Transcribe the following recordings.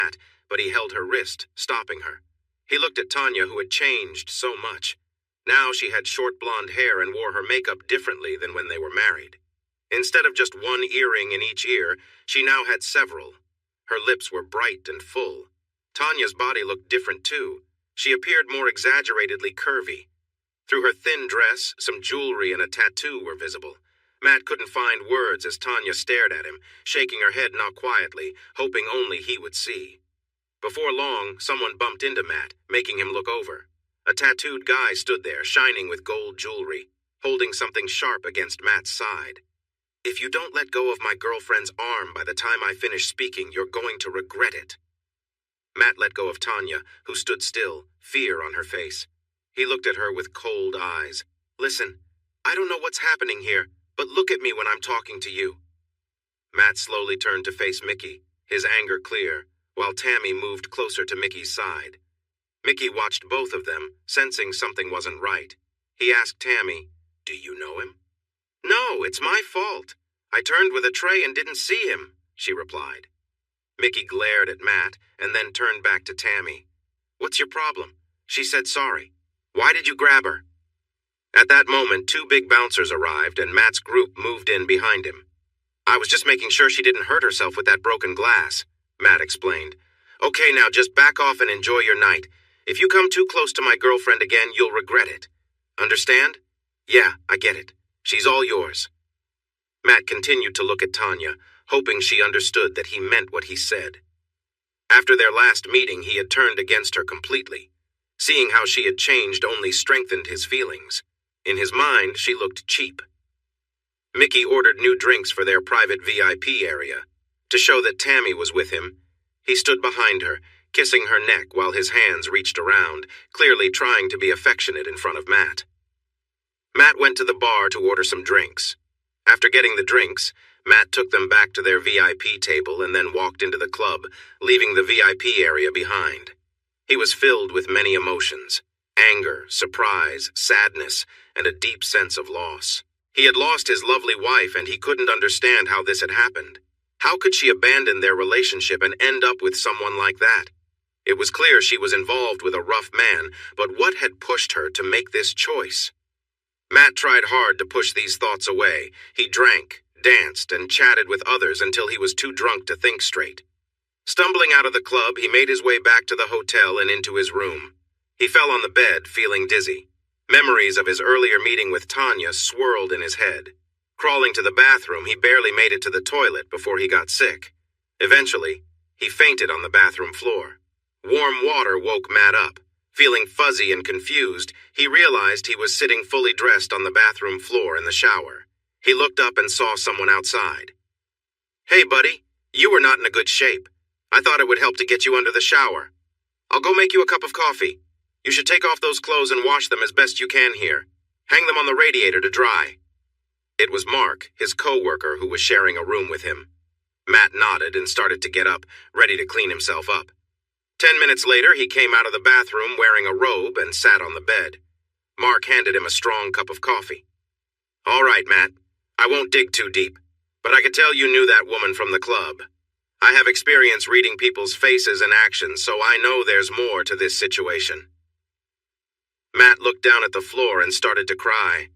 Matt, but he held her wrist, stopping her. He looked at Tanya, who had changed so much. Now she had short blonde hair and wore her makeup differently than when they were married. Instead of just one earring in each ear, she now had several. Her lips were bright and full. Tanya's body looked different too. She appeared more exaggeratedly curvy. Through her thin dress, some jewelry and a tattoo were visible. Matt couldn't find words as Tanya stared at him, shaking her head not quietly, hoping only he would see. Before long, someone bumped into Matt, making him look over. A tattooed guy stood there, shining with gold jewelry, holding something sharp against Matt's side. "If you don't let go of my girlfriend's arm by the time I finish speaking, you're going to regret it." Matt let go of Tanya, who stood still, fear on her face. He looked at her with cold eyes. "Listen, I don't know what's happening here, but look at me when I'm talking to you." Matt slowly turned to face Mickey, his anger clear, while Tammy moved closer to Mickey's side. Mickey watched both of them, sensing something wasn't right. He asked Tammy, "Do you know him?" "No, it's my fault. I turned with a tray and didn't see him," she replied. Mickey glared at Matt and then turned back to Tammy. "What's your problem? She said sorry. Why did you grab her?" At that moment, two big bouncers arrived and Matt's group moved in behind him. "I was just making sure she didn't hurt herself with that broken glass," Matt explained. "Okay, now just back off and enjoy your night. If you come too close to my girlfriend again, you'll regret it. Understand?" "Yeah, I get it. She's all yours." Matt continued to look at Tanya, hoping she understood that he meant what he said. After their last meeting, he had turned against her completely. Seeing how she had changed only strengthened his feelings. In his mind, she looked cheap. Mickey ordered new drinks for their private VIP area. To show that Tammy was with him, he stood behind her, kissing her neck while his hands reached around, clearly trying to be affectionate in front of Matt. Matt went to the bar to order some drinks. After getting the drinks, Matt took them back to their VIP table and then walked into the club, leaving the VIP area behind. He was filled with many emotions: anger, surprise, sadness, and a deep sense of loss. He had lost his lovely wife and he couldn't understand how this had happened. How could she abandon their relationship and end up with someone like that? It was clear she was involved with a rough man, but what had pushed her to make this choice? Matt tried hard to push these thoughts away. He drank, danced, and chatted with others until he was too drunk to think straight. Stumbling out of the club, he made his way back to the hotel and into his room. He fell on the bed, feeling dizzy. Memories of his earlier meeting with Tanya swirled in his head. Crawling to the bathroom, he barely made it to the toilet before he got sick. Eventually, he fainted on the bathroom floor. Warm water woke Matt up. Feeling fuzzy and confused, he realized he was sitting fully dressed on the bathroom floor in the shower. He looked up and saw someone outside. "Hey, buddy, you were not in a good shape. I thought it would help to get you under the shower. I'll go make you a cup of coffee. You should take off those clothes and wash them as best you can here. Hang them on the radiator to dry." It was Mark, his co-worker, who was sharing a room with him. Matt nodded and started to get up, ready to clean himself up. 10 minutes later, he came out of the bathroom wearing a robe and sat on the bed. Mark handed him a strong cup of coffee. "All right, Matt. I won't dig too deep, but I could tell you knew that woman from the club. I have experience reading people's faces and actions, so I know there's more to this situation." Matt looked down at the floor and started to cry.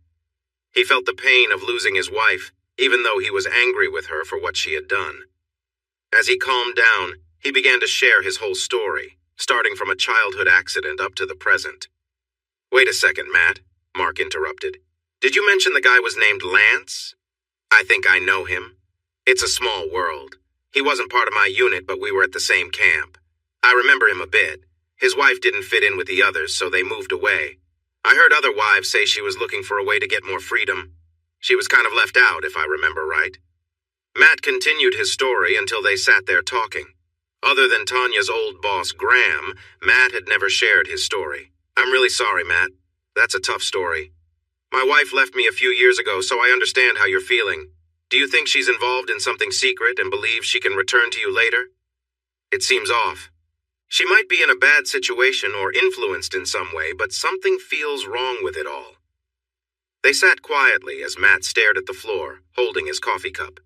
He felt the pain of losing his wife, even though he was angry with her for what she had done. As he calmed down, he began to share his whole story, starting from a childhood accident up to the present. "Wait a second, Matt," Mark interrupted. "Did you mention the guy was named Lance? I think I know him. It's a small world. He wasn't part of my unit, but we were at the same camp. I remember him a bit. His wife didn't fit in with the others, so they moved away. I heard other wives say she was looking for a way to get more freedom. She was kind of left out, if I remember right." Matt continued his story until they sat there talking. Other than Tanya's old boss, Graham, Matt had never shared his story. "I'm really sorry, Matt. That's a tough story. My wife left me a few years ago, so I understand how you're feeling. Do you think she's involved in something secret and believes she can return to you later? It seems off. She might be in a bad situation or influenced in some way, but something feels wrong with it all." They sat quietly as Matt stared at the floor, holding his coffee cup.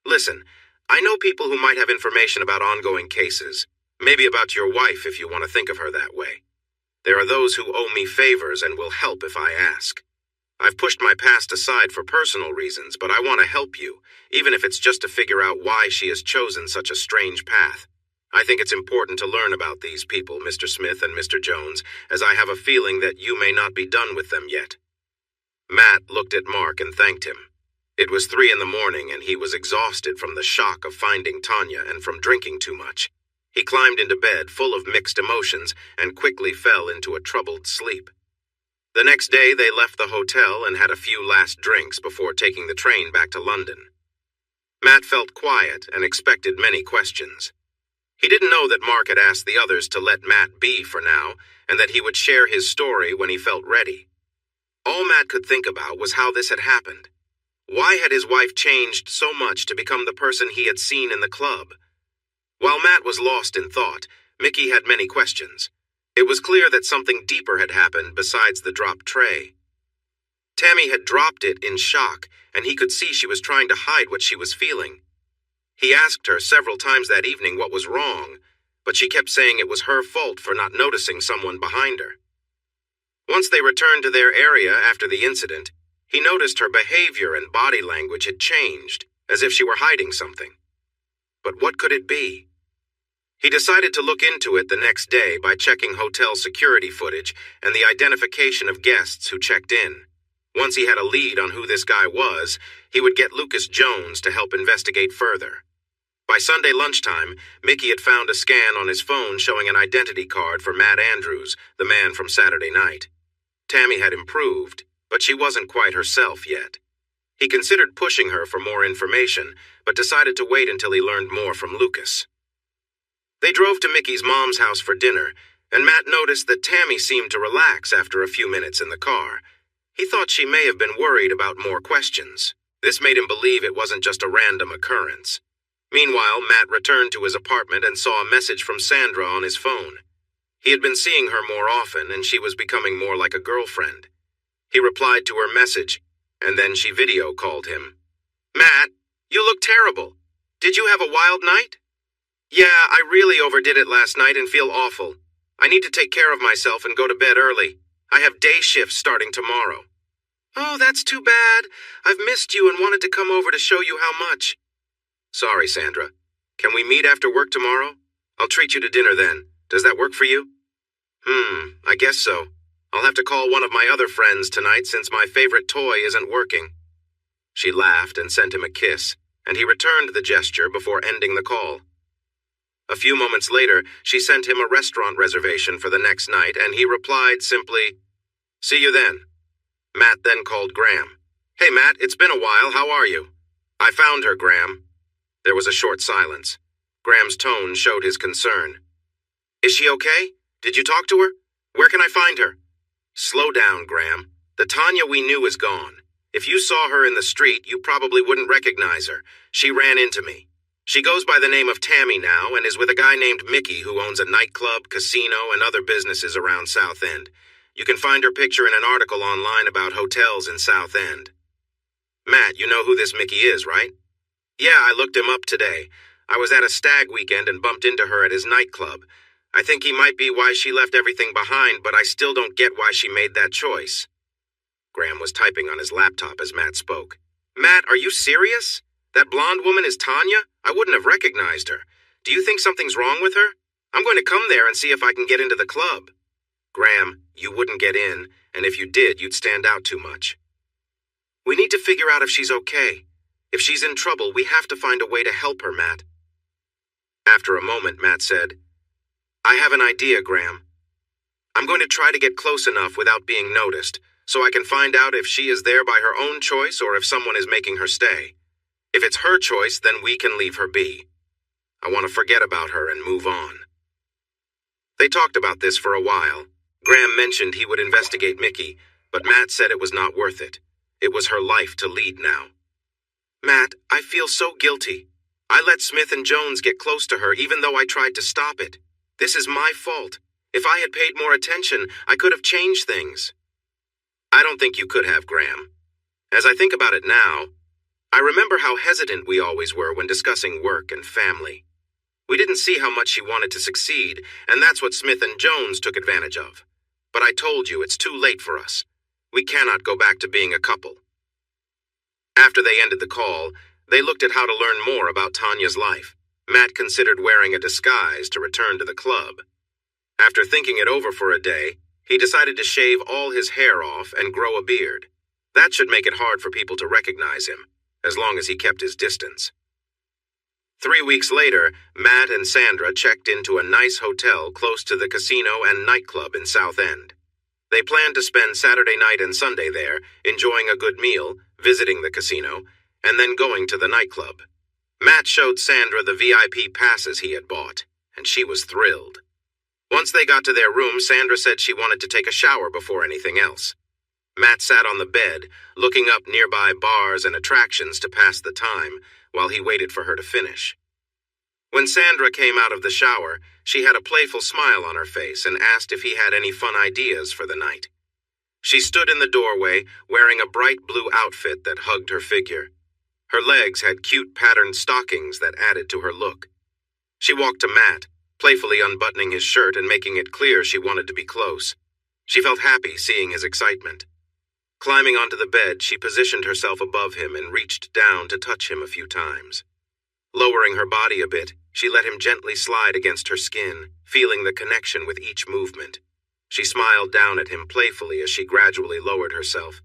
"Listen, I know people who might have information about ongoing cases. Maybe about your wife if you want to think of her that way. There are those who owe me favors and will help if I ask. I've pushed my past aside for personal reasons, but I want to help you, even if it's just to figure out why she has chosen such a strange path. I think it's important to learn about these people, Mr. Smith and Mr. Jones, as I have a feeling that you may not be done with them yet. Matt looked at Mark and thanked him. It was 3 in the morning and he was exhausted from the shock of finding Tanya and from drinking too much. He climbed into bed full of mixed emotions and quickly fell into a troubled sleep. The next day they left the hotel and had a few last drinks before taking the train back to London. Matt felt quiet and expected many questions. He didn't know that Mark had asked the others to let Matt be for now, and that he would share his story when he felt ready. All Matt could think about was how this had happened. Why had his wife changed so much to become the person he had seen in the club? While Matt was lost in thought, Mickey had many questions. It was clear that something deeper had happened besides the dropped tray. Tammy had dropped it in shock, and he could see she was trying to hide what she was feeling. He asked her several times that evening what was wrong, but she kept saying it was her fault for not noticing someone behind her. Once they returned to their area after the incident, he noticed her behavior and body language had changed, as if she were hiding something. But what could it be? He decided to look into it the next day by checking hotel security footage and the identification of guests who checked in. Once he had a lead on who this guy was, he would get Lucas Jones to help investigate further. By Sunday lunchtime, Mickey had found a scan on his phone showing an identity card for Matt Andrews, the man from Saturday night. Tammy had improved, but she wasn't quite herself yet. He considered pushing her for more information, but decided to wait until he learned more from Lucas. They drove to Mickey's mom's house for dinner, and Matt noticed that Tammy seemed to relax after a few minutes in the car. He thought she may have been worried about more questions. This made him believe it wasn't just a random occurrence. Meanwhile, Matt returned to his apartment and saw a message from Sandra on his phone. He had been seeing her more often, and she was becoming more like a girlfriend. He replied to her message, and then she video called him. "Matt, you look terrible. Did you have a wild night?" "Yeah, I really overdid it last night and feel awful. I need to take care of myself and go to bed early. I have day shifts starting tomorrow." "Oh, that's too bad. I've missed you and wanted to come over to show you how much." "Sorry, Sandra. Can we meet after work tomorrow? I'll treat you to dinner then. Does that work for you?" I guess so. I'll have to call one of my other friends tonight since my favorite toy isn't working." She laughed and sent him a kiss, and he returned the gesture before ending the call. A few moments later, she sent him a restaurant reservation for the next night, and he replied simply, "See you then." Matt then called Graham. "Hey, Matt, it's been a while. How are you?" "I found her, Graham." There was a short silence. Graham's tone showed his concern. "Is she okay? Did you talk to her? Where can I find her?" "Slow down, Graham. The Tanya we knew is gone. If you saw her in the street, you probably wouldn't recognize her. She ran into me. She goes by the name of Tammy now and is with a guy named Mickey who owns a nightclub, casino, and other businesses around South End. You can find her picture in an article online about hotels in South End." "Matt, you know who this Mickey is, right?" "Yeah, I looked him up today. I was at a stag weekend and bumped into her at his nightclub. I think he might be why she left everything behind, but I still don't get why she made that choice." Graham was typing on his laptop as Matt spoke. "Matt, are you serious? That blonde woman is Tanya? I wouldn't have recognized her. Do you think something's wrong with her? I'm going to come there and see if I can get into the club." "Graham, you wouldn't get in, and if you did, you'd stand out too much. We need to figure out if she's okay. If she's in trouble, we have to find a way to help her, Matt." After a moment, Matt said, "I have an idea, Graham. I'm going to try to get close enough without being noticed, so I can find out if she is there by her own choice or if someone is making her stay. If it's her choice, then we can leave her be. I want to forget about her and move on." They talked about this for a while. Graham mentioned he would investigate Mickey, but Matt said it was not worth it. It was her life to lead now. "Matt, I feel so guilty. I let Smith and Jones get close to her even though I tried to stop it. This is my fault. If I had paid more attention, I could have changed things." "I don't think you could have, Graham. As I think about it now, I remember how hesitant we always were when discussing work and family. We didn't see how much she wanted to succeed, and that's what Smith and Jones took advantage of. But I told you it's too late for us. We cannot go back to being a couple." After they ended the call, they looked at how to learn more about Tanya's life. Matt considered wearing a disguise to return to the club. After thinking it over for a day, he decided to shave all his hair off and grow a beard. That should make it hard for people to recognize him, as long as he kept his distance. 3 weeks later, Matt and Sandra checked into a nice hotel close to the casino and nightclub in South End. They planned to spend Saturday night and Sunday there, enjoying a good meal, visiting the casino, and then going to the nightclub. Matt showed Sandra the VIP passes he had bought, and she was thrilled. Once they got to their room, Sandra said she wanted to take a shower before anything else. Matt sat on the bed, looking up nearby bars and attractions to pass the time, while he waited for her to finish. When Sandra came out of the shower, she had a playful smile on her face and asked if he had any fun ideas for the night. She stood in the doorway, wearing a bright blue outfit that hugged her figure. Her legs had cute patterned stockings that added to her look. She walked to Matt, playfully unbuttoning his shirt and making it clear she wanted to be close. She felt happy seeing his excitement. Climbing onto the bed, she positioned herself above him and reached down to touch him a few times. Lowering her body a bit, she let him gently slide against her skin, feeling the connection with each movement. She smiled down at him playfully as she gradually lowered herself.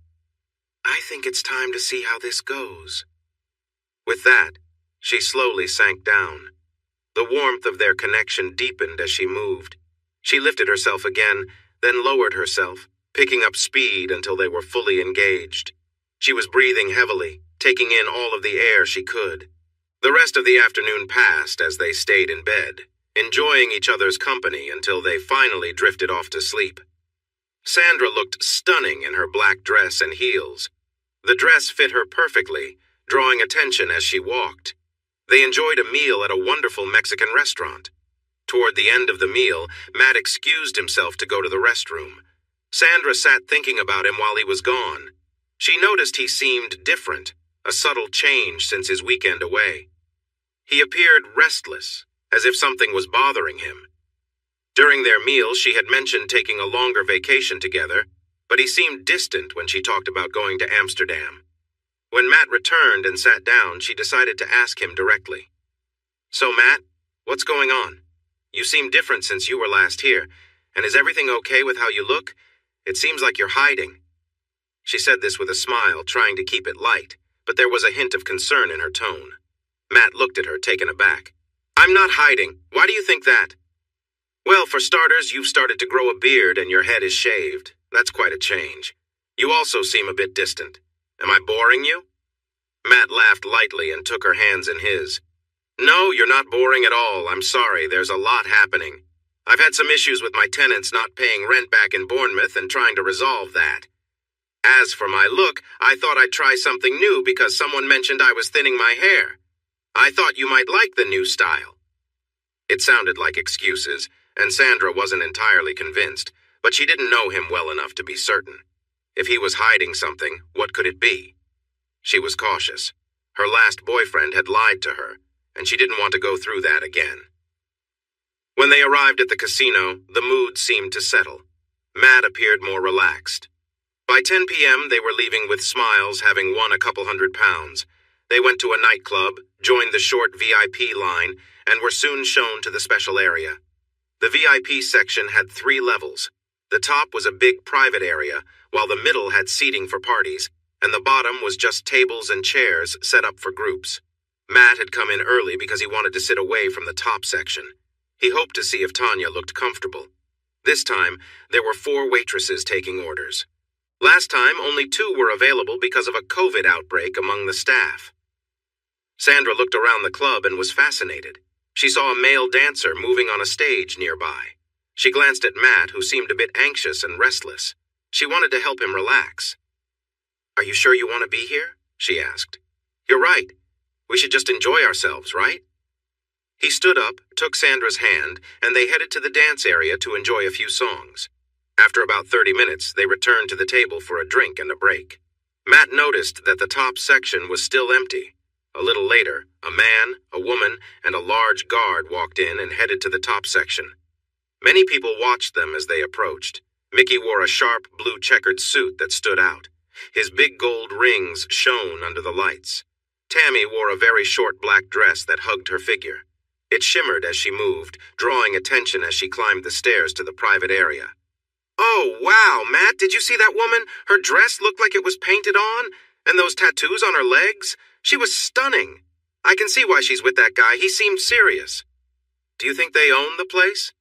"I think it's time to see how this goes." With that, she slowly sank down. The warmth of their connection deepened as she moved. She lifted herself again, then lowered herself, picking up speed until they were fully engaged. She was breathing heavily, taking in all of the air she could. The rest of the afternoon passed as they stayed in bed, enjoying each other's company until they finally drifted off to sleep. Sandra looked stunning in her black dress and heels. The dress fit her perfectly, drawing attention as she walked. They enjoyed a meal at a wonderful Mexican restaurant. Toward the end of the meal, Matt excused himself to go to the restroom. Sandra sat thinking about him while he was gone. She noticed he seemed different, a subtle change since his weekend away. He appeared restless, as if something was bothering him. During their meal, she had mentioned taking a longer vacation together, but he seemed distant when she talked about going to Amsterdam. When Matt returned and sat down, she decided to ask him directly. "So, Matt, what's going on? You seem different since you were last here, and is everything okay with how you look? It seems like you're hiding." She said this with a smile, trying to keep it light, but there was a hint of concern in her tone. Matt looked at her, taken aback. "I'm not hiding. Why do you think that?" "Well, for starters, you've started to grow a beard and your head is shaved. That's quite a change. You also seem a bit distant. Am I boring you?" Matt laughed lightly and took her hands in his. "No, you're not boring at all. I'm sorry, there's a lot happening. I've had some issues with my tenants not paying rent back in Bournemouth and trying to resolve that. As for my look, I thought I'd try something new because someone mentioned I was thinning my hair. I thought you might like the new style." It sounded like excuses, and Sandra wasn't entirely convinced, but she didn't know him well enough to be certain. If he was hiding something, what could it be? She was cautious. Her last boyfriend had lied to her, and she didn't want to go through that again. When they arrived at the casino, the mood seemed to settle. Matt appeared more relaxed. By 10 p.m., they were leaving with smiles, having won a couple £100. They went to a nightclub, joined the short VIP line, and were soon shown to the special area. The VIP section had 3 levels. The top was a big private area, while the middle had seating for parties, and the bottom was just tables and chairs set up for groups. Matt had come in early because he wanted to sit away from the top section. He hoped to see if Tanya looked comfortable. This time, there were 4 waitresses taking orders. Last time, only 2 were available because of a COVID outbreak among the staff. Sandra looked around the club and was fascinated. She saw a male dancer moving on a stage nearby. She glanced at Matt, who seemed a bit anxious and restless. She wanted to help him relax. "Are you sure you want to be here?" she asked. "You're right. We should just enjoy ourselves, right?" He stood up, took Sandra's hand, and they headed to the dance area to enjoy a few songs. After about 30 minutes, they returned to the table for a drink and a break. Matt noticed that the top section was still empty. A little later, a man, a woman, and a large guard walked in and headed to the top section. Many people watched them as they approached. Mickey wore a sharp blue checkered suit that stood out. His big gold rings shone under the lights. Tammy wore a very short black dress that hugged her figure. It shimmered as she moved, drawing attention as she climbed the stairs to the private area. "Oh, wow, Matt, did you see that woman? Her dress looked like it was painted on, and those tattoos on her legs? She was stunning. I can see why she's with that guy. He seemed serious." "Do you think they own the place?"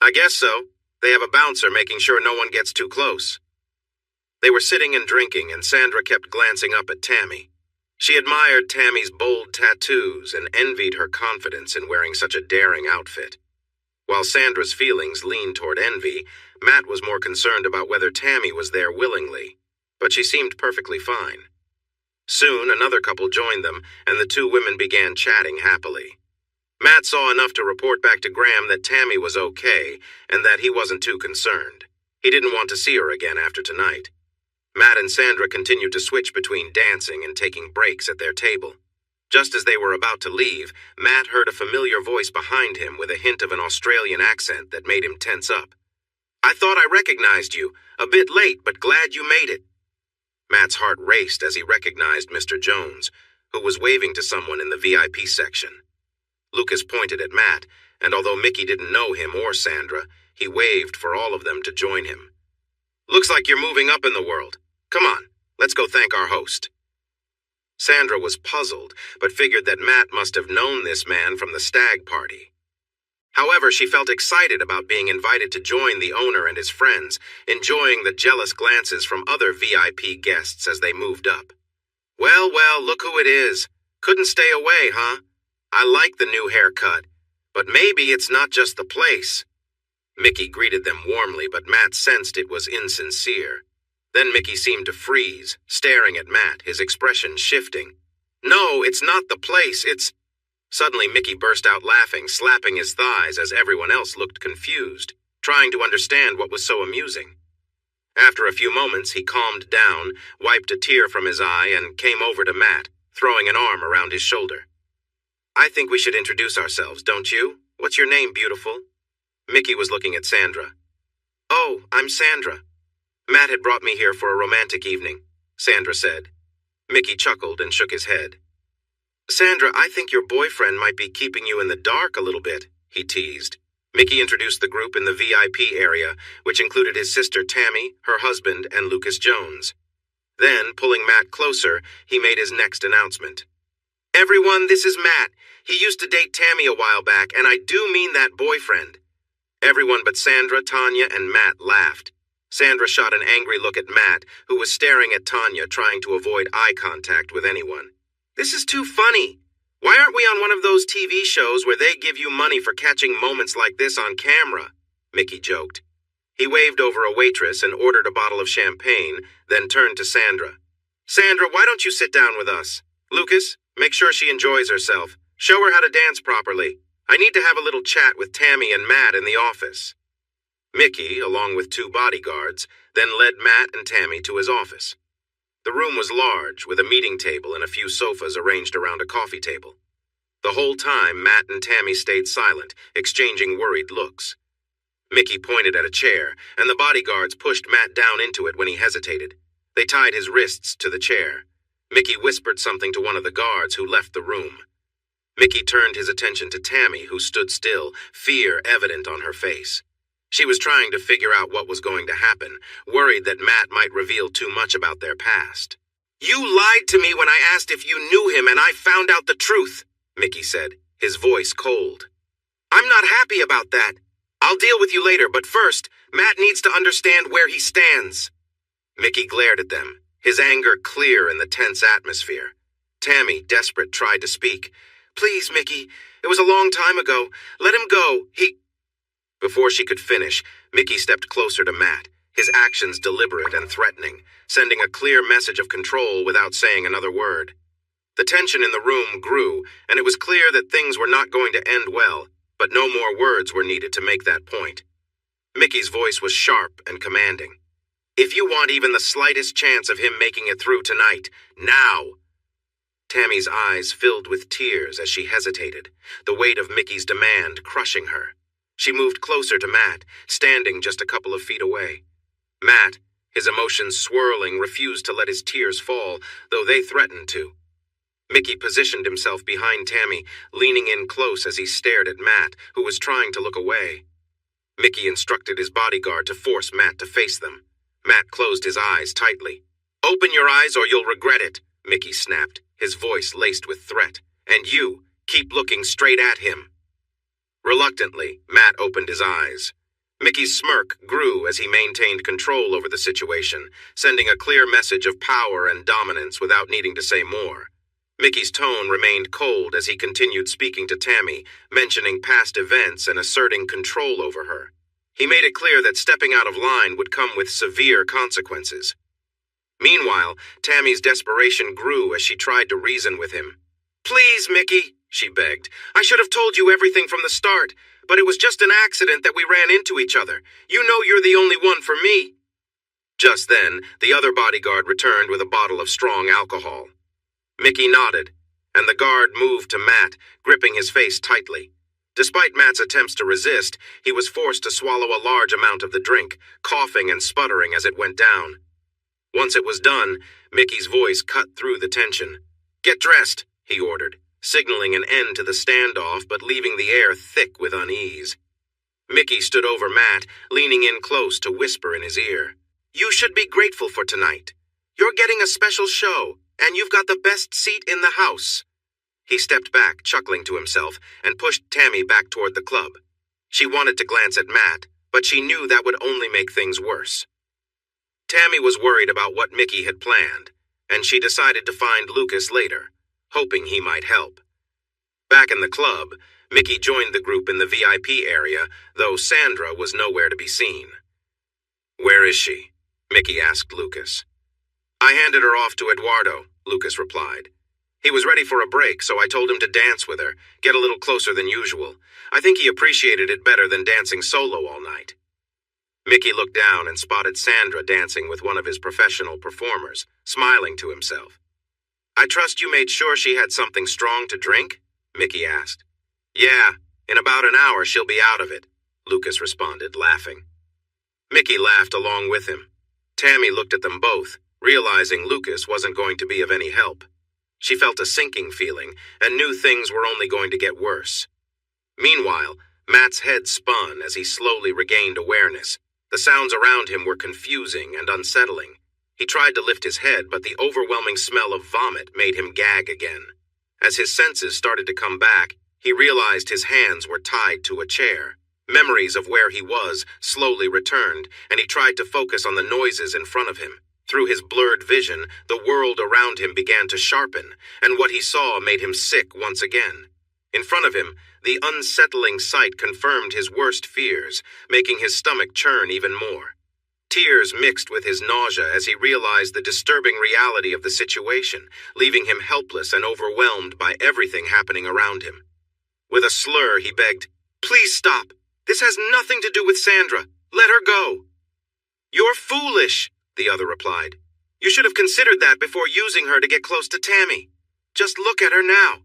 "I guess so. They have a bouncer making sure no one gets too close." They were sitting and drinking, and Sandra kept glancing up at Tammy. She admired Tammy's bold tattoos and envied her confidence in wearing such a daring outfit. While Sandra's feelings leaned toward envy, Matt was more concerned about whether Tammy was there willingly, but she seemed perfectly fine. Soon, another couple joined them, and the two women began chatting happily. Matt saw enough to report back to Graham that Tammy was okay and that he wasn't too concerned. He didn't want to see her again after tonight. Matt and Sandra continued to switch between dancing and taking breaks at their table. Just as they were about to leave, Matt heard a familiar voice behind him with a hint of an Australian accent that made him tense up. "I thought I recognized you. A bit late, but glad you made it." Matt's heart raced as he recognized Mr. Jones, who was waving to someone in the VIP section. Lucas pointed at Matt, and although Mickey didn't know him or Sandra, he waved for all of them to join him. "Looks like you're moving up in the world. Come on, let's go thank our host." Sandra was puzzled, but figured that Matt must have known this man from the stag party. However, she felt excited about being invited to join the owner and his friends, enjoying the jealous glances from other VIP guests as they moved up. Well, look who it is. Couldn't stay away, huh? I like the new haircut, but maybe it's not just the place." Mickey greeted them warmly, but Matt sensed it was insincere. Then Mickey seemed to freeze, staring at Matt, his expression shifting. "No, it's not the place, it's—" Suddenly Mickey burst out laughing, slapping his thighs as everyone else looked confused, trying to understand what was so amusing. After a few moments, he calmed down, wiped a tear from his eye, and came over to Matt, throwing an arm around his shoulder. "I think we should introduce ourselves, don't you? What's your name, beautiful?" Mickey was looking at Sandra. "Oh, I'm Sandra. Matt had brought me here for a romantic evening," Sandra said. Mickey chuckled and shook his head. "Sandra, I think your boyfriend might be keeping you in the dark a little bit," he teased. Mickey introduced the group in the VIP area, which included his sister Tammy, her husband, and Lucas Jones. Then, pulling Matt closer, he made his next announcement. "Everyone, this is Matt. He used to date Tammy a while back, and I do mean that boyfriend." Everyone but Sandra, Tanya, and Matt laughed. Sandra shot an angry look at Matt, who was staring at Tanya, trying to avoid eye contact with anyone. "This is too funny. Why aren't we on one of those TV shows where they give you money for catching moments like this on camera?" Mickey joked. He waved over a waitress and ordered a bottle of champagne, then turned to Sandra. "Sandra, why don't you sit down with us? Lucas, make sure she enjoys herself. Show her how to dance properly. I need to have a little chat with Tammy and Matt in the office." Mickey, along with two bodyguards, then led Matt and Tammy to his office. The room was large, with a meeting table and a few sofas arranged around a coffee table. The whole time, Matt and Tammy stayed silent, exchanging worried looks. Mickey pointed at a chair, and the bodyguards pushed Matt down into it when he hesitated. They tied his wrists to the chair. Mickey whispered something to one of the guards, who left the room. Mickey turned his attention to Tammy, who stood still, fear evident on her face. She was trying to figure out what was going to happen, worried that Matt might reveal too much about their past. "You lied to me when I asked if you knew him, and I found out the truth," Mickey said, his voice cold. "I'm not happy about that. I'll deal with you later, but first, Matt needs to understand where he stands." Mickey glared at them, his anger clear in the tense atmosphere. Tammy, desperate, tried to speak. "Please, Mickey, it was a long time ago. Let him go. Before she could finish, Mickey stepped closer to Matt, his actions deliberate and threatening, sending a clear message of control without saying another word. The tension in the room grew, and it was clear that things were not going to end well, but no more words were needed to make that point. Mickey's voice was sharp and commanding. "If you want even the slightest chance of him making it through tonight, now." Tammy's eyes filled with tears as she hesitated, the weight of Mickey's demand crushing her. She moved closer to Matt, standing just a couple of feet away. Matt, his emotions swirling, refused to let his tears fall, though they threatened to. Mickey positioned himself behind Tammy, leaning in close as he stared at Matt, who was trying to look away. Mickey instructed his bodyguard to force Matt to face them. Matt closed his eyes tightly. "Open your eyes or you'll regret it," Mickey snapped, his voice laced with threat. "And you, keep looking straight at him." Reluctantly, Matt opened his eyes. Mickey's smirk grew as he maintained control over the situation, sending a clear message of power and dominance without needing to say more. Mickey's tone remained cold as he continued speaking to Tammy, mentioning past events and asserting control over her. He made it clear that stepping out of line would come with severe consequences. Meanwhile, Tammy's desperation grew as she tried to reason with him. "Please, Mickey," she begged. "I should have told you everything from the start, but it was just an accident that we ran into each other. You know you're the only one for me." Just then, the other bodyguard returned with a bottle of strong alcohol. Mickey nodded, and the guard moved to Matt, gripping his face tightly. Despite Matt's attempts to resist, he was forced to swallow a large amount of the drink, coughing and sputtering as it went down. Once it was done, Mickey's voice cut through the tension. "Get dressed," he ordered, signaling an end to the standoff but leaving the air thick with unease. Mickey stood over Matt, leaning in close to whisper in his ear. "You should be grateful for tonight. You're getting a special show, and you've got the best seat in the house." He stepped back, chuckling to himself, and pushed Tammy back toward the club. She wanted to glance at Matt, but she knew that would only make things worse. Tammy was worried about what Mickey had planned, and she decided to find Lucas later, hoping he might help. Back in the club, Mickey joined the group in the VIP area, though Sandra was nowhere to be seen. "Where is she?" Mickey asked Lucas. "I handed her off to Eduardo," Lucas replied. "He was ready for a break, so I told him to dance with her, get a little closer than usual. I think he appreciated it better than dancing solo all night." Mickey looked down and spotted Sandra dancing with one of his professional performers, smiling to himself. "I trust you made sure she had something strong to drink?" Mickey asked. "Yeah, in about an hour she'll be out of it," Lucas responded, laughing. Mickey laughed along with him. Tammy looked at them both, realizing Lucas wasn't going to be of any help. She felt a sinking feeling and knew things were only going to get worse. Meanwhile, Matt's head spun as he slowly regained awareness. The sounds around him were confusing and unsettling. He tried to lift his head, but the overwhelming smell of vomit made him gag again. As his senses started to come back, he realized his hands were tied to a chair. Memories of where he was slowly returned, and he tried to focus on the noises in front of him. Through his blurred vision, the world around him began to sharpen, and what he saw made him sick once again. In front of him, the unsettling sight confirmed his worst fears, making his stomach churn even more. Tears mixed with his nausea as he realized the disturbing reality of the situation, leaving him helpless and overwhelmed by everything happening around him. With a slur, he begged, "Please stop. This has nothing to do with Sandra. Let her go." "You're foolish," the other replied. "You should have considered that before using her to get close to Tammy. Just look at her now."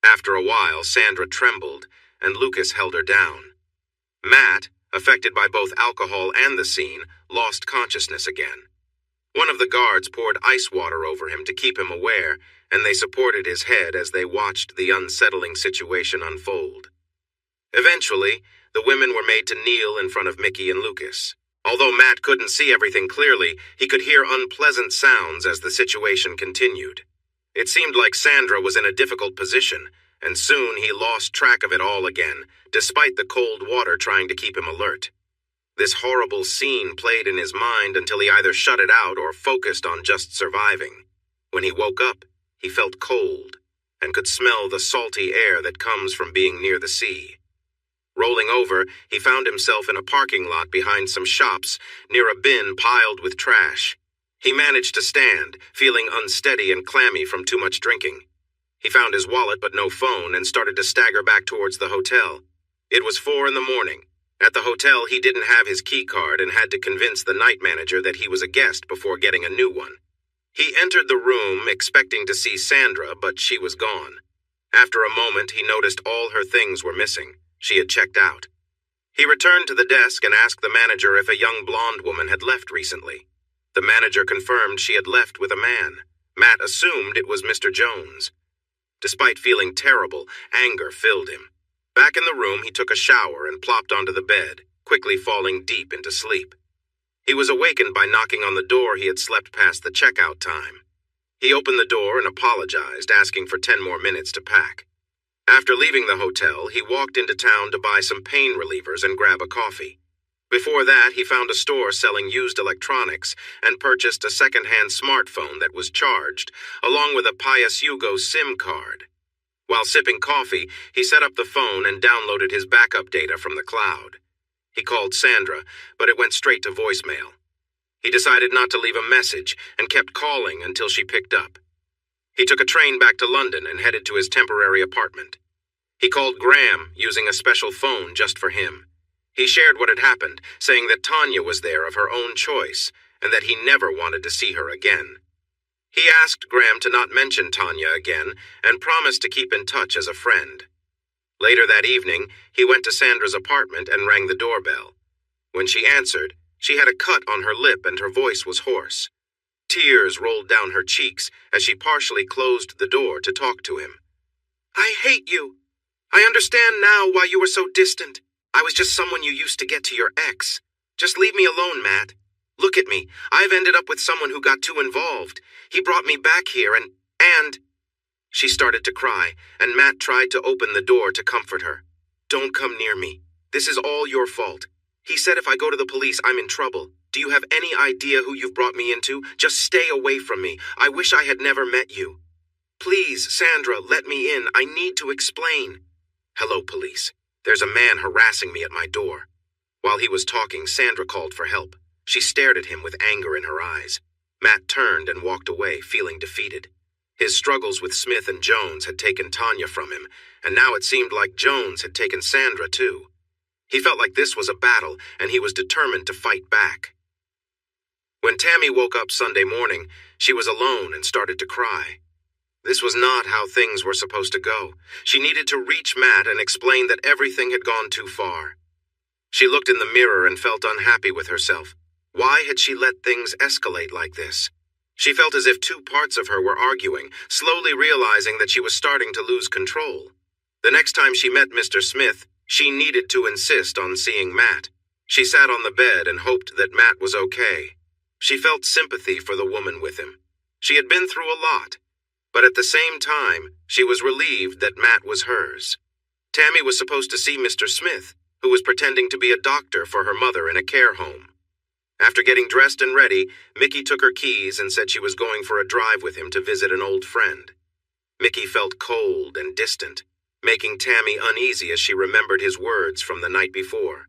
After a while, Sandra trembled, and Lucas held her down. Matt, affected by both alcohol and the scene, lost consciousness again. One of the guards poured ice water over him to keep him aware, and they supported his head as they watched the unsettling situation unfold. Eventually, the women were made to kneel in front of Mickey and Lucas. Although Matt couldn't see everything clearly, he could hear unpleasant sounds as the situation continued. It seemed like Sandra was in a difficult position, and soon he lost track of it all again, despite the cold water trying to keep him alert. This horrible scene played in his mind until he either shut it out or focused on just surviving. When he woke up, he felt cold and could smell the salty air that comes from being near the sea. Rolling over, he found himself in a parking lot behind some shops near a bin piled with trash. He managed to stand, feeling unsteady and clammy from too much drinking. He found his wallet but no phone and started to stagger back towards the hotel. It was 4 a.m. At the hotel, he didn't have his key card and had to convince the night manager that he was a guest before getting a new one. He entered the room expecting to see Sandra, but she was gone. After a moment, he noticed all her things were missing. She had checked out. He returned to the desk and asked the manager if a young blonde woman had left recently. The manager confirmed she had left with a man. Matt assumed it was Mr. Jones. Despite feeling terrible, anger filled him. Back in the room, he took a shower and plopped onto the bed, quickly falling deep into sleep. He was awakened by knocking on the door he had slept past the checkout time. He opened the door and apologized, asking for 10 more minutes to pack. After leaving the hotel, he walked into town to buy some pain relievers and grab a coffee. Before that, he found a store selling used electronics and purchased a second-hand smartphone that was charged, along with a Pius Hugo SIM card. While sipping coffee, he set up the phone and downloaded his backup data from the cloud. He called Sandra, but it went straight to voicemail. He decided not to leave a message and kept calling until she picked up. He took a train back to London and headed to his temporary apartment. He called Graham using a special phone just for him. He shared what had happened, saying that Tanya was there of her own choice and that he never wanted to see her again. He asked Graham to not mention Tanya again and promised to keep in touch as a friend. Later that evening, he went to Sandra's apartment and rang the doorbell. When she answered, she had a cut on her lip and her voice was hoarse. Tears rolled down her cheeks as she partially closed the door to talk to him. "I hate you. I understand now why you were so distant. I was just someone you used to get to your ex. Just leave me alone, Matt. Look at me. I've ended up with someone who got too involved. He brought me back here and... She started to cry, and Matt tried to open the door to comfort her. "Don't come near me. This is all your fault. He said if I go to the police, I'm in trouble. Do you have any idea who you've brought me into? Just stay away from me. I wish I had never met you. Please, Sandra, let me in. I need to explain. Hello, police. There's a man harassing me at my door." While he was talking, Sandra called for help. She stared at him with anger in her eyes. Matt turned and walked away, feeling defeated. His struggles with Smith and Jones had taken Tanya from him, and now it seemed like Jones had taken Sandra too. He felt like this was a battle, and he was determined to fight back. When Tammy woke up Sunday morning, she was alone and started to cry. This was not how things were supposed to go. She needed to reach Matt and explain that everything had gone too far. She looked in the mirror and felt unhappy with herself. Why had she let things escalate like this? She felt as if two parts of her were arguing, slowly realizing that she was starting to lose control. The next time she met Mr. Smith, she needed to insist on seeing Matt. She sat on the bed and hoped that Matt was okay. She felt sympathy for the woman with him. She had been through a lot, but at the same time, she was relieved that Matt was hers. Tammy was supposed to see Mr. Smith, who was pretending to be a doctor for her mother in a care home. After getting dressed and ready, Mickey took her keys and said she was going for a drive with him to visit an old friend. Mickey felt cold and distant, making Tammy uneasy as she remembered his words from the night before.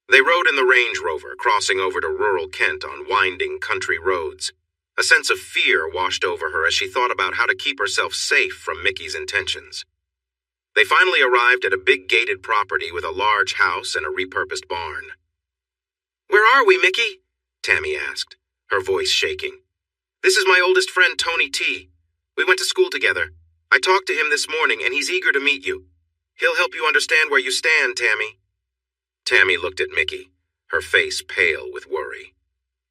They rode in the Range Rover, crossing over to rural Kent on winding country roads. A sense of fear washed over her as she thought about how to keep herself safe from Mickey's intentions. They finally arrived at a big gated property with a large house and a repurposed barn. "Where are we, Mickey?" Tammy asked, her voice shaking. "This is my oldest friend, Tony T. We went to school together. I talked to him this morning, and he's eager to meet you. He'll help you understand where you stand, Tammy." Tammy looked at Mickey, her face pale with worry.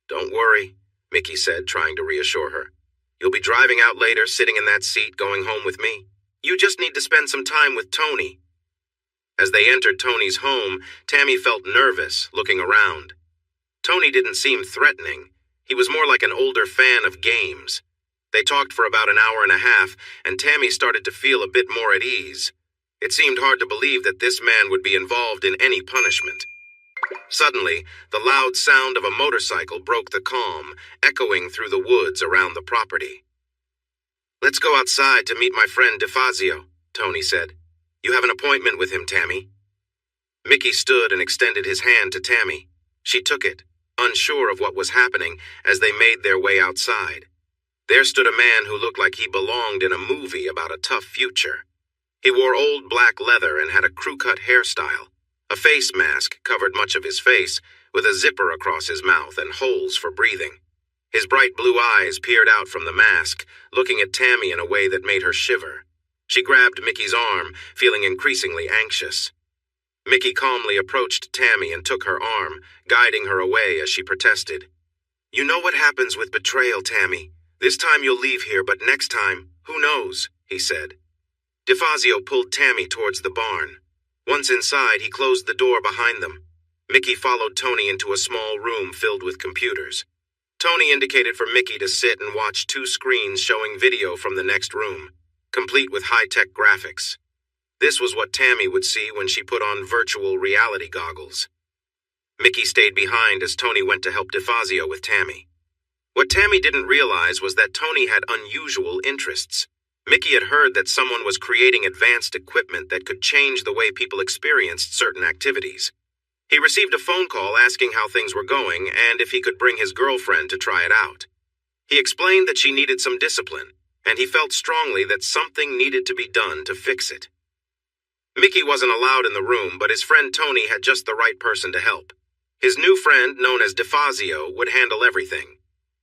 "Don't worry," Mickey said, trying to reassure her. "You'll be driving out later, sitting in that seat, going home with me. You just need to spend some time with Tony." As they entered Tony's home, Tammy felt nervous, looking around. Tony didn't seem threatening. He was more like an older fan of games. They talked for about an hour and a half, and Tammy started to feel a bit more at ease. It seemed hard to believe that this man would be involved in any punishment. Suddenly, the loud sound of a motorcycle broke the calm, echoing through the woods around the property. "Let's go outside to meet my friend DeFazio," Tony said. "You have an appointment with him, Tammy." Mickey stood and extended his hand to Tammy. She took it, unsure of what was happening, as they made their way outside. There stood a man who looked like he belonged in a movie about a tough future. He wore old black leather and had a crew-cut hairstyle. A face mask covered much of his face, with a zipper across his mouth and holes for breathing. His bright blue eyes peered out from the mask, looking at Tammy in a way that made her shiver. She grabbed Mickey's arm, feeling increasingly anxious. Mickey calmly approached Tammy and took her arm, guiding her away as she protested. "You know what happens with betrayal, Tammy. This time you'll leave here, but next time, who knows?" he said. DeFazio pulled Tammy towards the barn. Once inside, he closed the door behind them. Mickey followed Tony into a small room filled with computers. Tony indicated for Mickey to sit and watch 2 screens showing video from the next room, complete with high-tech graphics. This was what Tammy would see when she put on virtual reality goggles. Mickey stayed behind as Tony went to help DeFazio with Tammy. What Tammy didn't realize was that Tony had unusual interests. Mickey had heard that someone was creating advanced equipment that could change the way people experienced certain activities. He received a phone call asking how things were going and if he could bring his girlfriend to try it out. He explained that she needed some discipline, and he felt strongly that something needed to be done to fix it. Mickey wasn't allowed in the room, but his friend Tony had just the right person to help. His new friend, known as DeFazio, would handle everything.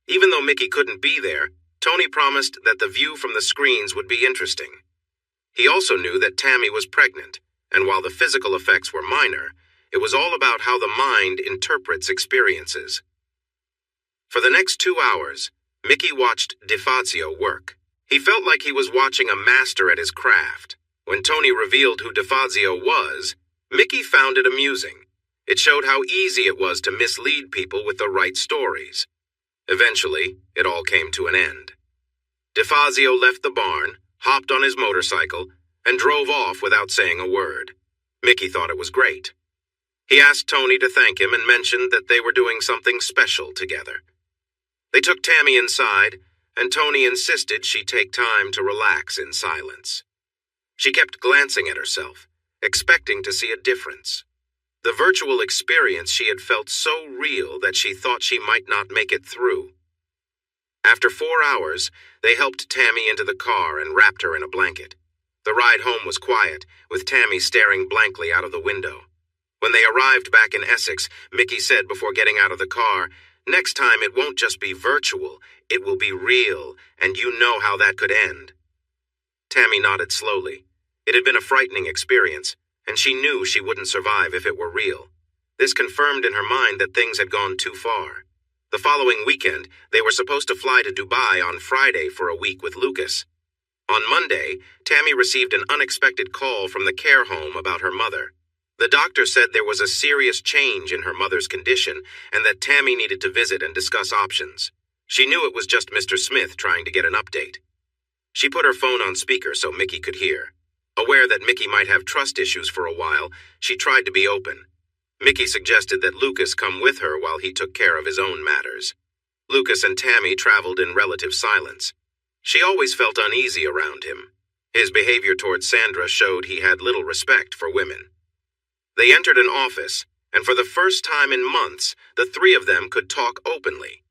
Even though Mickey couldn't be there, Tony promised that the view from the screens would be interesting. He also knew that Tammy was pregnant, and while the physical effects were minor, it was all about how the mind interprets experiences. For the next 2 hours, Mickey watched DeFazio work. He felt like he was watching a master at his craft. When Tony revealed who DeFazio was, Mickey found it amusing. It showed how easy it was to mislead people with the right stories. Eventually, it all came to an end. DeFazio left the barn, hopped on his motorcycle, and drove off without saying a word. Mickey thought it was great. He asked Tony to thank him and mentioned that they were doing something special together. They took Tammy inside, and Tony insisted she take time to relax in silence. She kept glancing at herself, expecting to see a difference. The virtual experience she had felt so real that she thought she might not make it through. After 4 hours, they helped Tammy into the car and wrapped her in a blanket. The ride home was quiet, with Tammy staring blankly out of the window. When they arrived back in Essex, Mickey said before getting out of the car, "Next time it won't just be virtual, it will be real, and you know how that could end." Tammy nodded slowly. It had been a frightening experience, and she knew she wouldn't survive if it were real. This confirmed in her mind that things had gone too far. The following weekend, they were supposed to fly to Dubai on Friday for a week with Lucas. On Monday, Tammy received an unexpected call from the care home about her mother. The doctor said there was a serious change in her mother's condition and that Tammy needed to visit and discuss options. She knew it was just Mr. Smith trying to get an update. She put her phone on speaker so Mickey could hear. Aware that Mickey might have trust issues for a while, she tried to be open. Mickey suggested that Lucas come with her while he took care of his own matters. Lucas and Tammy traveled in relative silence. She always felt uneasy around him. His behavior towards Sandra showed he had little respect for women. They entered an office, and for the first time in months, the 3 of them could talk openly.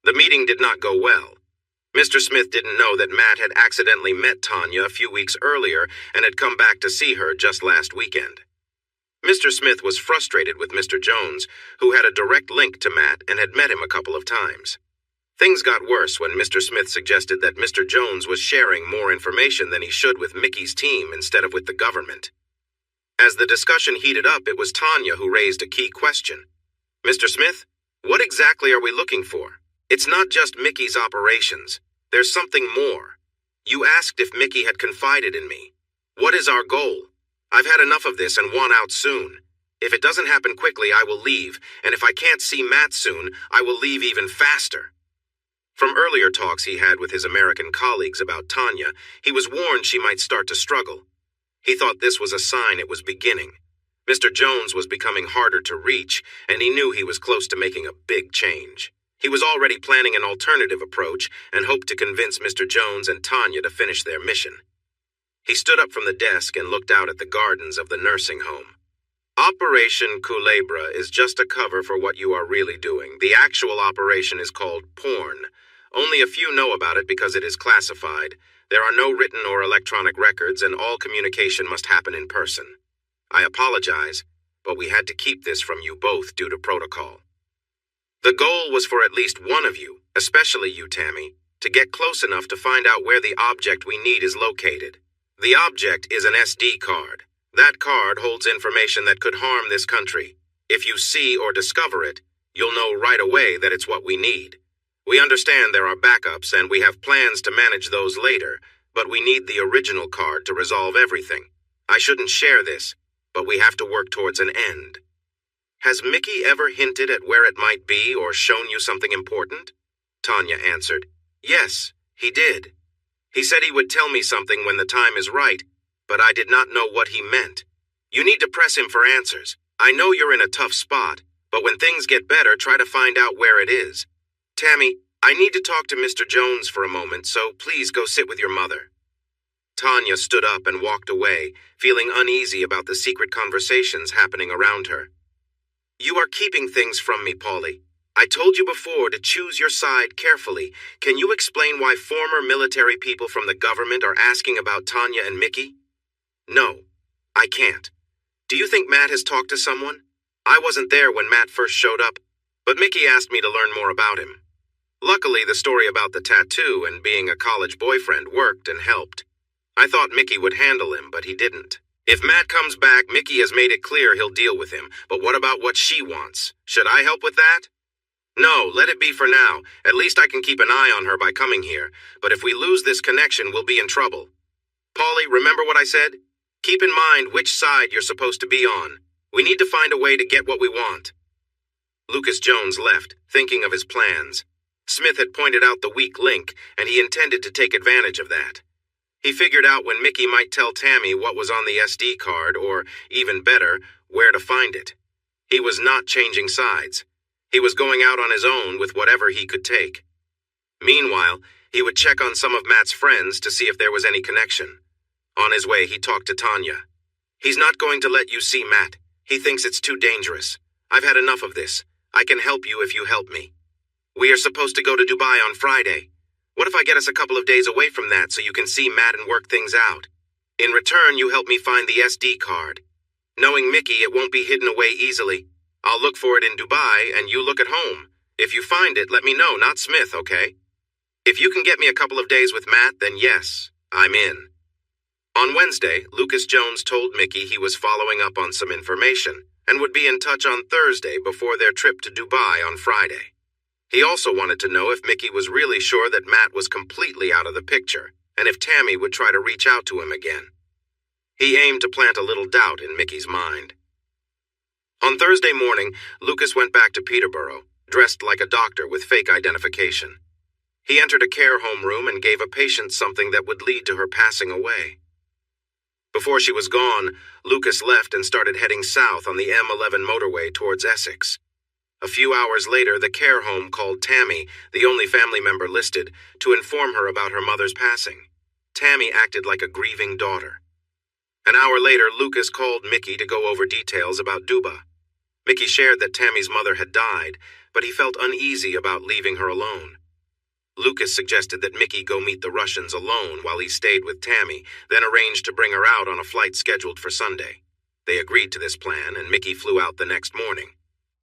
The meeting did not go well. Mr. Smith didn't know that Matt had accidentally met Tanya a few weeks earlier and had come back to see her just last weekend. Mr. Smith was frustrated with Mr. Jones, who had a direct link to Matt and had met him a couple of times. Things got worse when Mr. Smith suggested that Mr. Jones was sharing more information than he should with Mickey's team instead of with the government. As the discussion heated up, it was Tanya who raised a key question. "Mr. Smith, what exactly are we looking for? It's not just Mickey's operations. There's something more. You asked if Mickey had confided in me. What is our goal? I've had enough of this and want out soon. If it doesn't happen quickly, I will leave, and if I can't see Matt soon, I will leave even faster." From earlier talks he had with his American colleagues about Tanya, he was warned she might start to struggle. He thought this was a sign it was beginning. Mr. Jones was becoming harder to reach, and he knew he was close to making a big change. He was already planning an alternative approach and hoped to convince Mr. Jones and Tanya to finish their mission. He stood up from the desk and looked out at the gardens of the nursing home. Operation Culebra is just a cover for what you are really doing. The actual operation is called porn. Only a few know about it because it is classified. There are no written or electronic records, and all communication must happen in person. I apologize, but we had to keep this from you both due to protocol. The goal was for at least one of you, especially you, Tammy, to get close enough to find out where the object we need is located. The object is an SD card. That card holds information that could harm this country. If you see or discover it, you'll know right away that it's what we need. We understand there are backups and we have plans to manage those later, but we need the original card to resolve everything. I shouldn't share this, but we have to work towards an end. Has Mickey ever hinted at where it might be or shown you something important? Tanya answered. Yes, he did. He said he would tell me something when the time is right, but I did not know what he meant. You need to press him for answers. I know you're in a tough spot, but when things get better, try to find out where it is. Tammy, I need to talk to Mr. Jones for a moment, so please go sit with your mother. Tanya stood up and walked away, feeling uneasy about the secret conversations happening around her. You are keeping things from me, Polly. I told you before to choose your side carefully. Can you explain why former military people from the government are asking about Tanya and Mickey? No, I can't. Do you think Matt has talked to someone? I wasn't there when Matt first showed up, but Mickey asked me to learn more about him. Luckily, the story about the tattoo and being a college boyfriend worked and helped. I thought Mickey would handle him, but he didn't. If Matt comes back, Mickey has made it clear he'll deal with him, but what about what she wants? Should I help with that? No, let it be for now. At least I can keep an eye on her by coming here, but if we lose this connection, we'll be in trouble. Polly, remember what I said? Keep in mind which side you're supposed to be on. We need to find a way to get what we want. Lucas Jones left, thinking of his plans. Smith had pointed out the weak link, and he intended to take advantage of that. He figured out when Mickey might tell Tammy what was on the SD card, or, even better, where to find it. He was not changing sides. He was going out on his own with whatever he could take. Meanwhile, he would check on some of Matt's friends to see if there was any connection. On his way, he talked to Tanya. He's not going to let you see Matt. He thinks it's too dangerous. I've had enough of this. I can help you if you help me. We are supposed to go to Dubai on Friday. What if I get us a couple of days away from that so you can see Matt and work things out? In return, you help me find the SD card. Knowing Mickey, it won't be hidden away easily. I'll look for it in Dubai, and you look at home. If you find it, let me know, not Smith, okay? If you can get me a couple of days with Matt, then yes, I'm in. On Wednesday, Lucas Jones told Mickey he was following up on some information and would be in touch on Thursday before their trip to Dubai on Friday. He also wanted to know if Mickey was really sure that Matt was completely out of the picture, and if Tammy would try to reach out to him again. He aimed to plant a little doubt in Mickey's mind. On Thursday morning, Lucas went back to Peterborough, dressed like a doctor with fake identification. He entered a care home room and gave a patient something that would lead to her passing away. Before she was gone, Lucas left and started heading south on the M11 motorway towards Essex. A few hours later, the care home called Tammy, the only family member listed, to inform her about her mother's passing. Tammy acted like a grieving daughter. An hour later, Lucas called Mickey to go over details about Duba. Mickey shared that Tammy's mother had died, but he felt uneasy about leaving her alone. Lucas suggested that Mickey go meet the Russians alone while he stayed with Tammy, then arranged to bring her out on a flight scheduled for Sunday. They agreed to this plan, and Mickey flew out the next morning.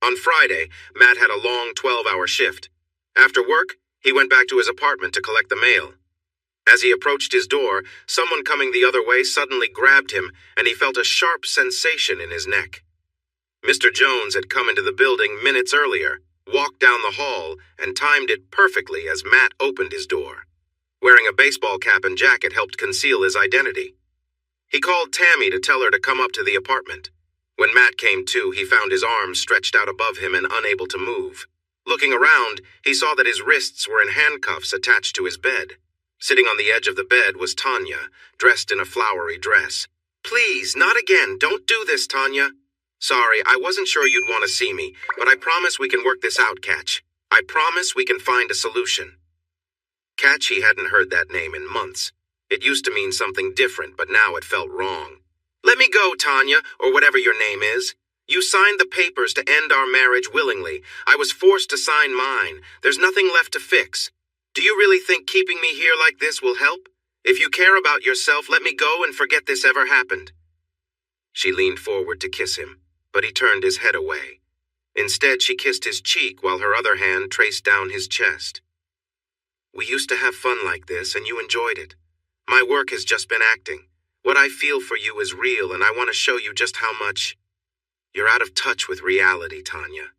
On Friday, Matt had a long 12-hour shift. After work, he went back to his apartment to collect the mail. As he approached his door, someone coming the other way suddenly grabbed him, and he felt a sharp sensation in his neck. Mr. Jones had come into the building minutes earlier, walked down the hall, and timed it perfectly as Matt opened his door. Wearing a baseball cap and jacket helped conceal his identity. He called Tammy to tell her to come up to the apartment. When Matt came to, he found his arms stretched out above him and unable to move. Looking around, he saw that his wrists were in handcuffs attached to his bed. Sitting on the edge of the bed was Tanya, dressed in a flowery dress. "Please, not again. Don't do this, Tanya." "Sorry, I wasn't sure you'd want to see me, but I promise we can work this out, Catch. I promise we can find a solution." Catch, he hadn't heard that name in months. It used to mean something different, but now it felt wrong. "Let me go, Tanya, or whatever your name is. You signed the papers to end our marriage willingly. I was forced to sign mine. There's nothing left to fix. Do you really think keeping me here like this will help? If you care about yourself, let me go and forget this ever happened." She leaned forward to kiss him, but he turned his head away. Instead, she kissed his cheek while her other hand traced down his chest. We used to have fun like this, and you enjoyed it. My work has just been acting. What I feel for you is real, and I want to show you just how much you're out of touch with reality, Tanya.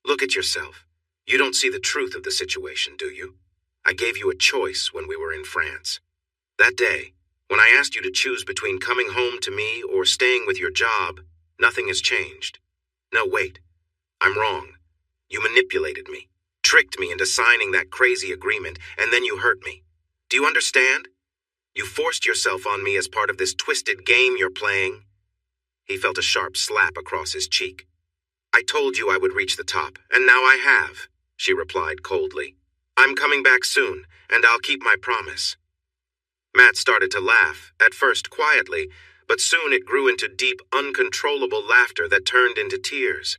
Look at yourself. You don't see the truth of the situation, do you? I gave you a choice when we were in France. That day, when I asked you to choose between coming home to me or staying with your job, nothing has changed. No, wait. I'm wrong. You manipulated me, tricked me into signing that crazy agreement, and then you hurt me. Do you understand? You forced yourself on me as part of this twisted game you're playing. He felt a sharp slap across his cheek. I told you I would reach the top, and now I have, she replied coldly. I'm coming back soon, and I'll keep my promise. Matt started to laugh, at first quietly, but soon it grew into deep, uncontrollable laughter that turned into tears.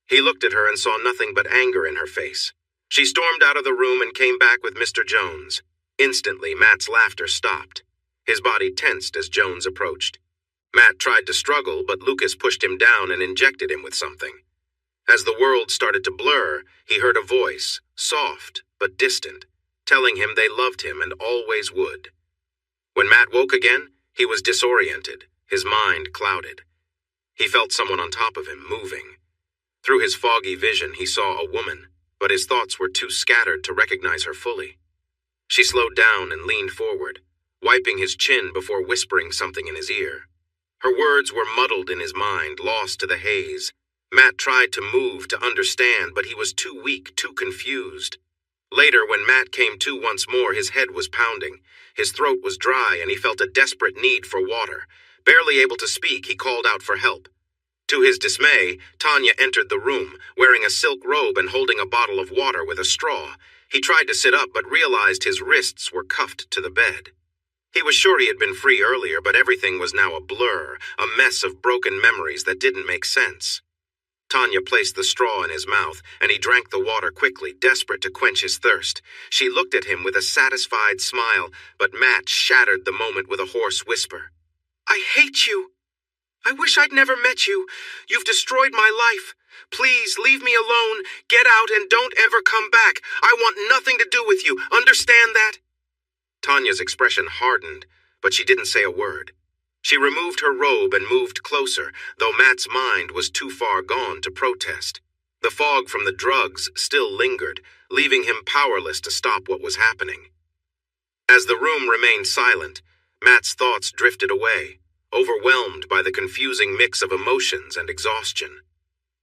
He looked at her and saw nothing but anger in her face. She stormed out of the room and came back with Mr. Jones. Instantly, Matt's laughter stopped. His body tensed as Jones approached. Matt tried to struggle, but Lucas pushed him down and injected him with something. As the world started to blur, he heard a voice, soft but distant, telling him they loved him and always would. When Matt woke again, he was disoriented, his mind clouded. He felt someone on top of him, moving. Through his foggy vision, he saw a woman, but his thoughts were too scattered to recognize her fully. She slowed down and leaned forward, wiping his chin before whispering something in his ear. Her words were muddled in his mind, lost to the haze. Matt tried to move to understand, but he was too weak, too confused. Later, when Matt came to once more, his head was pounding. His throat was dry, and he felt a desperate need for water. Barely able to speak, he called out for help. To his dismay, Tanya entered the room, wearing a silk robe and holding a bottle of water with a straw. He tried to sit up, but realized his wrists were cuffed to the bed. He was sure he had been free earlier, but everything was now a blur, a mess of broken memories that didn't make sense. Tanya placed the straw in his mouth, and he drank the water quickly, desperate to quench his thirst. She looked at him with a satisfied smile, but Matt shattered the moment with a hoarse whisper. I hate you. I wish I'd never met you. You've destroyed my life. Please, leave me alone. Get out and don't ever come back. I want nothing to do with you. Understand that? Tanya's expression hardened, but she didn't say a word. She removed her robe and moved closer, though Matt's mind was too far gone to protest. The fog from the drugs still lingered, leaving him powerless to stop what was happening. As the room remained silent, Matt's thoughts drifted away, overwhelmed by the confusing mix of emotions and exhaustion.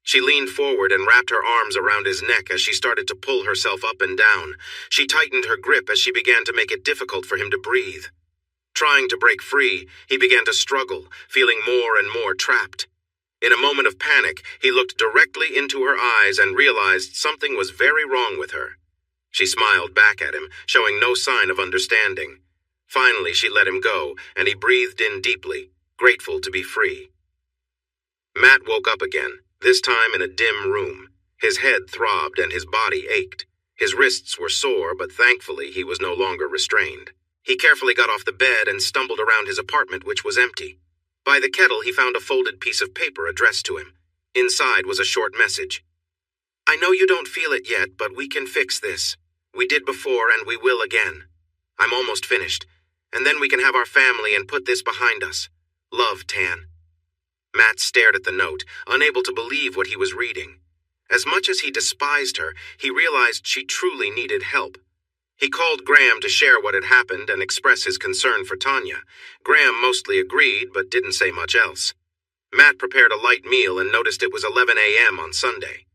She leaned forward and wrapped her arms around his neck as she started to pull herself up and down. She tightened her grip as she began to make it difficult for him to breathe. Trying to break free, he began to struggle, feeling more and more trapped. In a moment of panic, he looked directly into her eyes and realized something was very wrong with her. She smiled back at him, showing no sign of understanding. Finally, she let him go, and he breathed in deeply, grateful to be free. Matt woke up again, this time in a dim room. His head throbbed and his body ached. His wrists were sore, but thankfully he was no longer restrained. He carefully got off the bed and stumbled around his apartment, which was empty. By the kettle, he found a folded piece of paper addressed to him. Inside was a short message. I know you don't feel it yet, but we can fix this. We did before, and we will again. I'm almost finished, and then we can have our family and put this behind us. Love, Tan. Matt stared at the note, unable to believe what he was reading. As much as he despised her, he realized she truly needed help. He called Graham to share what had happened and express his concern for Tanya. Graham mostly agreed, but didn't say much else. Matt prepared a light meal and noticed it was 11 a.m. on Sunday.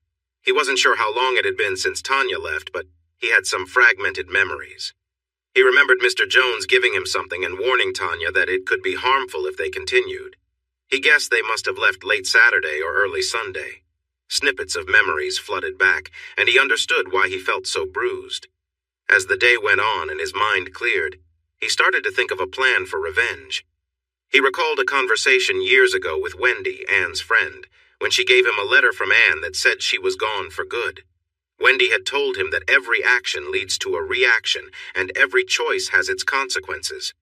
He wasn't sure how long it had been since Tanya left, but he had some fragmented memories. He remembered Mr. Jones giving him something and warning Tanya that it could be harmful if they continued. He guessed they must have left late Saturday or early Sunday. Snippets of memories flooded back, and he understood why he felt so bruised. As the day went on and his mind cleared, he started to think of a plan for revenge. He recalled a conversation years ago with Wendy, Anne's friend, when she gave him a letter from Anne that said she was gone for good. Wendy had told him that every action leads to a reaction, and every choice has its consequences.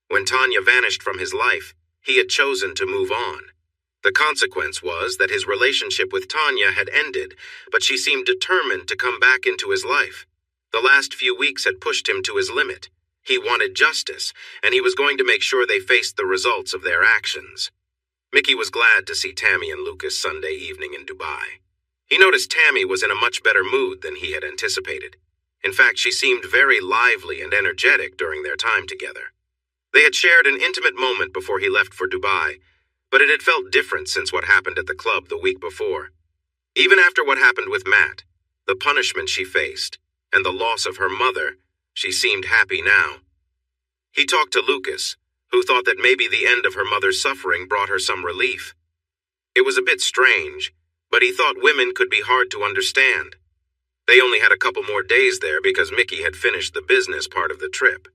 When Tanya vanished from his life, he had chosen to move on. The consequence was that his relationship with Tanya had ended, but she seemed determined to come back into his life. The last few weeks had pushed him to his limit. He wanted justice, and he was going to make sure they faced the results of their actions. Mickey was glad to see Tammy and Lucas Sunday evening in Dubai. He noticed Tammy was in a much better mood than he had anticipated. In fact, she seemed very lively and energetic during their time together. They had shared an intimate moment before he left for Dubai, but it had felt different since what happened at the club the week before. Even after what happened with Matt, the punishment she faced, and the loss of her mother, she seemed happy now. He talked to Lucas, who thought that maybe the end of her mother's suffering brought her some relief. It was a bit strange, but he thought women could be hard to understand. They only had a couple more days there because Mickey had finished the business part of the trip.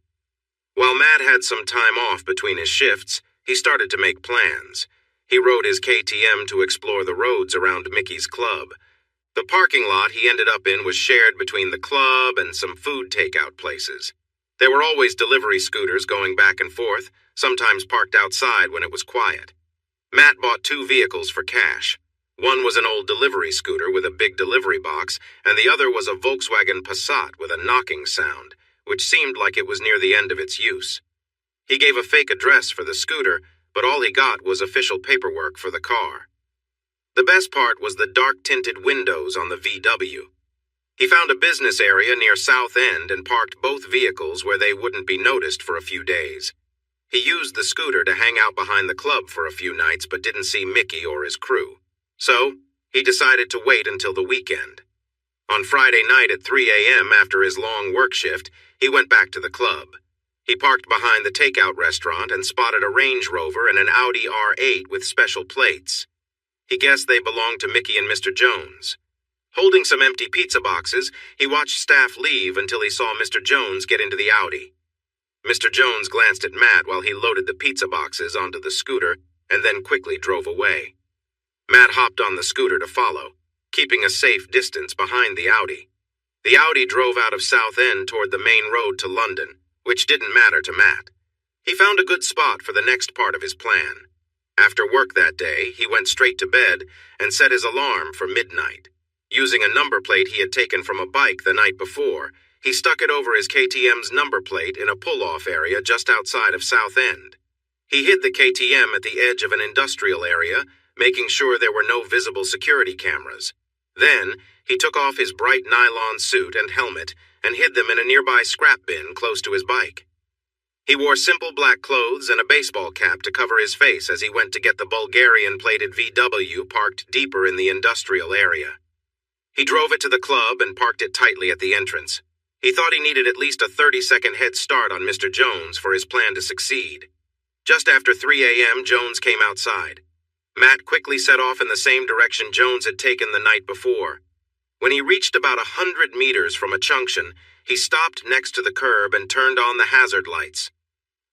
While Matt had some time off between his shifts, he started to make plans. He rode his KTM to explore the roads around Mickey's club. The parking lot he ended up in was shared between the club and some food takeout places. There were always delivery scooters going back and forth, sometimes parked outside when it was quiet. Matt bought 2 vehicles for cash. One was an old delivery scooter with a big delivery box, and the other was a Volkswagen Passat with a knocking sound, which seemed like it was near the end of its use. He gave a fake address for the scooter, but all he got was official paperwork for the car. The best part was the dark-tinted windows on the VW. He found a business area near South End and parked both vehicles where they wouldn't be noticed for a few days. He used the scooter to hang out behind the club for a few nights but didn't see Mickey or his crew. So, he decided to wait until the weekend. On Friday night at 3 a.m. after his long work shift, he went back to the club. He parked behind the takeout restaurant and spotted a Range Rover and an Audi R8 with special plates. He guessed they belonged to Mickey and Mr. Jones. Holding some empty pizza boxes, he watched staff leave until he saw Mr. Jones get into the Audi. Mr. Jones glanced at Matt while he loaded the pizza boxes onto the scooter and then quickly drove away. Matt hopped on the scooter to follow, keeping a safe distance behind the Audi. The Audi drove out of South End toward the main road to London, which didn't matter to Matt. He found a good spot for the next part of his plan. After work that day, he went straight to bed and set his alarm for midnight. Using a number plate he had taken from a bike the night before, he stuck it over his KTM's number plate in a pull-off area just outside of South End. He hid the KTM at the edge of an industrial area, making sure there were no visible security cameras. Then, he took off his bright nylon suit and helmet and hid them in a nearby scrap bin close to his bike. He wore simple black clothes and a baseball cap to cover his face as he went to get the Bulgarian-plated VW parked deeper in the industrial area. He drove it to the club and parked it tightly at the entrance. He thought he needed at least a 30-second head start on Mr. Jones for his plan to succeed. Just after 3 a.m., Jones came outside. Matt quickly set off in the same direction Jones had taken the night before. When he reached about 100 meters from a junction, he stopped next to the curb and turned on the hazard lights.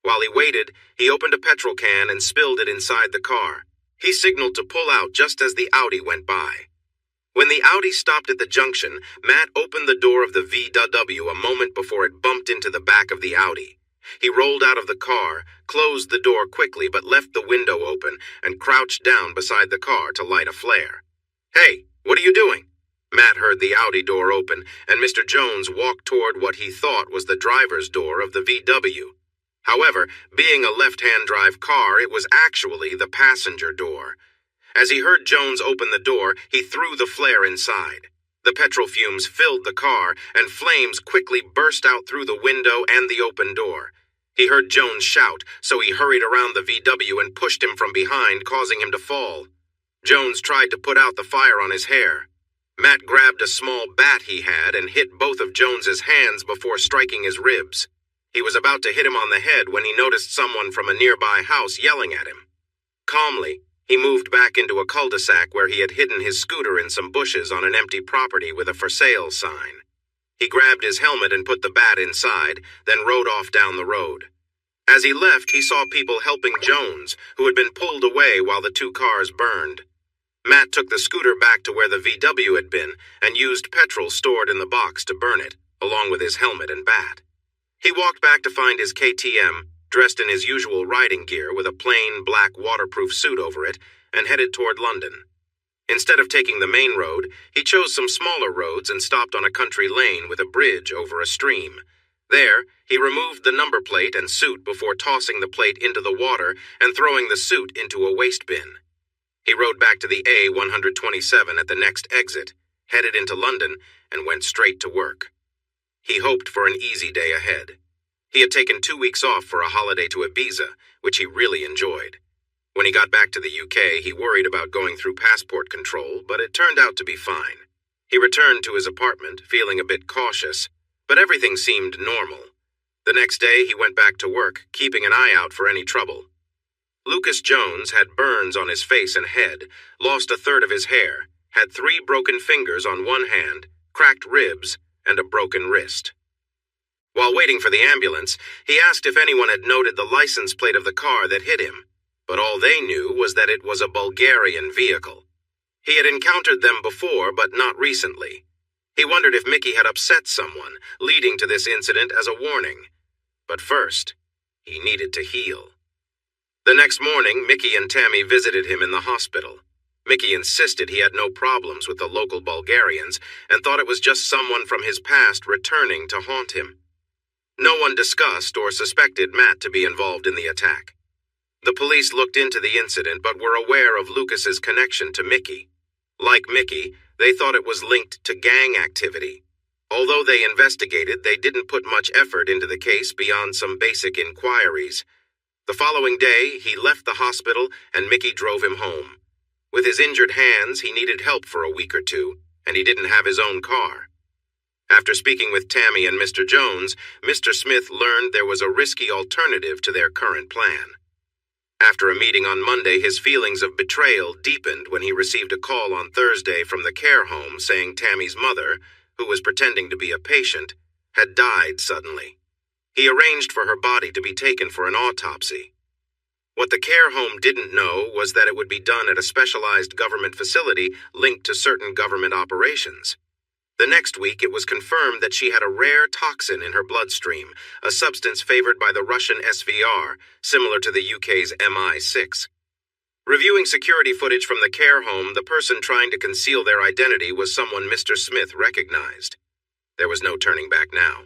While he waited, he opened a petrol can and spilled it inside the car. He signaled to pull out just as the Audi went by. When the Audi stopped at the junction, Matt opened the door of the VW a moment before it bumped into the back of the Audi. He rolled out of the car, closed the door quickly but left the window open, and crouched down beside the car to light a flare. "Hey, what are you doing?" Matt heard the Audi door open, and Mr. Jones walked toward what he thought was the driver's door of the VW. However, being a left-hand drive car, it was actually the passenger door. As he heard Jones open the door, he threw the flare inside. The petrol fumes filled the car, and flames quickly burst out through the window and the open door. He heard Jones shout, so he hurried around the VW and pushed him from behind, causing him to fall. Jones tried to put out the fire on his hair. Matt grabbed a small bat he had and hit both of Jones's hands before striking his ribs. He was about to hit him on the head when he noticed someone from a nearby house yelling at him. Calmly, he moved back into a cul-de-sac where he had hidden his scooter in some bushes on an empty property with a for sale sign. He grabbed his helmet and put the bat inside, then rode off down the road. As he left, he saw people helping Jones, who had been pulled away while the 2 cars burned. Matt took the scooter back to where the VW had been and used petrol stored in the box to burn it, along with his helmet and bat. He walked back to find his KTM, dressed in his usual riding gear with a plain black waterproof suit over it, and headed toward London. Instead of taking the main road, he chose some smaller roads and stopped on a country lane with a bridge over a stream. There, he removed the number plate and suit before tossing the plate into the water and throwing the suit into a waste bin. He rode back to the A127 at the next exit, headed into London, and went straight to work. He hoped for an easy day ahead. He had taken 2 weeks off for a holiday to Ibiza, which he really enjoyed. When he got back to the UK, he worried about going through passport control, but it turned out to be fine. He returned to his apartment, feeling a bit cautious, but everything seemed normal. The next day, he went back to work, keeping an eye out for any trouble. Lucas Jones had burns on his face and head, lost a third of his hair, had 3 broken fingers on one hand, cracked ribs, and a broken wrist. While waiting for the ambulance, he asked if anyone had noted the license plate of the car that hit him, but all they knew was that it was a Bulgarian vehicle. He had encountered them before, but not recently. He wondered if Mickey had upset someone, leading to this incident as a warning. But first, he needed to heal. The next morning, Mickey and Tammy visited him in the hospital. Mickey insisted he had no problems with the local Bulgarians and thought it was just someone from his past returning to haunt him. No one discussed or suspected Matt to be involved in the attack. The police looked into the incident but were aware of Lucas's connection to Mickey. Like Mickey, they thought it was linked to gang activity. Although they investigated, they didn't put much effort into the case beyond some basic inquiries. The following day, he left the hospital and Mickey drove him home. With his injured hands, he needed help for a week or two, and he didn't have his own car. After speaking with Tammy and Mr. Jones, Mr. Smith learned there was a risky alternative to their current plan. After a meeting on Monday, his feelings of betrayal deepened when he received a call on Thursday from the care home saying Tammy's mother, who was pretending to be a patient, had died suddenly. He arranged for her body to be taken for an autopsy. What the care home didn't know was that it would be done at a specialized government facility linked to certain government operations. The next week, it was confirmed that she had a rare toxin in her bloodstream, a substance favored by the Russian SVR, similar to the UK's MI6. Reviewing security footage from the care home, the person trying to conceal their identity was someone Mr. Smith recognized. There was no turning back now.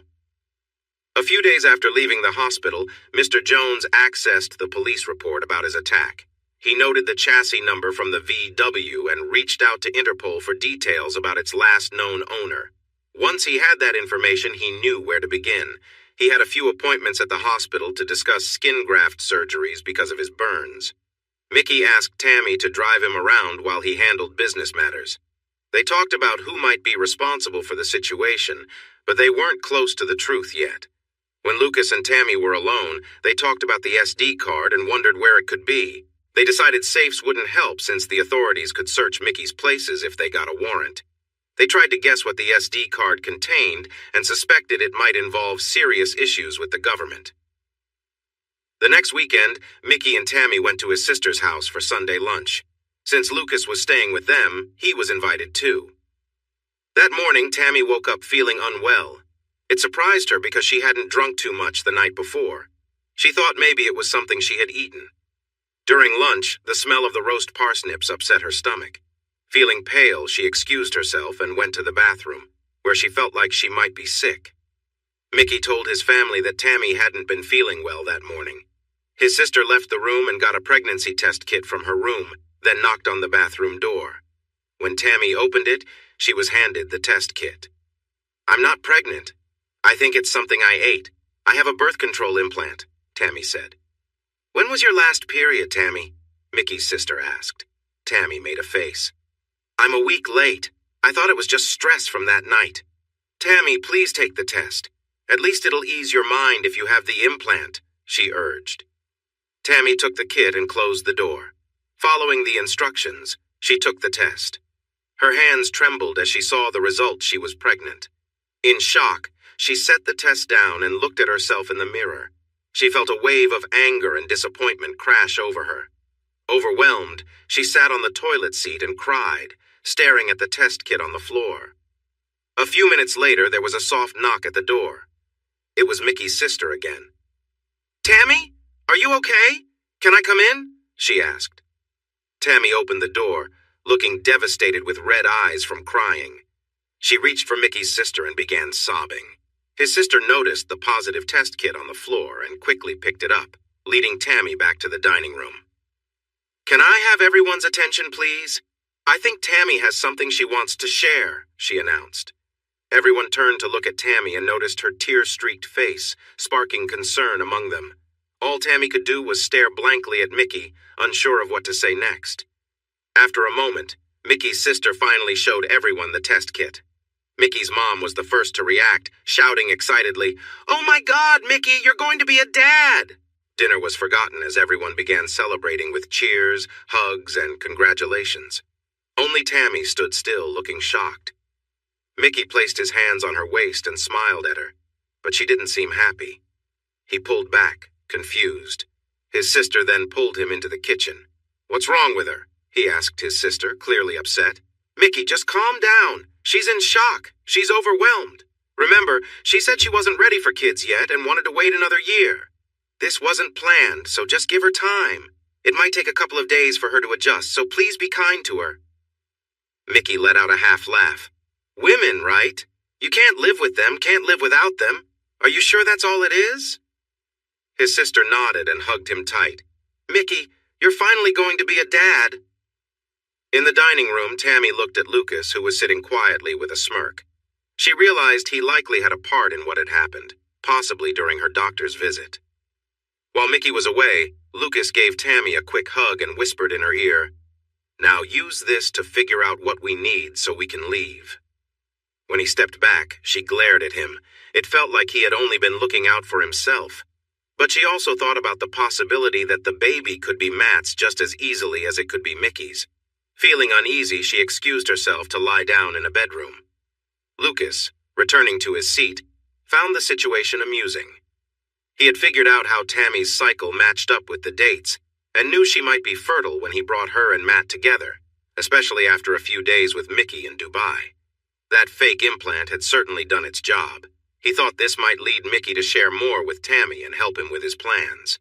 A few days after leaving the hospital, Mr. Jones accessed the police report about his attack. He noted the chassis number from the VW and reached out to Interpol for details about its last known owner. Once he had that information, he knew where to begin. He had a few appointments at the hospital to discuss skin graft surgeries because of his burns. Mickey asked Tammy to drive him around while he handled business matters. They talked about who might be responsible for the situation, but they weren't close to the truth yet. When Lucas and Tammy were alone, they talked about the SD card and wondered where it could be. They decided safes wouldn't help since the authorities could search Mickey's places if they got a warrant. They tried to guess what the SD card contained and suspected it might involve serious issues with the government. The next weekend, Mickey and Tammy went to his sister's house for Sunday lunch. Since Lucas was staying with them, he was invited too. That morning, Tammy woke up feeling unwell. It surprised her because she hadn't drunk too much the night before. She thought maybe it was something she had eaten. During lunch, the smell of the roast parsnips upset her stomach. Feeling pale, she excused herself and went to the bathroom, where she felt like she might be sick. Mickey told his family that Tammy hadn't been feeling well that morning. His sister left the room and got a pregnancy test kit from her room, then knocked on the bathroom door. When Tammy opened it, she was handed the test kit. "I'm not pregnant. I think it's something I ate. I have a birth control implant," Tammy said. "When was your last period, Tammy?" Mickey's sister asked. Tammy made a face. "I'm a week late. I thought it was just stress from that night." "Tammy, please take the test. At least it'll ease your mind if you have the implant," she urged. Tammy took the kit and closed the door. Following the instructions, she took the test. Her hands trembled as she saw the result she was pregnant. In shock, she set the test down and looked at herself in the mirror. She felt a wave of anger and disappointment crash over her. Overwhelmed, she sat on the toilet seat and cried, staring at the test kit on the floor. A few minutes later, there was a soft knock at the door. It was Mickey's sister again. "Tammy, are you okay? Can I come in?" she asked. Tammy opened the door, looking devastated with red eyes from crying. She reached for Mickey's sister and began sobbing. His sister noticed the positive test kit on the floor and quickly picked it up, leading Tammy back to the dining room. "Can I have everyone's attention, please? I think Tammy has something she wants to share," she announced. Everyone turned to look at Tammy and noticed her tear-streaked face, sparking concern among them. All Tammy could do was stare blankly at Mickey, unsure of what to say next. After a moment, Mickey's sister finally showed everyone the test kit. Mickey's mom was the first to react, shouting excitedly, "Oh my God, Mickey, you're going to be a dad!" Dinner was forgotten as everyone began celebrating with cheers, hugs, and congratulations. Only Tammy stood still, looking shocked. Mickey placed his hands on her waist and smiled at her, but she didn't seem happy. He pulled back, confused. His sister then pulled him into the kitchen. "What's wrong with her?" he asked his sister, clearly upset. "Mickey, just calm down. She's in shock. She's overwhelmed. Remember, she said she wasn't ready for kids yet and wanted to wait another year. This wasn't planned, so just give her time. It might take a couple of days for her to adjust, so please be kind to her." Mickey let out a half laugh. "Women, right? You can't live with them, can't live without them. Are you sure that's all it is?" His sister nodded and hugged him tight. "Mickey, you're finally going to be a dad." In the dining room, Tammy looked at Lucas, who was sitting quietly with a smirk. She realized he likely had a part in what had happened, possibly during her doctor's visit. While Mickey was away, Lucas gave Tammy a quick hug and whispered in her ear, "Now use this to figure out what we need so we can leave." When he stepped back, she glared at him. It felt like he had only been looking out for himself. But she also thought about the possibility that the baby could be Matt's just as easily as it could be Mickey's. Feeling uneasy, she excused herself to lie down in a bedroom. Lucas, returning to his seat, found the situation amusing. He had figured out how Tammy's cycle matched up with the dates, and knew she might be fertile when he brought her and Matt together, especially after a few days with Mickey in Dubai. That fake implant had certainly done its job. He thought this might lead Mickey to share more with Tammy and help him with his plans.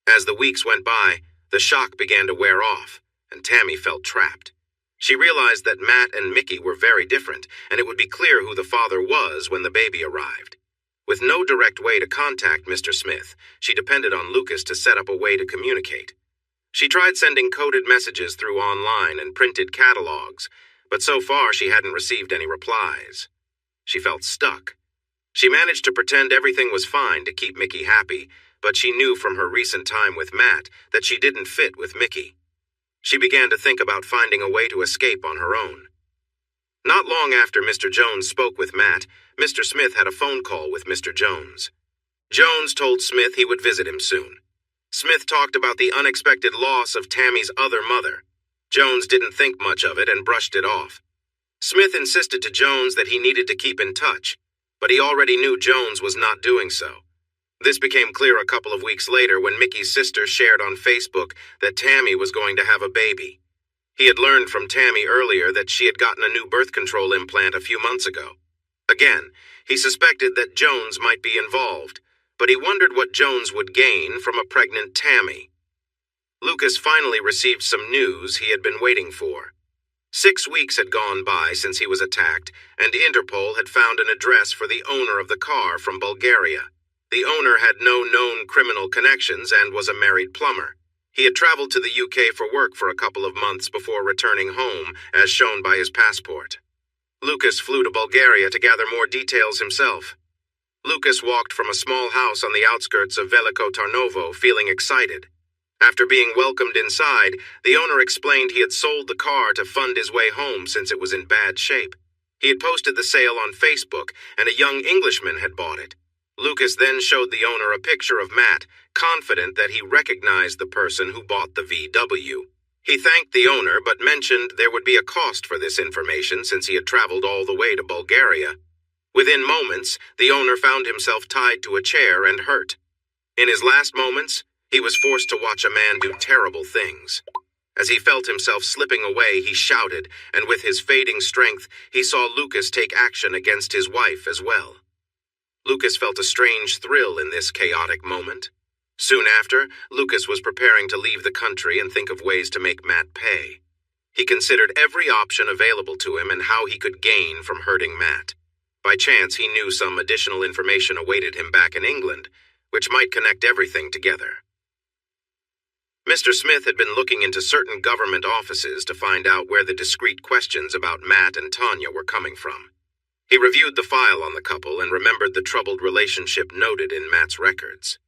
As the weeks went by, the shock began to wear off, and Tammy felt trapped. She realized that Matt and Mickey were very different, and it would be clear who the father was when the baby arrived. With no direct way to contact Mr. Smith, she depended on Lucas to set up a way to communicate. She tried sending coded messages through online and printed catalogs, but so far she hadn't received any replies. She felt stuck. She managed to pretend everything was fine to keep Mickey happy, but she knew from her recent time with Matt that she didn't fit with Mickey. She began to think about finding a way to escape on her own. Not long after Mr. Jones spoke with Matt, Mr. Smith had a phone call with Mr. Jones. Jones told Smith he would visit him soon. Smith talked about the unexpected loss of Tammy's other mother. Jones didn't think much of it and brushed it off. Smith insisted to Jones that he needed to keep in touch, but he already knew Jones was not doing so. This became clear a couple of weeks later when Mickey's sister shared on Facebook that Tammy was going to have a baby. He had learned from Tammy earlier that she had gotten a new birth control implant a few months ago. Again, he suspected that Jones might be involved, but he wondered what Jones would gain from a pregnant Tammy. Lucas finally received some news he had been waiting for. 6 weeks had gone by since he was attacked, and Interpol had found an address for the owner of the car from Bulgaria. The owner had no known criminal connections and was a married plumber. He had traveled to the UK for work for a couple of months before returning home, as shown by his passport. Lucas flew to Bulgaria to gather more details himself. Lucas walked from a small house on the outskirts of Veliko Tarnovo, feeling excited. After being welcomed inside, the owner explained he had sold the car to fund his way home since it was in bad shape. He had posted the sale on Facebook, and a young Englishman had bought it. Lucas then showed the owner a picture of Matt, confident that he recognized the person who bought the VW. He thanked the owner but mentioned there would be a cost for this information since he had traveled all the way to Bulgaria. Within moments, the owner found himself tied to a chair and hurt. In his last moments, he was forced to watch a man do terrible things. As he felt himself slipping away, he shouted, and with his fading strength, he saw Lucas take action against his wife as well. Lucas felt a strange thrill in this chaotic moment. Soon after, Lucas was preparing to leave the country and think of ways to make Matt pay. He considered every option available to him and how he could gain from hurting Matt. By chance, he knew some additional information awaited him back in England, which might connect everything together. Mr. Smith had been looking into certain government offices to find out where the discreet questions about Matt and Tanya were coming from. He reviewed the file on the couple and remembered the troubled relationship noted in Matt's records.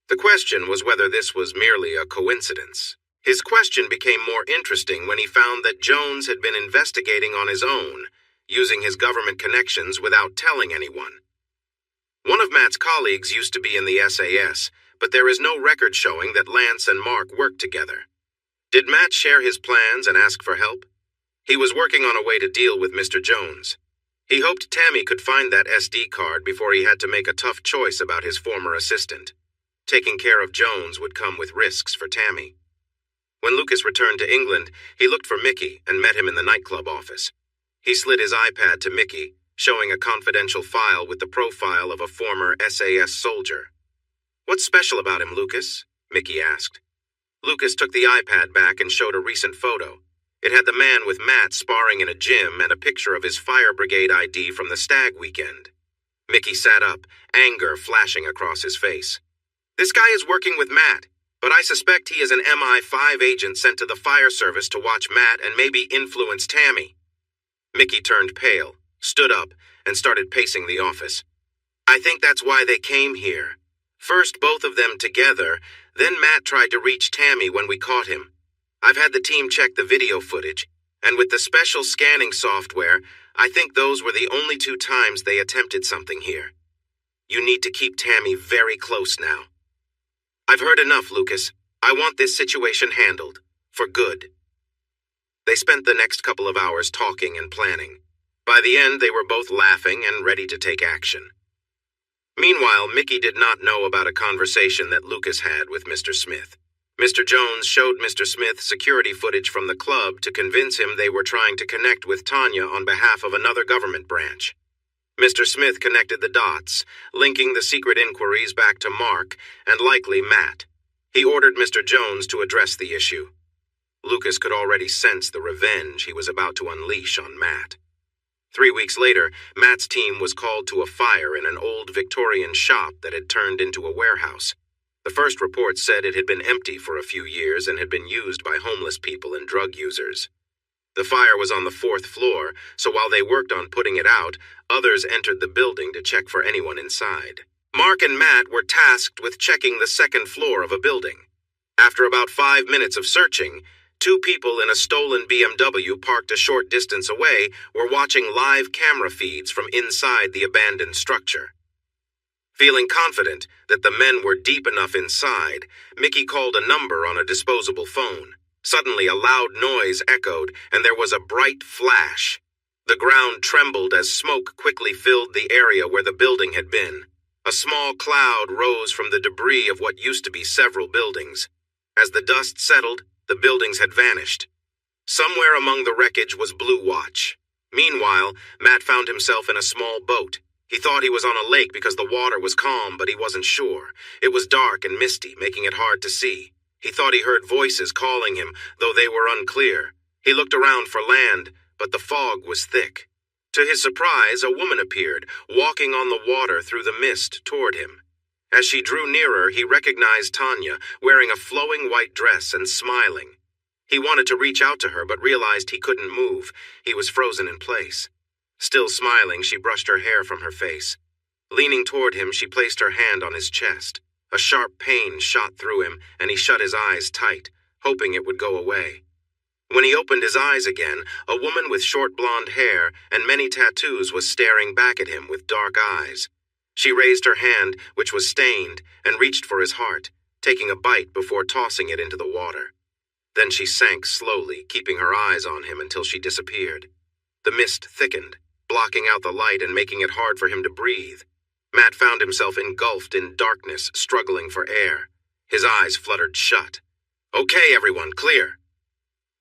The question was whether this was merely a coincidence. His question became more interesting when he found that Jones had been investigating on his own, using his government connections without telling anyone. One of Matt's colleagues used to be in the SAS, but there is no record showing that Lance and Mark worked together. Did Matt share his plans and ask for help? He was working on a way to deal with Mr. Jones. He hoped Tammy could find that SD card before he had to make a tough choice about his former assistant. Taking care of Jones would come with risks for Tammy. When Lucas returned to England, he looked for Mickey and met him in the nightclub office. He slid his iPad to Mickey, showing a confidential file with the profile of a former SAS soldier. "What's special about him, Lucas?" Mickey asked. Lucas took the iPad back and showed a recent photo. It had the man with Matt sparring in a gym and a picture of his fire brigade ID from the stag weekend. Mickey sat up, anger flashing across his face. "This guy is working with Matt, but I suspect he is an MI5 agent sent to the fire service to watch Matt and maybe influence Tammy." Mickey turned pale, stood up, and started pacing the office. "I think that's why they came here. First both of them together, then Matt tried to reach Tammy when we caught him. I've had the team check the video footage, and with the special scanning software, I think those were the only 2 times they attempted something here. You need to keep Tammy very close now." "I've heard enough, Lucas. I want this situation handled. For good." They spent the next couple of hours talking and planning. By the end, they were both laughing and ready to take action. Meanwhile, Mickey did not know about a conversation that Lucas had with Mr. Smith. Mr. Jones showed Mr. Smith security footage from the club to convince him they were trying to connect with Tanya on behalf of another government branch. Mr. Smith connected the dots, linking the secret inquiries back to Mark and likely Matt. He ordered Mr. Jones to address the issue. Lucas could already sense the revenge he was about to unleash on Matt. 3 weeks later, Matt's team was called to a fire in an old Victorian shop that had turned into a warehouse. The first report said it had been empty for a few years and had been used by homeless people and drug users. The fire was on the 4th floor, so while they worked on putting it out, others entered the building to check for anyone inside. Mark and Matt were tasked with checking the 2nd floor of a building. After about 5 minutes of searching, 2 people in a stolen BMW parked a short distance away were watching live camera feeds from inside the abandoned structure. Feeling confident that the men were deep enough inside, Mickey called a number on a disposable phone. Suddenly, a loud noise echoed, and there was a bright flash. The ground trembled as smoke quickly filled the area where the building had been. A small cloud rose from the debris of what used to be several buildings. As the dust settled, the buildings had vanished. Somewhere among the wreckage was Blue Watch. Meanwhile, Matt found himself in a small boat. He thought he was on a lake because the water was calm, but he wasn't sure. It was dark and misty, making it hard to see. He thought he heard voices calling him, though they were unclear. He looked around for land, but the fog was thick. To his surprise, a woman appeared, walking on the water through the mist toward him. As she drew nearer, he recognized Tanya, wearing a flowing white dress and smiling. He wanted to reach out to her, but realized he couldn't move. He was frozen in place. Still smiling, she brushed her hair from her face. Leaning toward him, she placed her hand on his chest. A sharp pain shot through him, and he shut his eyes tight, hoping it would go away. When he opened his eyes again, a woman with short blonde hair and many tattoos was staring back at him with dark eyes. She raised her hand, which was stained, and reached for his heart, taking a bite before tossing it into the water. Then she sank slowly, keeping her eyes on him until she disappeared. The mist thickened, blocking out the light and making it hard for him to breathe. Matt found himself engulfed in darkness, struggling for air. His eyes fluttered shut. "Okay, everyone, clear."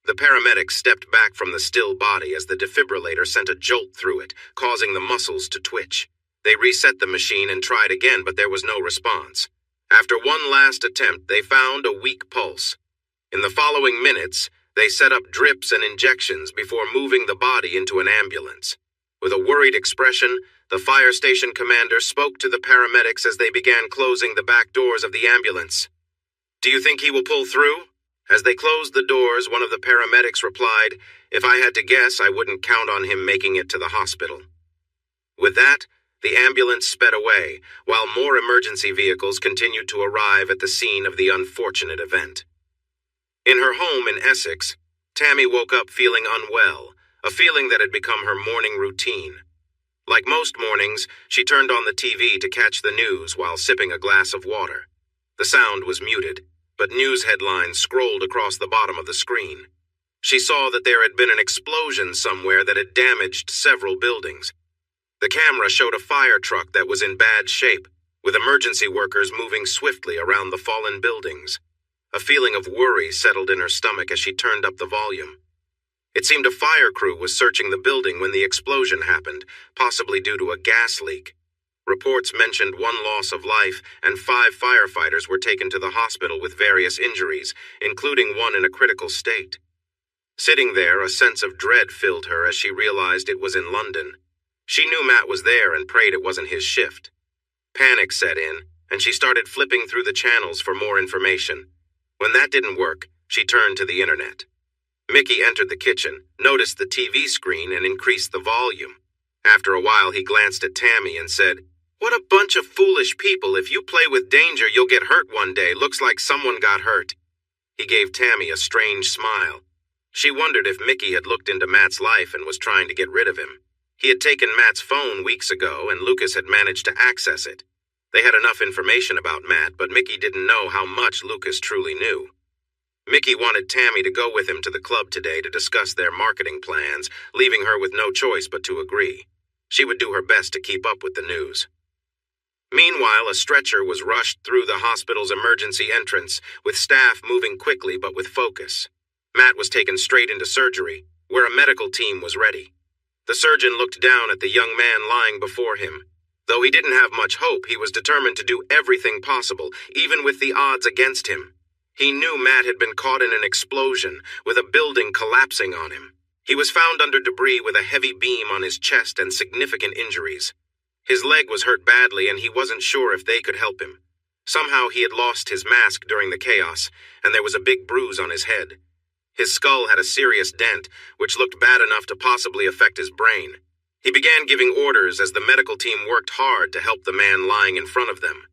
The paramedics stepped back from the still body as the defibrillator sent a jolt through it, causing the muscles to twitch. They reset the machine and tried again, but there was no response. After one last attempt, they found a weak pulse. In the following minutes, They set up drips and injections before moving the body into an ambulance. With a worried expression, the fire station commander spoke to the paramedics as they began closing the back doors of the ambulance. "Do you think he will pull through?" As they closed the doors, one of the paramedics replied, "If I had to guess, I wouldn't count on him making it to the hospital." With that, the ambulance sped away, while more emergency vehicles continued to arrive at the scene of the unfortunate event. In her home in Essex, Tammy woke up feeling unwell, a feeling that had become her morning routine. Like most mornings, she turned on the TV to catch the news while sipping a glass of water. The sound was muted, but news headlines scrolled across the bottom of the screen. She saw that there had been an explosion somewhere that had damaged several buildings. The camera showed a fire truck that was in bad shape, with emergency workers moving swiftly around the fallen buildings. A feeling of worry settled in her stomach as she turned up the volume. It seemed a fire crew was searching the building when the explosion happened, possibly due to a gas leak. Reports mentioned 1 loss of life, and 5 firefighters were taken to the hospital with various injuries, including one in a critical state. Sitting there, a sense of dread filled her as she realized it was in London. She knew Matt was there and prayed it wasn't his shift. Panic set in, and she started flipping through the channels for more information. When that didn't work, she turned to the internet. Mickey entered the kitchen, noticed the TV screen, and increased the volume. After a while, he glanced at Tammy and said, "What a bunch of foolish people. If you play with danger, you'll get hurt one day. Looks like someone got hurt." He gave Tammy a strange smile. She wondered if Mickey had looked into Matt's life and was trying to get rid of him. He had taken Matt's phone weeks ago, and Lucas had managed to access it. They had enough information about Matt, but Mickey didn't know how much Lucas truly knew. Mickey wanted Tammy to go with him to the club today to discuss their marketing plans, leaving her with no choice but to agree. She would do her best to keep up with the news. Meanwhile, a stretcher was rushed through the hospital's emergency entrance, with staff moving quickly but with focus. Matt was taken straight into surgery, where a medical team was ready. The surgeon looked down at the young man lying before him. Though he didn't have much hope, he was determined to do everything possible, even with the odds against him. He knew Matt had been caught in an explosion, with a building collapsing on him. He was found under debris with a heavy beam on his chest and significant injuries. His leg was hurt badly, and he wasn't sure if they could help him. Somehow he had lost his mask during the chaos, and there was a big bruise on his head. His skull had a serious dent, which looked bad enough to possibly affect his brain. He began giving orders as the medical team worked hard to help the man lying in front of them.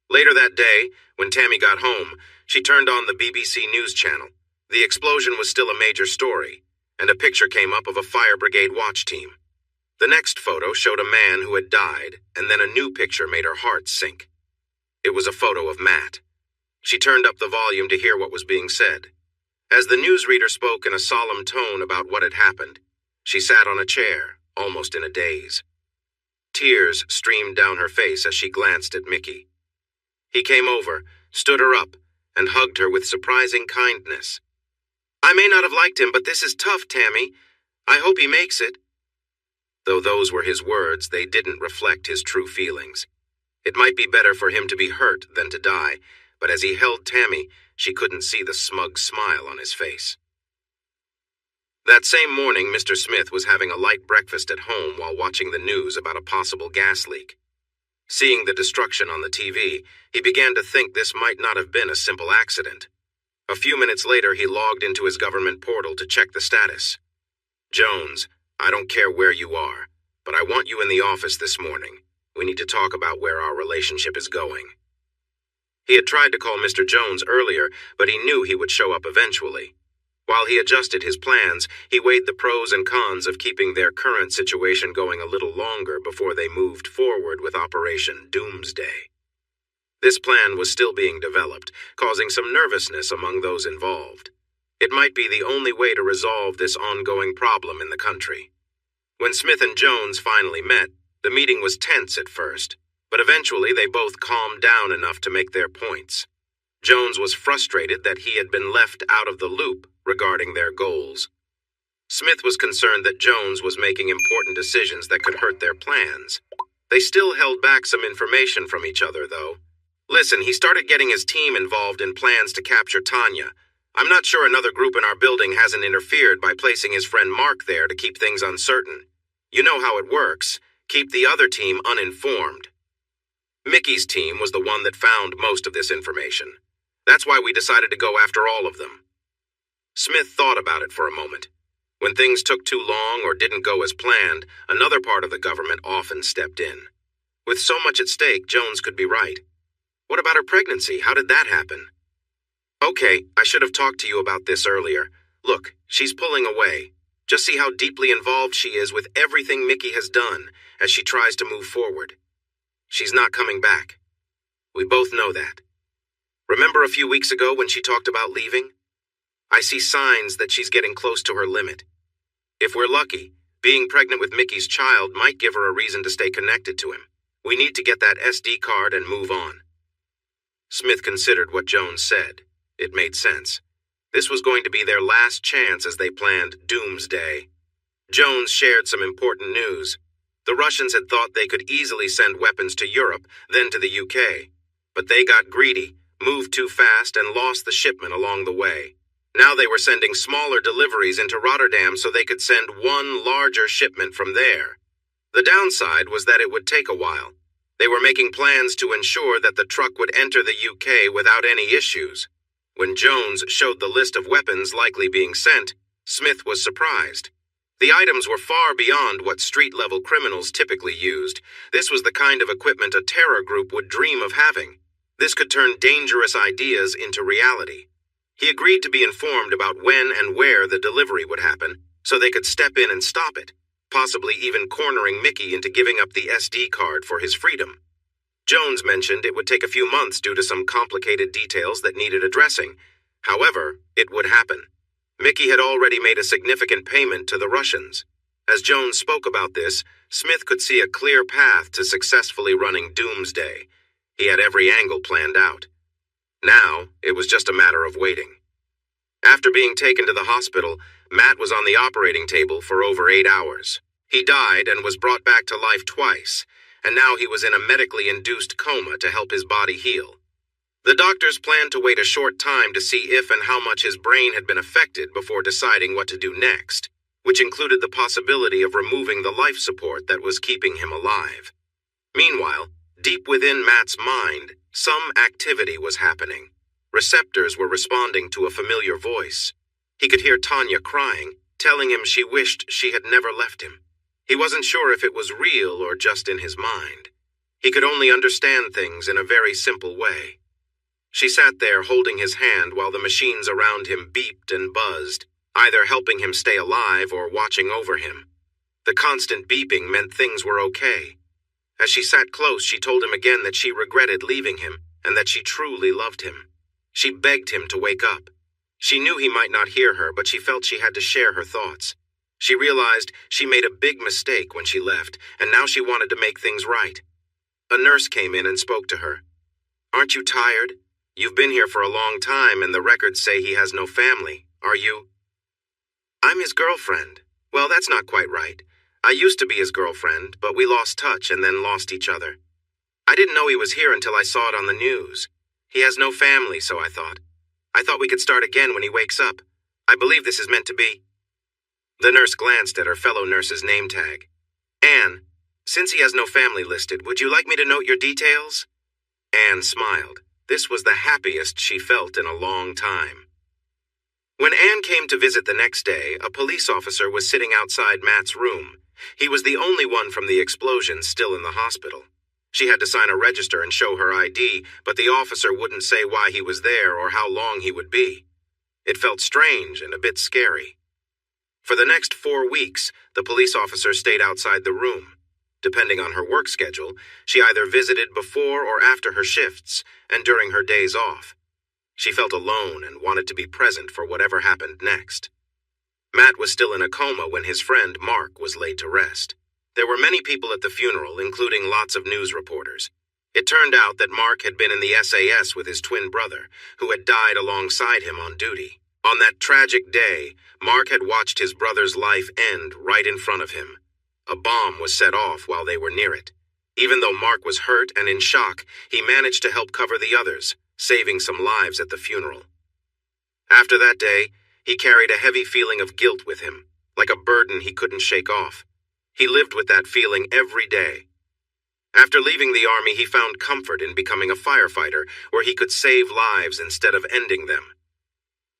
Later that day, when Tammy got home, she turned on the BBC News channel. The explosion was still a major story, and a picture came up of a fire brigade watch team. The next photo showed a man who had died, and then a new picture made her heart sink. It was a photo of Matt. She turned up the volume to hear what was being said. As the newsreader spoke in a solemn tone about what had happened, she sat on a chair, almost in a daze. Tears streamed down her face as she glanced at Mickey. He came over, stood her up, and hugged her with surprising kindness. "I may not have liked him, but this is tough, Tammy. I hope he makes it." Though those were his words, they didn't reflect his true feelings. It might be better for him to be hurt than to die, but as he held Tammy, she couldn't see the smug smile on his face. That same morning, Mr. Smith was having a light breakfast at home while watching the news about a possible gas leak. Seeing the destruction on the TV, he began to think this might not have been a simple accident. A few minutes later, he logged into his government portal to check the status. "Jones, I don't care where you are, but I want you in the office this morning. We need to talk about where our relationship is going." He had tried to call Mr. Jones earlier, but he knew he would show up eventually. While he adjusted his plans, he weighed the pros and cons of keeping their current situation going a little longer before they moved forward with Operation Doomsday. This plan was still being developed, causing some nervousness among those involved. It might be the only way to resolve this ongoing problem in the country. When Smith and Jones finally met, the meeting was tense at first, but eventually they both calmed down enough to make their points. Jones was frustrated that he had been left out of the loop regarding their goals. Smith was concerned that Jones was making important decisions that could hurt their plans. They still held back some information from each other, though. Listen, he started getting his team involved in plans to capture Tanya. I'm not sure another group in our building hasn't interfered by placing his friend Mark there to keep things uncertain. You know how it works. Keep the other team uninformed. Mickey's team was the one that found most of this information. That's why we decided to go after all of them. Smith thought about it for a moment. When things took too long or didn't go as planned, another part of the government often stepped in. With so much at stake, Jones could be right. What about her pregnancy? How did that happen? Okay, I should have talked to you about this earlier. Look, she's pulling away. Just see how deeply involved she is with everything Mickey has done as she tries to move forward. She's not coming back. We both know that. Remember a few weeks ago when she talked about leaving? I see signs that she's getting close to her limit. If we're lucky, being pregnant with Mickey's child might give her a reason to stay connected to him. We need to get that SD card and move on. Smith considered what Jones said. It made sense. This was going to be their last chance as they planned Doomsday. Jones shared some important news. The Russians had thought they could easily send weapons to Europe, then to the UK. But they got greedy, moved too fast, and lost the shipment along the way. Now they were sending smaller deliveries into Rotterdam so they could send one larger shipment from there. The downside was that it would take a while. They were making plans to ensure that the truck would enter the UK without any issues. When Jones showed the list of weapons likely being sent, Smith was surprised. The items were far beyond what street-level criminals typically used. This was the kind of equipment a terror group would dream of having. This could turn dangerous ideas into reality. He agreed to be informed about when and where the delivery would happen, so they could step in and stop it, possibly even cornering Mickey into giving up the SD card for his freedom. Jones mentioned it would take a few months due to some complicated details that needed addressing. However, it would happen. Mickey had already made a significant payment to the Russians. As Jones spoke about this, Smith could see a clear path to successfully running Doomsday. He had every angle planned out. Now, it was just a matter of waiting. After being taken to the hospital, Matt was on the operating table for over 8 hours. He died and was brought back to life twice, and now he was in a medically induced coma to help his body heal. The doctors planned to wait a short time to see if and how much his brain had been affected before deciding what to do next, which included the possibility of removing the life support that was keeping him alive. Meanwhile, deep within Matt's mind, some activity was happening. Receptors were responding to a familiar voice. He could hear Tanya crying, telling him she wished she had never left him. He wasn't sure if it was real or just in his mind. He could only understand things in a very simple way. She sat there holding his hand while the machines around him beeped and buzzed, either helping him stay alive or watching over him. The constant beeping meant things were okay. As she sat close, she told him again that she regretted leaving him and that she truly loved him. She begged him to wake up. She knew he might not hear her, but she felt she had to share her thoughts. She realized she made a big mistake when she left, and now she wanted to make things right. A nurse came in and spoke to her. "Aren't you tired? You've been here for a long time, and the records say he has no family. Are you?" "I'm his girlfriend." "Well, that's not quite right. I used to be his girlfriend, but we lost touch and then lost each other. I didn't know he was here until I saw it on the news. He has no family, so I thought. I thought we could start again when he wakes up. I believe this is meant to be." The nurse glanced at her fellow nurse's name tag. "Anne, since he has no family listed, would you like me to note your details?" Anne smiled. This was the happiest she felt in a long time. When Anne came to visit the next day, a police officer was sitting outside Matt's room. He was the only one from the explosion still in the hospital. She had to sign a register and show her ID, but the officer wouldn't say why he was there or how long he would be. It felt strange and a bit scary. For the next 4 weeks, the police officer stayed outside the room. Depending on her work schedule, she either visited before or after her shifts, and during her days off. She felt alone and wanted to be present for whatever happened next. Matt was still in a coma when his friend Mark was laid to rest. There were many people at the funeral, including lots of news reporters. It turned out that Mark had been in the SAS with his twin brother, who had died alongside him on duty. On that tragic day, Mark had watched his brother's life end right in front of him. A bomb was set off while they were near it. Even though Mark was hurt and in shock, he managed to help cover the others, saving some lives at the funeral. After that day, he carried a heavy feeling of guilt with him, like a burden he couldn't shake off. He lived with that feeling every day. After leaving the army, he found comfort in becoming a firefighter, where he could save lives instead of ending them.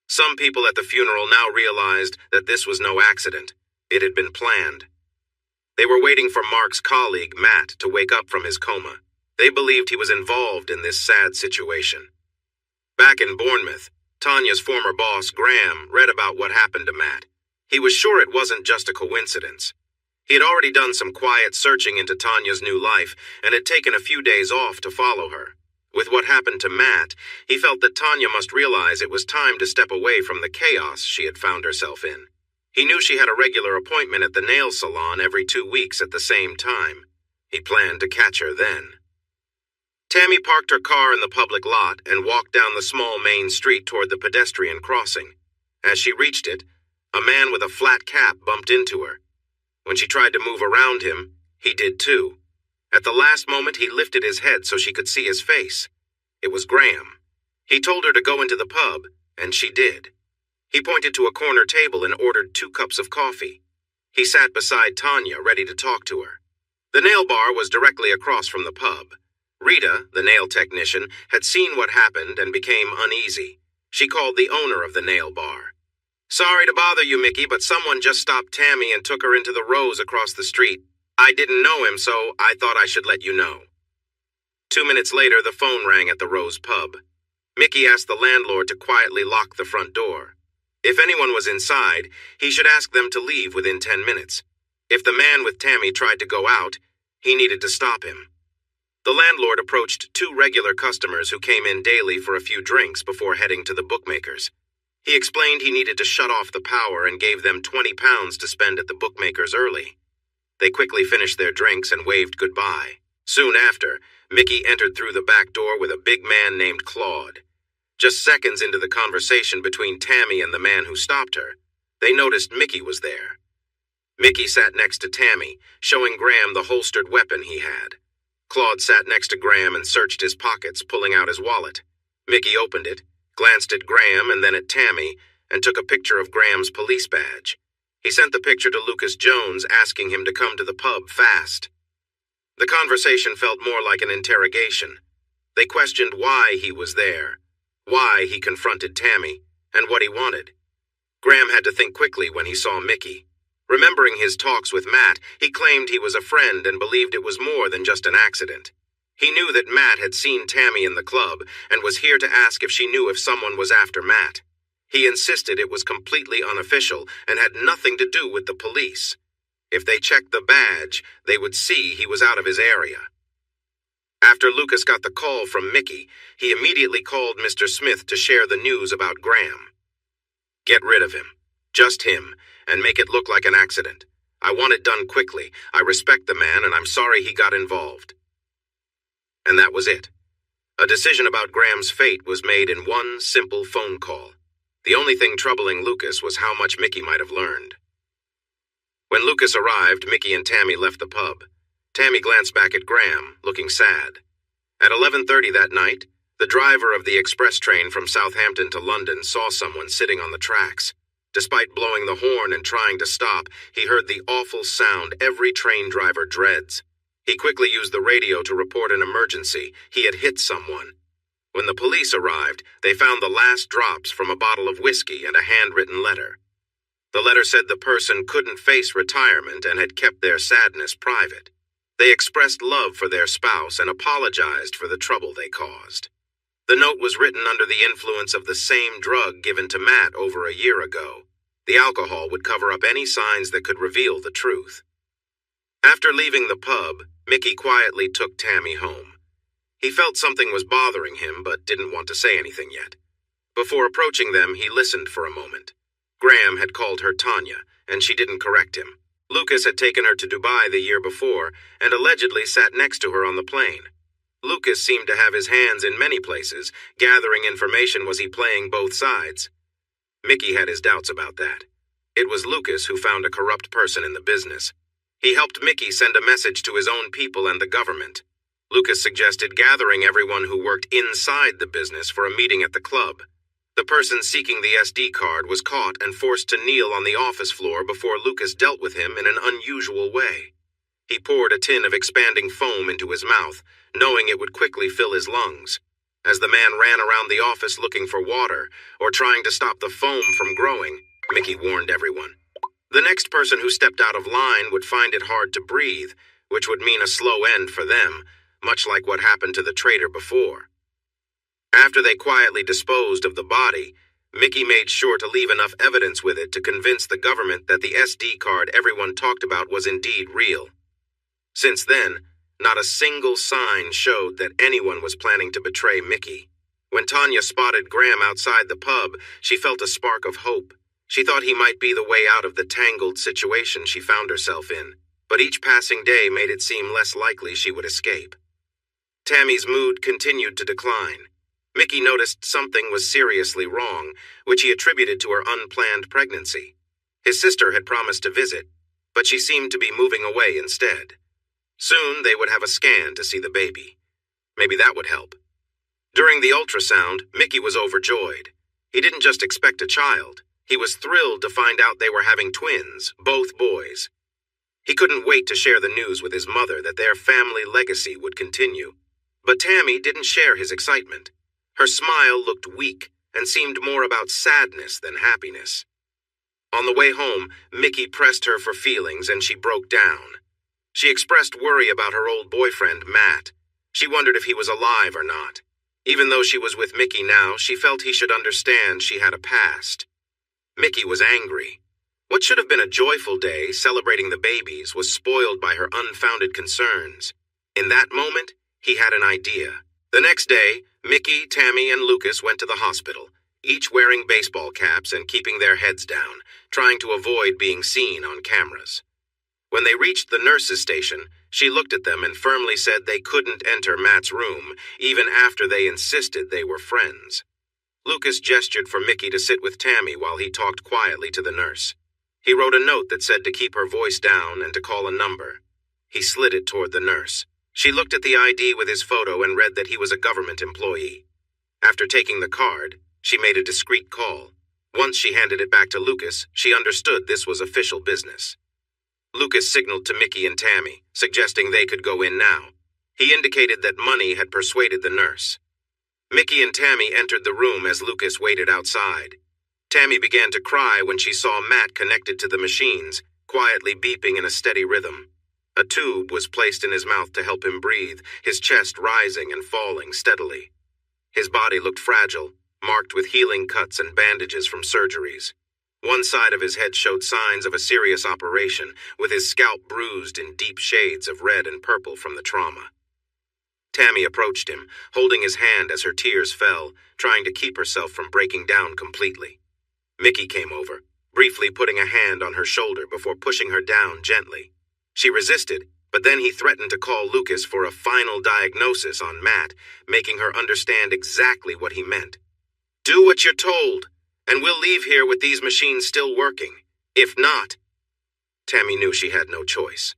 Some people at the funeral now realized that this was no accident. It had been planned. They were waiting for Mark's colleague, Matt, to wake up from his coma. They believed he was involved in this sad situation. Back in Bournemouth, Tanya's former boss, Graham, read about what happened to Matt. He was sure it wasn't just a coincidence. He had already done some quiet searching into Tanya's new life and had taken a few days off to follow her. With what happened to Matt, he felt that Tanya must realize it was time to step away from the chaos she had found herself in. He knew she had a regular appointment at the nail salon every 2 weeks at the same time. He planned to catch her then. Tammy parked her car in the public lot and walked down the small main street toward the pedestrian crossing. As she reached it, a man with a flat cap bumped into her. When she tried to move around him, he did too. At the last moment, he lifted his head so she could see his face. It was Graham. He told her to go into the pub, and she did. He pointed to a corner table and ordered 2 cups of coffee. He sat beside Tanya, ready to talk to her. The nail bar was directly across from the pub. Rita, the nail technician, had seen what happened and became uneasy. She called the owner of the nail bar. "Sorry to bother you, Mickey, but someone just stopped Tammy and took her into the Rose across the street. I didn't know him, so I thought I should let you know." 2 minutes later, the phone rang at the Rose pub. Mickey asked the landlord to quietly lock the front door. If anyone was inside, he should ask them to leave within 10 minutes. If the man with Tammy tried to go out, he needed to stop him. The landlord approached 2 regular customers who came in daily for a few drinks before heading to the bookmakers. He explained he needed to shut off the power and gave them £20 to spend at the bookmakers early. They quickly finished their drinks and waved goodbye. Soon after, Mickey entered through the back door with a big man named Claude. Just seconds into the conversation between Tammy and the man who stopped her, they noticed Mickey was there. Mickey sat next to Tammy, showing Graham the holstered weapon he had. Claude sat next to Graham and searched his pockets, pulling out his wallet. Mickey opened it, glanced at Graham and then at Tammy, and took a picture of Graham's police badge. He sent the picture to Lucas Jones, asking him to come to the pub fast. The conversation felt more like an interrogation. They questioned why he was there, why he confronted Tammy, and what he wanted. Graham had to think quickly when he saw Mickey. Remembering his talks with Matt, he claimed he was a friend and believed it was more than just an accident. He knew that Matt had seen Tammy in the club and was here to ask if she knew if someone was after Matt. He insisted it was completely unofficial and had nothing to do with the police. If they checked the badge, they would see he was out of his area. After Lucas got the call from Mickey, he immediately called Mr. Smith to share the news about Graham. "Get rid of him. Just him. And make it look like an accident. I want it done quickly. I respect the man, and I'm sorry he got involved." And that was it. A decision about Graham's fate was made in one simple phone call. The only thing troubling Lucas was how much Mickey might have learned. When Lucas arrived, Mickey and Tammy left the pub. Tammy glanced back at Graham, looking sad. At 11:30 that night, the driver of the express train from Southampton to London saw someone sitting on the tracks. Despite blowing the horn and trying to stop, he heard the awful sound every train driver dreads. He quickly used the radio to report an emergency. He had hit someone. When the police arrived, they found the last drops from a bottle of whiskey and a handwritten letter. The letter said the person couldn't face retirement and had kept their sadness private. They expressed love for their spouse and apologized for the trouble they caused. The note was written under the influence of the same drug given to Matt over a year ago. The alcohol would cover up any signs that could reveal the truth. After leaving the pub, Mickey quietly took Tammy home. He felt something was bothering him, but didn't want to say anything yet. Before approaching them, he listened for a moment. Graham had called her Tanya, and she didn't correct him. Lucas had taken her to Dubai the year before, and allegedly sat next to her on the plane. Lucas seemed to have his hands in many places. Gathering information, was he playing both sides? Mickey had his doubts about that. It was Lucas who found a corrupt person in the business. He helped Mickey send a message to his own people and the government. Lucas suggested gathering everyone who worked inside the business for a meeting at the club. The person seeking the SD card was caught and forced to kneel on the office floor before Lucas dealt with him in an unusual way. He poured a tin of expanding foam into his mouth, knowing it would quickly fill his lungs. As the man ran around the office looking for water or trying to stop the foam from growing, Mickey warned everyone. The next person who stepped out of line would find it hard to breathe, which would mean a slow end for them, much like what happened to the traitor before. After they quietly disposed of the body, Mickey made sure to leave enough evidence with it to convince the government that the SD card everyone talked about was indeed real. Since then, not a single sign showed that anyone was planning to betray Mickey. When Tanya spotted Graham outside the pub, she felt a spark of hope. She thought he might be the way out of the tangled situation she found herself in, but each passing day made it seem less likely she would escape. Tammy's mood continued to decline. Mickey noticed something was seriously wrong, which he attributed to her unplanned pregnancy. His sister had promised to visit, but she seemed to be moving away instead. Soon they would have a scan to see the baby. Maybe that would help. During the ultrasound, Mickey was overjoyed. He didn't just expect a child. He was thrilled to find out they were having twins, both boys. He couldn't wait to share the news with his mother that their family legacy would continue. But Tammy didn't share his excitement. Her smile looked weak and seemed more about sadness than happiness. On the way home, Mickey pressed her for feelings and she broke down. She expressed worry about her old boyfriend, Matt. She wondered if he was alive or not. Even though she was with Mickey now, she felt he should understand she had a past. Mickey was angry. What should have been a joyful day celebrating the babies was spoiled by her unfounded concerns. In that moment, he had an idea. The next day, Mickey, Tammy, and Lucas went to the hospital, each wearing baseball caps and keeping their heads down, trying to avoid being seen on cameras. When they reached the nurse's station, she looked at them and firmly said they couldn't enter Matt's room, even after they insisted they were friends. Lucas gestured for Mickey to sit with Tammy while he talked quietly to the nurse. He wrote a note that said to keep her voice down and to call a number. He slid it toward the nurse. She looked at the ID with his photo and read that he was a government employee. After taking the card, she made a discreet call. Once she handed it back to Lucas, she understood this was official business. Lucas signaled to Mickey and Tammy, suggesting they could go in now. He indicated that money had persuaded the nurse. Mickey and Tammy entered the room as Lucas waited outside. Tammy began to cry when she saw Matt connected to the machines, quietly beeping in a steady rhythm. A tube was placed in his mouth to help him breathe, his chest rising and falling steadily. His body looked fragile, marked with healing cuts and bandages from surgeries. One side of his head showed signs of a serious operation, with his scalp bruised in deep shades of red and purple from the trauma. Tammy approached him, holding his hand as her tears fell, trying to keep herself from breaking down completely. Mickey came over, briefly putting a hand on her shoulder before pushing her down gently. She resisted, but then he threatened to call Lucas for a final diagnosis on Matt, making her understand exactly what he meant. "Do what you're told, and we'll leave here with these machines still working. If not..." Tammy knew she had no choice.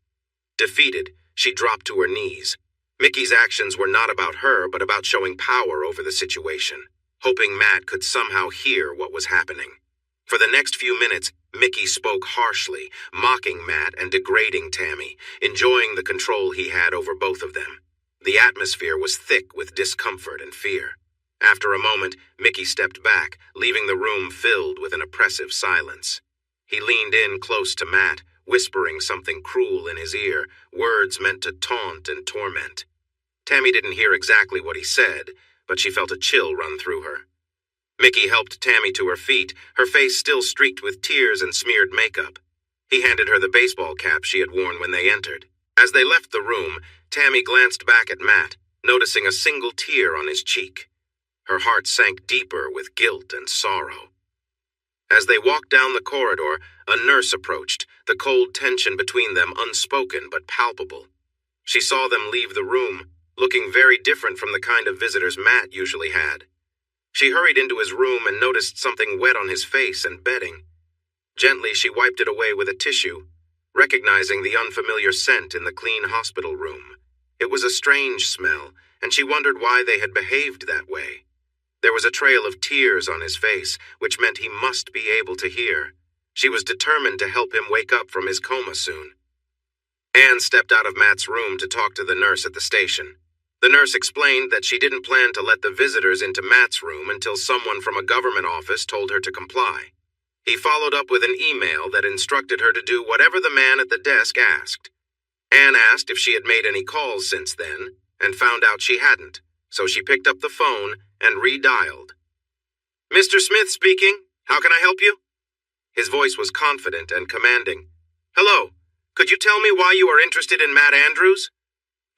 Defeated, she dropped to her knees. Mickey's actions were not about her, but about showing power over the situation, hoping Matt could somehow hear what was happening. For the next few minutes, Mickey spoke harshly, mocking Matt and degrading Tammy, enjoying the control he had over both of them. The atmosphere was thick with discomfort and fear. After a moment, Mickey stepped back, leaving the room filled with an oppressive silence. He leaned in close to Matt, whispering something cruel in his ear, words meant to taunt and torment. Tammy didn't hear exactly what he said, but she felt a chill run through her. Mickey helped Tammy to her feet, her face still streaked with tears and smeared makeup. He handed her the baseball cap she had worn when they entered. As they left the room, Tammy glanced back at Matt, noticing a single tear on his cheek. Her heart sank deeper with guilt and sorrow. As they walked down the corridor, a nurse approached, the cold tension between them unspoken but palpable. She saw them leave the room, looking very different from the kind of visitors Matt usually had. She hurried into his room and noticed something wet on his face and bedding. Gently, she wiped it away with a tissue, recognizing the unfamiliar scent in the clean hospital room. It was a strange smell, and she wondered why they had behaved that way. There was a trail of tears on his face, which meant he must be able to hear. She was determined to help him wake up from his coma soon. Anne stepped out of Matt's room to talk to the nurse at the station. The nurse explained that she didn't plan to let the visitors into Matt's room until someone from a government office told her to comply. He followed up with an email that instructed her to do whatever the man at the desk asked. Anne asked if she had made any calls since then, and found out she hadn't, so she picked up the phone and redialed. "Mr. Smith speaking. How can I help you?" His voice was confident and commanding. "Hello. Could you tell me why you are interested in Matt Andrews?"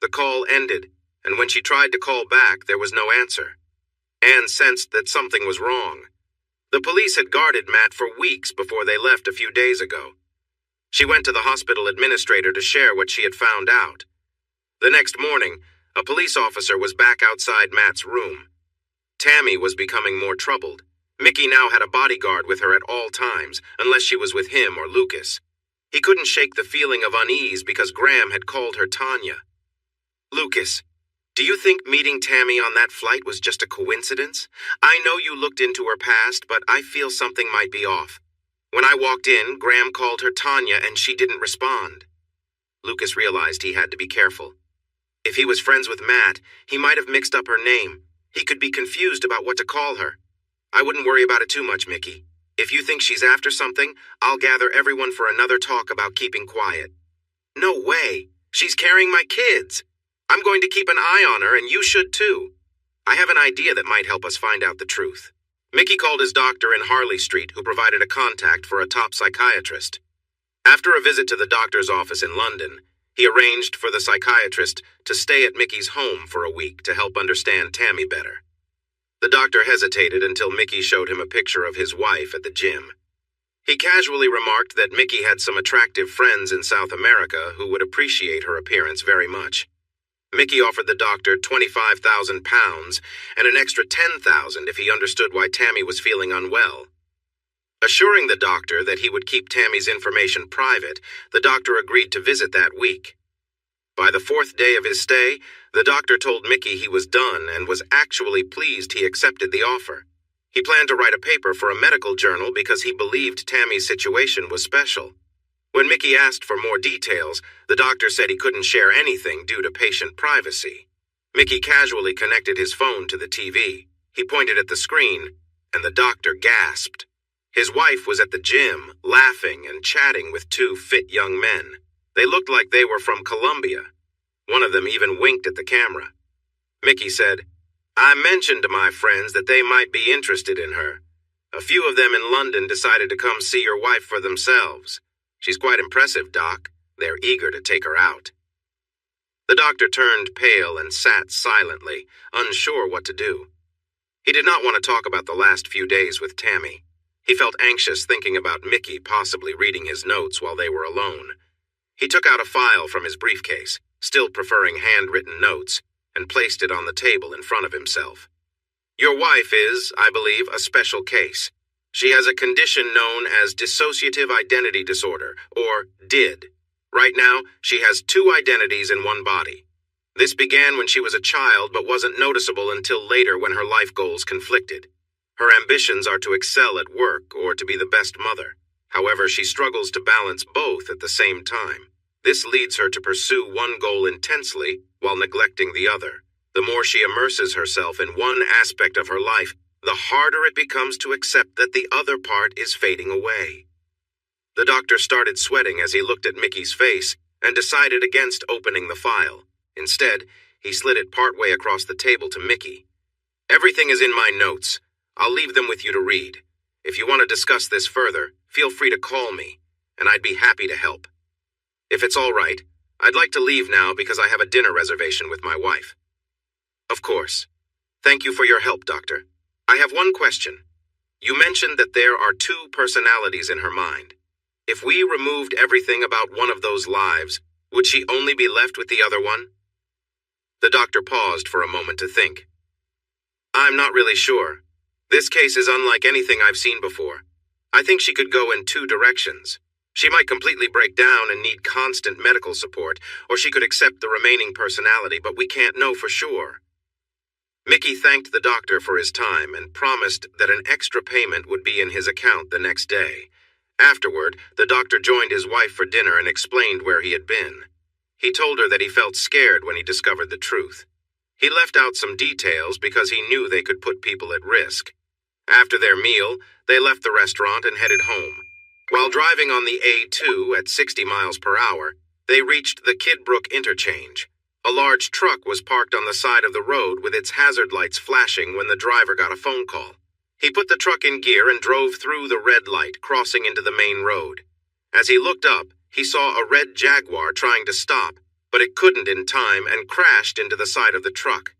The call ended, and when she tried to call back, there was no answer. Anne sensed that something was wrong. The police had guarded Matt for weeks before they left a few days ago. She went to the hospital administrator to share what she had found out. The next morning, a police officer was back outside Matt's room. Tammy was becoming more troubled. Mickey now had a bodyguard with her at all times, unless she was with him or Lucas. He couldn't shake the feeling of unease because Graham had called her Tanya. "Lucas, do you think meeting Tammy on that flight was just a coincidence? I know you looked into her past, but I feel something might be off. When I walked in, Graham called her Tanya and she didn't respond." Lucas realized he had to be careful. If he was friends with Matt, he might have mixed up her name. He could be confused about what to call her. "I wouldn't worry about it too much, Mickey. If you think she's after something, I'll gather everyone for another talk about keeping quiet." "No way. She's carrying my kids. I'm going to keep an eye on her, and you should too. I have an idea that might help us find out the truth." Mickey called his doctor in Harley Street, who provided a contact for a top psychiatrist. After a visit to the doctor's office in London, he arranged for the psychiatrist to stay at Mickey's home for a week to help understand Tammy better. The doctor hesitated until Mickey showed him a picture of his wife at the gym. He casually remarked that Mickey had some attractive friends in South America who would appreciate her appearance very much. Mickey offered the doctor £25,000 and an extra $10,000 if he understood why Tammy was feeling unwell. Assuring the doctor that he would keep Tammy's information private, the doctor agreed to visit that week. By the 4th day of his stay, the doctor told Mickey he was done and was actually pleased he accepted the offer. He planned to write a paper for a medical journal because he believed Tammy's situation was special. When Mickey asked for more details, the doctor said he couldn't share anything due to patient privacy. Mickey casually connected his phone to the TV. He pointed at the screen, and the doctor gasped. His wife was at the gym, laughing and chatting with 2 fit young men. They looked like they were from Colombia. One of them even winked at the camera. Mickey said, "I mentioned to my friends that they might be interested in her. A few of them in London decided to come see your wife for themselves. She's quite impressive, Doc. They're eager to take her out." The doctor turned pale and sat silently, unsure what to do. He did not want to talk about the last few days with Tammy. He felt anxious thinking about Mickey possibly reading his notes while they were alone. He took out a file from his briefcase, still preferring handwritten notes, and placed it on the table in front of himself. "Your wife is, I believe, a special case. She has a condition known as dissociative identity disorder, or DID. Right now, she has 2 identities in one body. This began when she was a child but wasn't noticeable until later when her life goals conflicted. Her ambitions are to excel at work or to be the best mother. However, she struggles to balance both at the same time. This leads her to pursue one goal intensely while neglecting the other. The more she immerses herself in one aspect of her life, the harder it becomes to accept that the other part is fading away." The doctor started sweating as he looked at Mickey's face and decided against opening the file. Instead, he slid it partway across the table to Mickey. "Everything is in my notes. I'll leave them with you to read. If you want to discuss this further, feel free to call me, and I'd be happy to help. If it's all right, I'd like to leave now because I have a dinner reservation with my wife." "Of course. Thank you for your help, Doctor. I have one question. You mentioned that there are 2 personalities in her mind. If we removed everything about one of those lives, would she only be left with the other one?" The doctor paused for a moment to think. "I'm not really sure. This case is unlike anything I've seen before. I think she could go in 2 directions. She might completely break down and need constant medical support, or she could accept the remaining personality, but we can't know for sure." Mickey thanked the doctor for his time and promised that an extra payment would be in his account the next day. Afterward, the doctor joined his wife for dinner and explained where he had been. He told her that he felt scared when he discovered the truth. He left out some details because he knew they could put people at risk. After their meal, they left the restaurant and headed home. While driving on the A2 at 60 miles per hour, they reached the Kidbrook interchange. A large truck was parked on the side of the road with its hazard lights flashing when the driver got a phone call. He put the truck in gear and drove through the red light, crossing into the main road. As he looked up, he saw a red Jaguar trying to stop, but it couldn't in time and crashed into the side of the truck.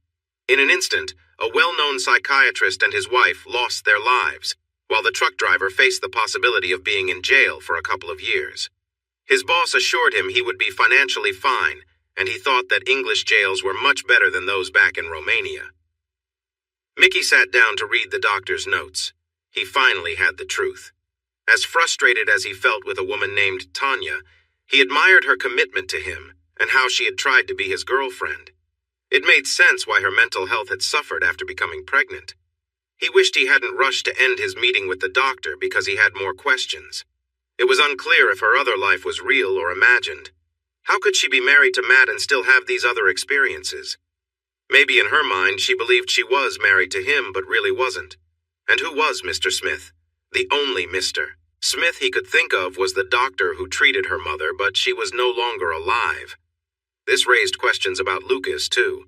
In an instant, a well-known psychiatrist and his wife lost their lives, while the truck driver faced the possibility of being in jail for a couple of years. His boss assured him he would be financially fine, and he thought that English jails were much better than those back in Romania. Mickey sat down to read the doctor's notes. He finally had the truth. As frustrated as he felt with a woman named Tanya, he admired her commitment to him and how she had tried to be his girlfriend. It made sense why her mental health had suffered after becoming pregnant. He wished he hadn't rushed to end his meeting with the doctor because he had more questions. It was unclear if her other life was real or imagined. How could she be married to Matt and still have these other experiences? Maybe in her mind she believed she was married to him but really wasn't. And who was Mr. Smith? The only Mr. Smith he could think of was the doctor who treated her mother, but she was no longer alive. This raised questions about Lucas, too.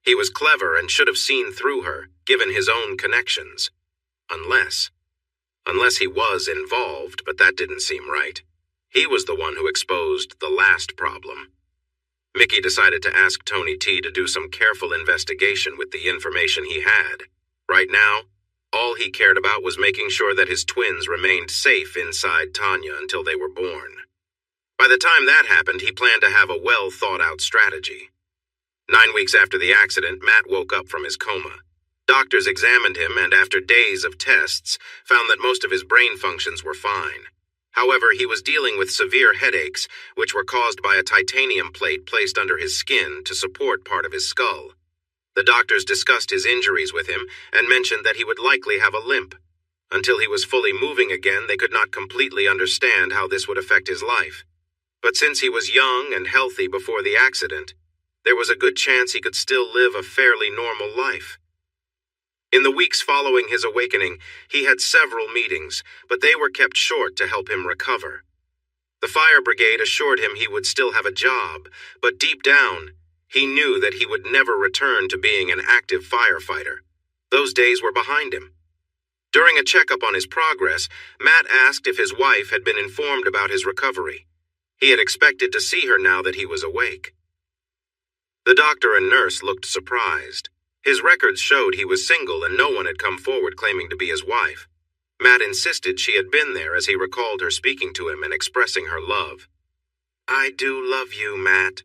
He was clever and should have seen through her, given his own connections. Unless he was involved, but that didn't seem right. He was the one who exposed the last problem. Mickey decided to ask Tony T to do some careful investigation with the information he had. Right now, all he cared about was making sure that his twins remained safe inside Tanya until they were born. By the time that happened, he planned to have a well-thought-out strategy. 9 weeks after the accident, Matt woke up from his coma. Doctors examined him and, after days of tests, found that most of his brain functions were fine. However, he was dealing with severe headaches, which were caused by a titanium plate placed under his skin to support part of his skull. The doctors discussed his injuries with him and mentioned that he would likely have a limp. Until he was fully moving again, they could not completely understand how this would affect his life. But since he was young and healthy before the accident, there was a good chance he could still live a fairly normal life. In the weeks following his awakening, he had several meetings, but they were kept short to help him recover. The fire brigade assured him he would still have a job, but deep down, he knew that he would never return to being an active firefighter. Those days were behind him. During a checkup on his progress, Matt asked if his wife had been informed about his recovery. He had expected to see her now that he was awake. The doctor and nurse looked surprised. His records showed he was single and no one had come forward claiming to be his wife. Matt insisted she had been there as he recalled her speaking to him and expressing her love. "I do love you, Matt."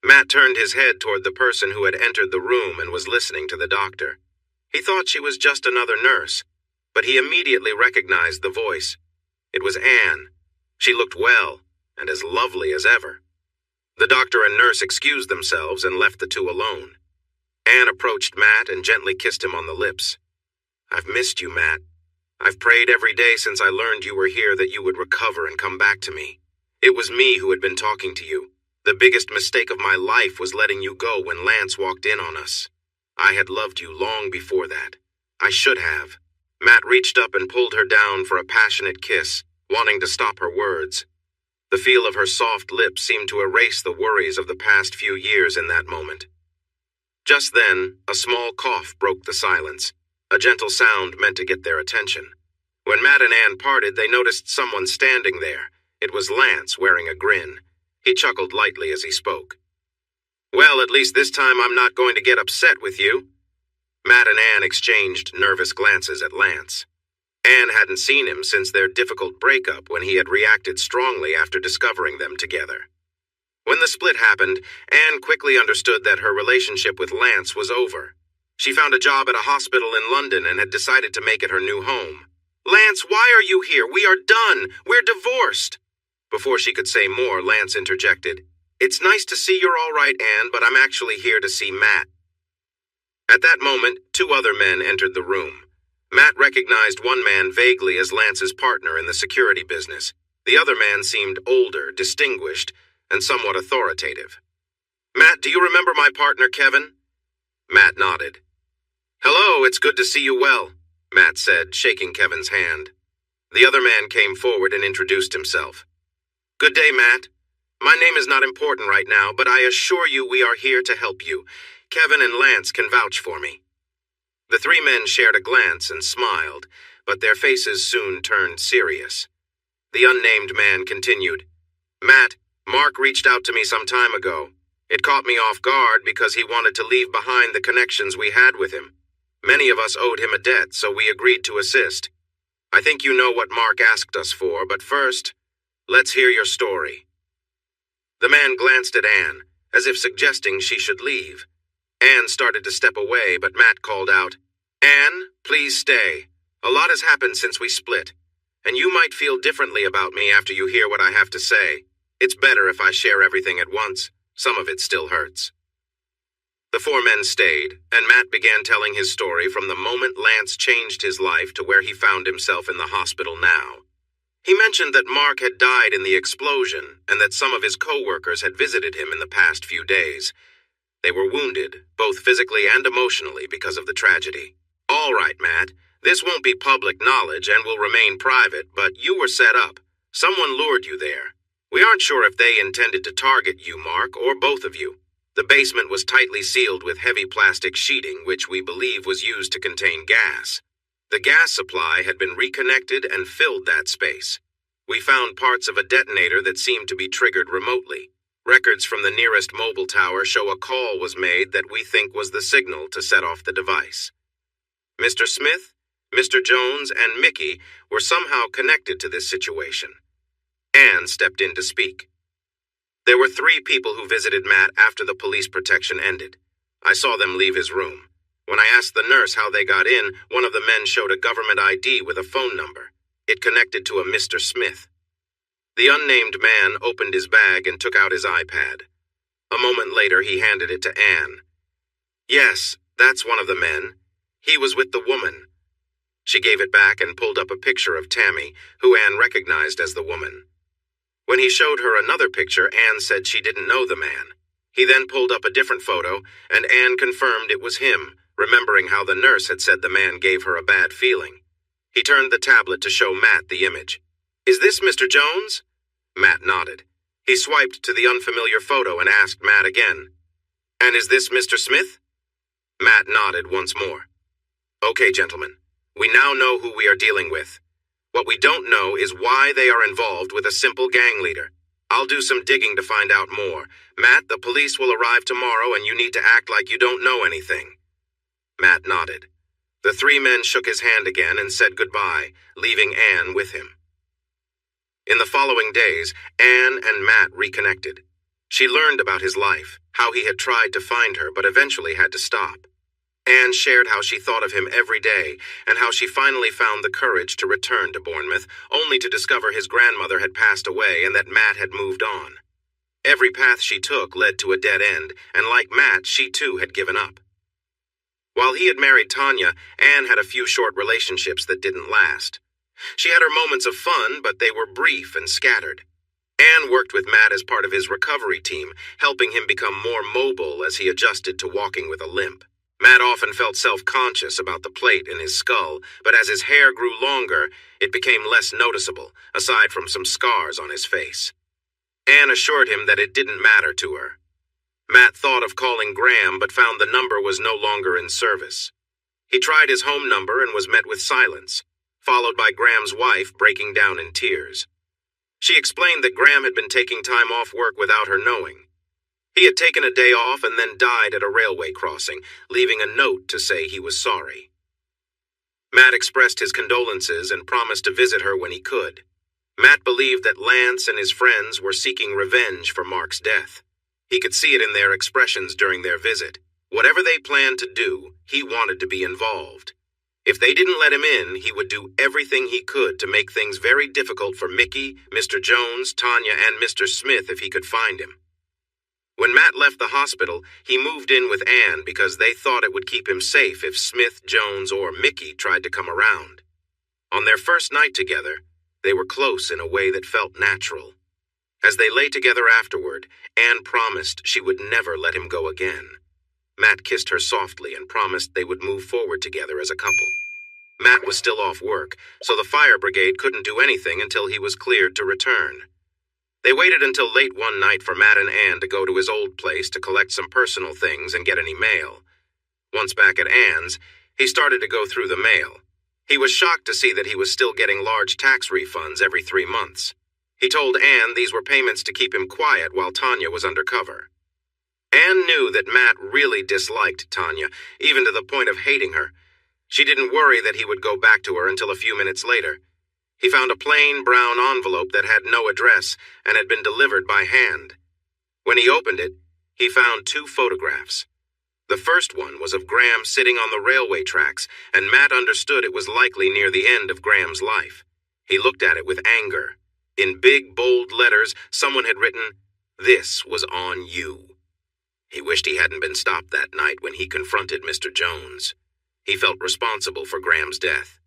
Matt turned his head toward the person who had entered the room and was listening to the doctor. He thought she was just another nurse, but he immediately recognized the voice. It was Anne. She looked well and as lovely as ever. The doctor and nurse excused themselves and left the two alone. Anne approached Matt and gently kissed him on the lips. "I've missed you, Matt. I've prayed every day since I learned you were here that you would recover and come back to me. It was me who had been talking to you. The biggest mistake of my life was letting you go when Lance walked in on us. I had loved you long before that. I should have." Matt reached up and pulled her down for a passionate kiss, wanting to stop her words. The feel of her soft lips seemed to erase the worries of the past few years in that moment. Just then, a small cough broke the silence, a gentle sound meant to get their attention. When Matt and Anne parted, they noticed someone standing there. It was Lance, wearing a grin. He chuckled lightly as he spoke. "Well, at least this time I'm not going to get upset with you." Matt and Anne exchanged nervous glances at Lance. Anne hadn't seen him since their difficult breakup when he had reacted strongly after discovering them together. When the split happened, Anne quickly understood that her relationship with Lance was over. She found a job at a hospital in London and had decided to make it her new home. "Lance, why are you here? We are done. We're divorced." Before she could say more, Lance interjected, "It's nice to see you're all right, Anne, but I'm actually here to see Matt." At that moment, two other men entered the room. Matt recognized one man vaguely as Lance's partner in the security business. The other man seemed older, distinguished, and somewhat authoritative. "Matt, do you remember my partner, Kevin?" Matt nodded. "Hello, it's good to see you well," Matt said, shaking Kevin's hand. The other man came forward and introduced himself. "Good day, Matt. My name is not important right now, but I assure you we are here to help you. Kevin and Lance can vouch for me." The three men shared a glance and smiled, but their faces soon turned serious. The unnamed man continued, "Matt, Mark reached out to me some time ago. It caught me off guard because he wanted to leave behind the connections we had with him. Many of us owed him a debt, so we agreed to assist. I think you know what Mark asked us for, but first, let's hear your story." The man glanced at Anne, as if suggesting she should leave. Anne started to step away, but Matt called out, "Anne, please stay. A lot has happened since we split, and you might feel differently about me after you hear what I have to say. It's better if I share everything at once. Some of it still hurts." The four men stayed, and Matt began telling his story from the moment Lance changed his life to where he found himself in the hospital now. He mentioned that Mark had died in the explosion and that some of his co-workers had visited him in the past few days. They were wounded, both physically and emotionally, because of the tragedy. "All right, Matt, this won't be public knowledge and will remain private, but you were set up. Someone lured you there. We aren't sure if they intended to target you, Mark, or both of you. The basement was tightly sealed with heavy plastic sheeting, which we believe was used to contain gas. The gas supply had been reconnected and filled that space. We found parts of a detonator that seemed to be triggered remotely. Records from the nearest mobile tower show a call was made that we think was the signal to set off the device. Mr. Smith, Mr. Jones, and Mickey were somehow connected to this situation." Anne stepped in to speak. "There were 3 people who visited Matt after the police protection ended. I saw them leave his room. When I asked the nurse how they got in, one of the men showed a government ID with a phone number. It connected to a Mr. Smith. The unnamed man opened his bag and took out his iPad. A moment later, he handed it to Anne. "Yes, that's one of the men. He was with the woman." She gave it back and pulled up a picture of Tammy, who Anne recognized as the woman. When he showed her another picture, Anne said she didn't know the man. He then pulled up a different photo, and Anne confirmed it was him, remembering how the nurse had said the man gave her a bad feeling. He turned the tablet to show Matt the image. "Is this Mr. Jones?" Matt nodded. He swiped to the unfamiliar photo and asked Matt again, "And is this Mr. Smith?" Matt nodded once more. "Okay, gentlemen, we now know who we are dealing with. What we don't know is why they are involved with a simple gang leader. I'll do some digging to find out more. Matt, the police will arrive tomorrow and you need to act like you don't know anything." Matt nodded. The 3 men shook his hand again and said goodbye, leaving Anne with him. In the following days, Anne and Matt reconnected. She learned about his life, how he had tried to find her but eventually had to stop. Anne shared how she thought of him every day and how she finally found the courage to return to Bournemouth, only to discover his grandmother had passed away and that Matt had moved on. Every path she took led to a dead end, and like Matt, she too had given up. While he had married Tanya, Anne had a few short relationships that didn't last. She had her moments of fun, but they were brief and scattered. Anne worked with Matt as part of his recovery team, helping him become more mobile as he adjusted to walking with a limp. Matt often felt self-conscious about the plate in his skull, but as his hair grew longer, it became less noticeable, aside from some scars on his face. Anne assured him that it didn't matter to her. Matt thought of calling Graham, but found the number was no longer in service. He tried his home number and was met with silence, followed by Graham's wife breaking down in tears. She explained that Graham had been taking time off work without her knowing. He had taken a day off and then died at a railway crossing, leaving a note to say he was sorry. Matt expressed his condolences and promised to visit her when he could. Matt believed that Lance and his friends were seeking revenge for Mark's death. He could see it in their expressions during their visit. Whatever they planned to do, he wanted to be involved. If they didn't let him in, he would do everything he could to make things very difficult for Mickey, Mr. Jones, Tanya, and Mr. Smith if he could find him. When Matt left the hospital, he moved in with Anne because they thought it would keep him safe if Smith, Jones, or Mickey tried to come around. On their first night together, they were close in a way that felt natural. As they lay together afterward, Anne promised she would never let him go again. Matt kissed her softly and promised they would move forward together as a couple. Matt was still off work, so the fire brigade couldn't do anything until he was cleared to return. They waited until late one night for Matt and Anne to go to his old place to collect some personal things and get any mail. Once back at Anne's, he started to go through the mail. He was shocked to see that he was still getting large tax refunds every 3 months. He told Anne these were payments to keep him quiet while Tanya was undercover. Anne knew that Matt really disliked Tanya, even to the point of hating her. She didn't worry that he would go back to her until a few minutes later. He found a plain brown envelope that had no address and had been delivered by hand. When he opened it, he found 2 photographs. The first one was of Graham sitting on the railway tracks, and Matt understood it was likely near the end of Graham's life. He looked at it with anger. In big, bold letters, someone had written, "This was on you." He wished he hadn't been stopped that night when he confronted Mr. Jones. He felt responsible for Graham's death.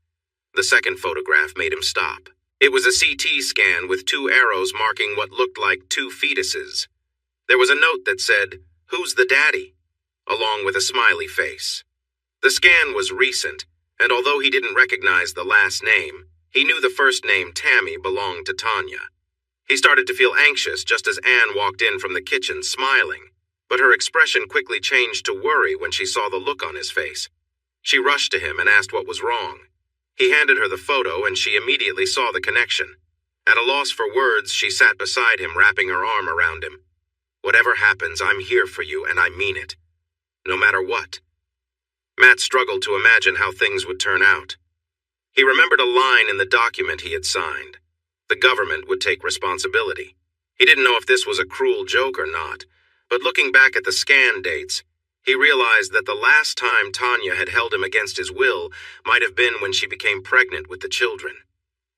The second photograph made him stop. It was a CT scan with 2 arrows marking what looked like 2 fetuses. There was a note that said, "Who's the daddy?" along with a smiley face. The scan was recent, and although he didn't recognize the last name, he knew the first name, Tammy, belonged to Tanya. He started to feel anxious just as Anne walked in from the kitchen smiling, but her expression quickly changed to worry when she saw the look on his face. She rushed to him and asked what was wrong. He handed her the photo, and she immediately saw the connection. At a loss for words, she sat beside him, wrapping her arm around him. "Whatever happens, I'm here for you, and I mean it. No matter what." Matt struggled to imagine how things would turn out. He remembered a line in the document he had signed. The government would take responsibility. He didn't know if this was a cruel joke or not, but looking back at the scan dates, he realized that the last time Tanya had held him against his will might have been when she became pregnant with the children.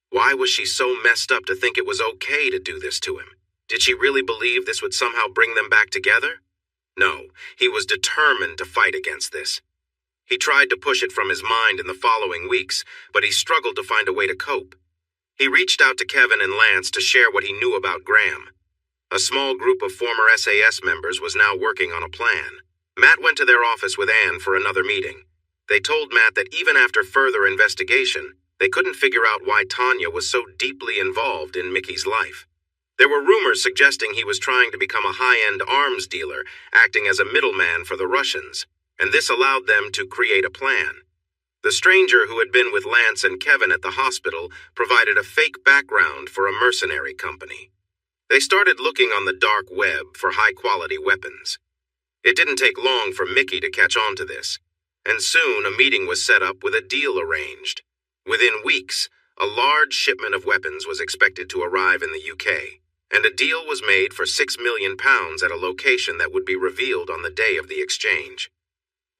Why was she so messed up to think it was okay to do this to him? Did she really believe this would somehow bring them back together? No, he was determined to fight against this. He tried to push it from his mind in the following weeks, but he struggled to find a way to cope. He reached out to Kevin and Lance to share what he knew about Graham. A small group of former SAS members was now working on a plan. Matt went to their office with Anne for another meeting. They told Matt that even after further investigation, they couldn't figure out why Tanya was so deeply involved in Mickey's life. There were rumors suggesting he was trying to become a high-end arms dealer, acting as a middleman for the Russians, and this allowed them to create a plan. The stranger who had been with Lance and Kevin at the hospital provided a fake background for a mercenary company. They started looking on the dark web for high-quality weapons. It didn't take long for Mickey to catch on to this, and soon a meeting was set up with a deal arranged. Within weeks, a large shipment of weapons was expected to arrive in the UK, and a deal was made for £6 million at a location that would be revealed on the day of the exchange.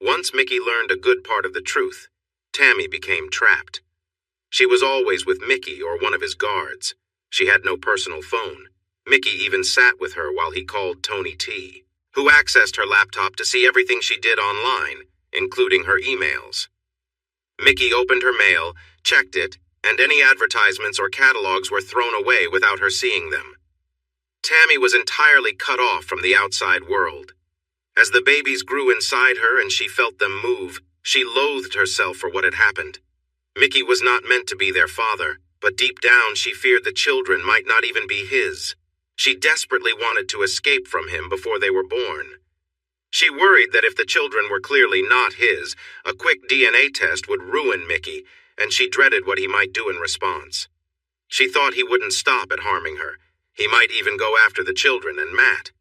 Once Mickey learned a good part of the truth, Tammy became trapped. She was always with Mickey or one of his guards. She had no personal phone. Mickey even sat with her while he called Tony T, who accessed her laptop to see everything she did online, including her emails. Mickey opened her mail, checked it, and any advertisements or catalogs were thrown away without her seeing them. Tammy was entirely cut off from the outside world. As the babies grew inside her and she felt them move, she loathed herself for what had happened. Mickey was not meant to be their father, but deep down she feared the children might not even be his. She desperately wanted to escape from him before they were born. She worried that if the children were clearly not his, a quick DNA test would ruin Mickey, and she dreaded what he might do in response. She thought he wouldn't stop at harming her. He might even go after the children and Matt.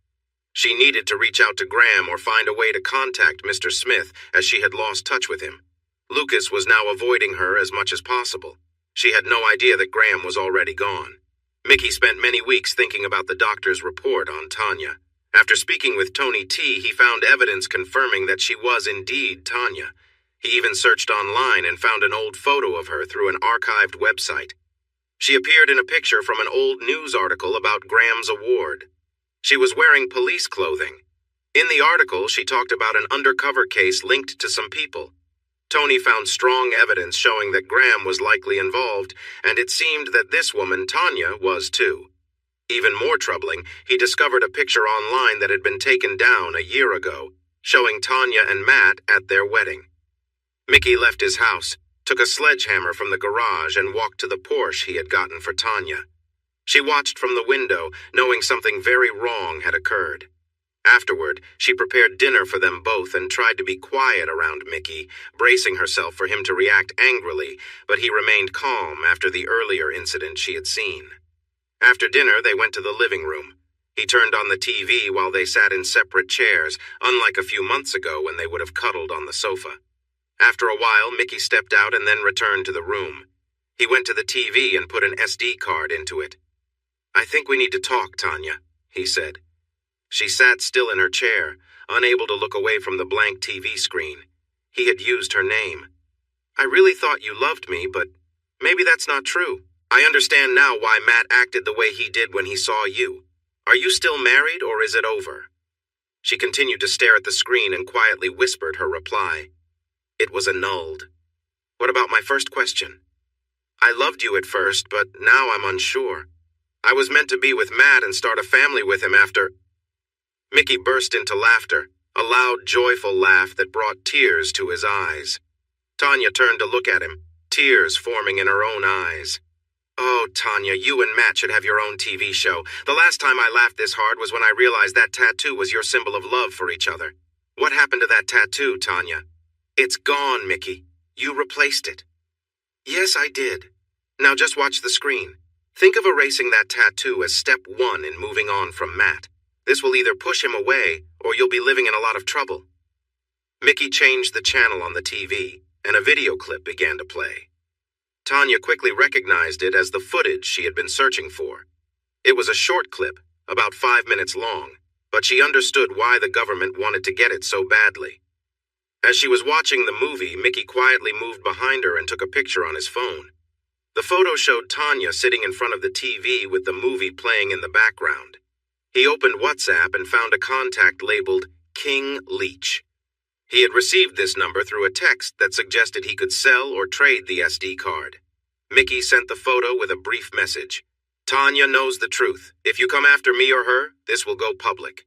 She needed to reach out to Graham or find a way to contact Mr. Smith, as she had lost touch with him. Lucas was now avoiding her as much as possible. She had no idea that Graham was already gone. Mickey spent many weeks thinking about the doctor's report on Tanya. After speaking with Tony T, he found evidence confirming that she was indeed Tanya. He even searched online and found an old photo of her through an archived website. She appeared in a picture from an old news article about Graham's award. She was wearing police clothing. In the article, she talked about an undercover case linked to some people. Tony found strong evidence showing that Graham was likely involved, and it seemed that this woman, Tanya, was too. Even more troubling, he discovered a picture online that had been taken down a year ago, showing Tanya and Matt at their wedding. Mickey left his house, took a sledgehammer from the garage, and walked to the Porsche he had gotten for Tanya. She watched from the window, knowing something very wrong had occurred. Afterward, she prepared dinner for them both and tried to be quiet around Mickey, bracing herself for him to react angrily, but he remained calm after the earlier incident she had seen. After dinner, they went to the living room. He turned on the TV while they sat in separate chairs, unlike a few months ago when they would have cuddled on the sofa. After a while, Mickey stepped out and then returned to the room. He went to the TV and put an SD card into it. "I think we need to talk, Tanya," he said. She sat still in her chair, unable to look away from the blank TV screen. He had used her name. "I really thought you loved me, but maybe that's not true. I understand now why Matt acted the way he did when he saw you. Are you still married, or is it over?" She continued to stare at the screen and quietly whispered her reply. It was annulled. "What about my first question?" "I loved you at first, but now I'm unsure. I was meant to be with Matt and start a family with him after—" Mickey burst into laughter, a loud, joyful laugh that brought tears to his eyes. Tanya turned to look at him, tears forming in her own eyes. "Oh, Tanya, you and Matt should have your own TV show. The last time I laughed this hard was when I realized that tattoo was your symbol of love for each other. What happened to that tattoo, Tanya?" "It's gone, Mickey. You replaced it." "Yes, I did. Now just watch the screen. Think of erasing that tattoo as step one in moving on from Matt. This will either push him away, or you'll be living in a lot of trouble." Mickey changed the channel on the TV, and a video clip began to play. Tanya quickly recognized it as the footage she had been searching for. It was a short clip, about 5 minutes long, but she understood why the government wanted to get it so badly. As she was watching the movie, Mickey quietly moved behind her and took a picture on his phone. The photo showed Tanya sitting in front of the TV with the movie playing in the background. He opened WhatsApp and found a contact labeled King Leach. He had received this number through a text that suggested he could sell or trade the SD card. Mickey sent the photo with a brief message. "Tanya knows the truth. If you come after me or her, this will go public."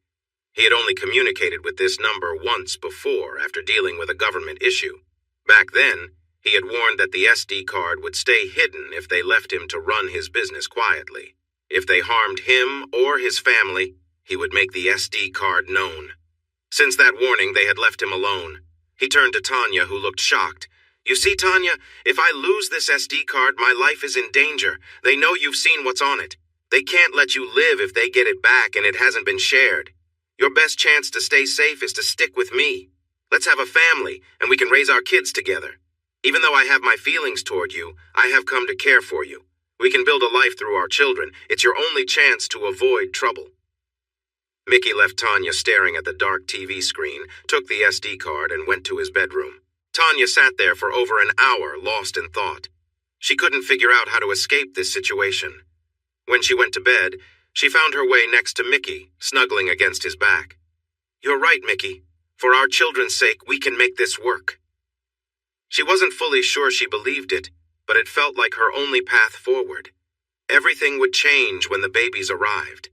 He had only communicated with this number once before after dealing with a government issue. Back then, he had warned that the SD card would stay hidden if they left him to run his business quietly. If they harmed him or his family, he would make the SD card known. Since that warning, they had left him alone. He turned to Tanya, who looked shocked. "You see, Tanya, if I lose this SD card, my life is in danger. They know you've seen what's on it. They can't let you live if they get it back and it hasn't been shared. Your best chance to stay safe is to stick with me. Let's have a family, and we can raise our kids together. Even though I have my feelings toward you, I have come to care for you. We can build a life through our children. It's your only chance to avoid trouble." Mickey left Tanya staring at the dark TV screen, took the SD card, and went to his bedroom. Tanya sat there for over an hour, lost in thought. She couldn't figure out how to escape this situation. When she went to bed, she found her way next to Mickey, snuggling against his back. "You're right, Mickey. For our children's sake, we can make this work." She wasn't fully sure she believed it, but it felt like her only path forward. Everything would change when the babies arrived.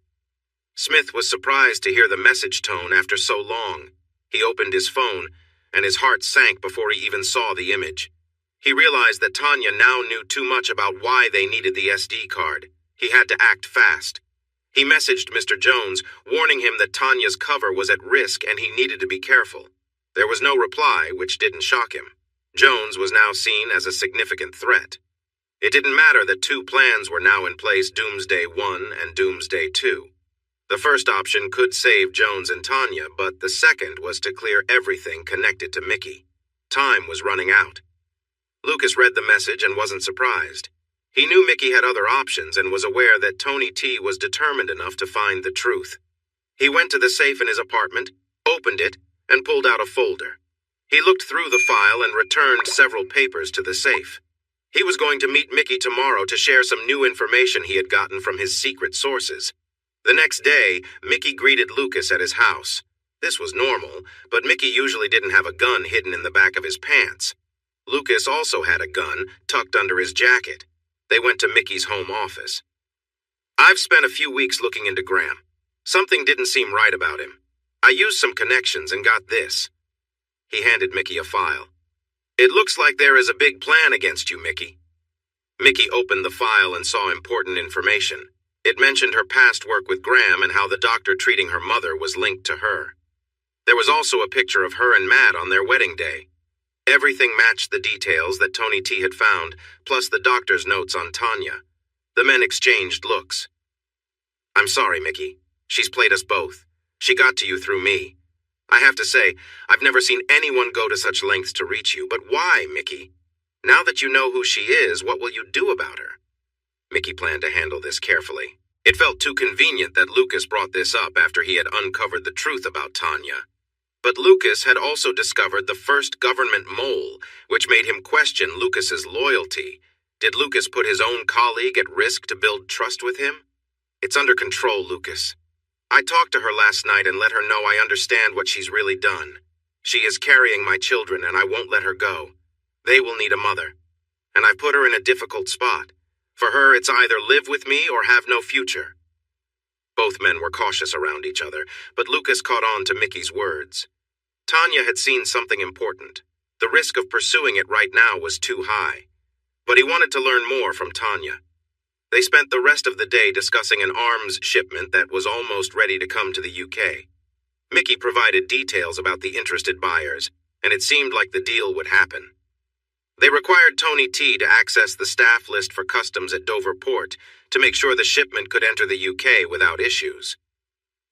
Smith was surprised to hear the message tone after so long. He opened his phone, and his heart sank before he even saw the image. He realized that Tanya now knew too much about why they needed the SD card. He had to act fast. He messaged Mr. Jones, warning him that Tanya's cover was at risk and he needed to be careful. There was no reply, which didn't shock him. Jones was now seen as a significant threat. It didn't matter that two plans were now in place, Doomsday 1 and Doomsday 2. The first option could save Jones and Tanya, but the second was to clear everything connected to Mickey. Time was running out. Lucas read the message and wasn't surprised. He knew Mickey had other options and was aware that Tony T was determined enough to find the truth. He went to the safe in his apartment, opened it, and pulled out a folder. He looked through the file and returned several papers to the safe. He was going to meet Mickey tomorrow to share some new information he had gotten from his secret sources. The next day, Mickey greeted Lucas at his house. This was normal, but Mickey usually didn't have a gun hidden in the back of his pants. Lucas also had a gun tucked under his jacket. They went to Mickey's home office. "I've spent a few weeks looking into Graham. Something didn't seem right about him. I used some connections and got this." He handed Mickey a file. "It looks like there is a big plan against you, Mickey." Mickey opened the file and saw important information. It mentioned her past work with Graham and how the doctor treating her mother was linked to her. There was also a picture of her and Matt on their wedding day. Everything matched the details that Tony T had found, plus the doctor's notes on Tanya. The men exchanged looks. "I'm sorry, Mickey. She's played us both. She got to you through me. I have to say, I've never seen anyone go to such lengths to reach you, but why, Mickey? Now that you know who she is, what will you do about her?" Mickey planned to handle this carefully. It felt too convenient that Lucas brought this up after he had uncovered the truth about Tanya. But Lucas had also discovered the first government mole, which made him question Lucas's loyalty. Did Lucas put his own colleague at risk to build trust with him? "It's under control, Lucas. I talked to her last night and let her know I understand what she's really done. She is carrying my children and I won't let her go. They will need a mother. And I put her in a difficult spot. For her, it's either live with me or have no future." Both men were cautious around each other, but Lucas caught on to Mickey's words. Tanya had seen something important. The risk of pursuing it right now was too high. But he wanted to learn more from Tanya. They spent the rest of the day discussing an arms shipment that was almost ready to come to the UK. Mickey provided details about the interested buyers, and it seemed like the deal would happen. They required Tony T to access the staff list for customs at Dover Port to make sure the shipment could enter the UK without issues.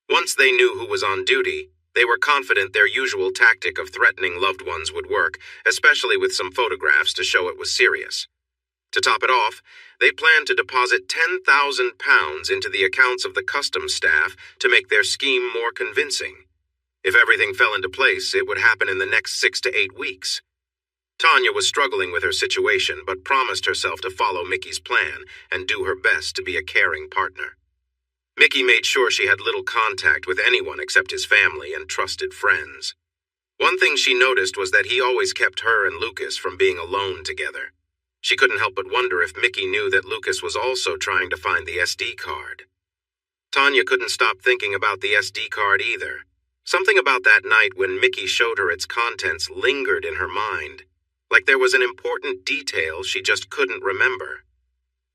Once they knew who was on duty, they were confident their usual tactic of threatening loved ones would work, especially with some photographs to show it was serious. To top it off, they planned to deposit £10,000 into the accounts of the customs staff to make their scheme more convincing. If everything fell into place, it would happen in the next 6 to 8 weeks. Tanya was struggling with her situation, but promised herself to follow Mickey's plan and do her best to be a caring partner. Mickey made sure she had little contact with anyone except his family and trusted friends. One thing she noticed was that he always kept her and Lucas from being alone together. She couldn't help but wonder if Mickey knew that Lucas was also trying to find the SD card. Tanya couldn't stop thinking about the SD card either. Something about that night when Mickey showed her its contents lingered in her mind, like there was an important detail she just couldn't remember.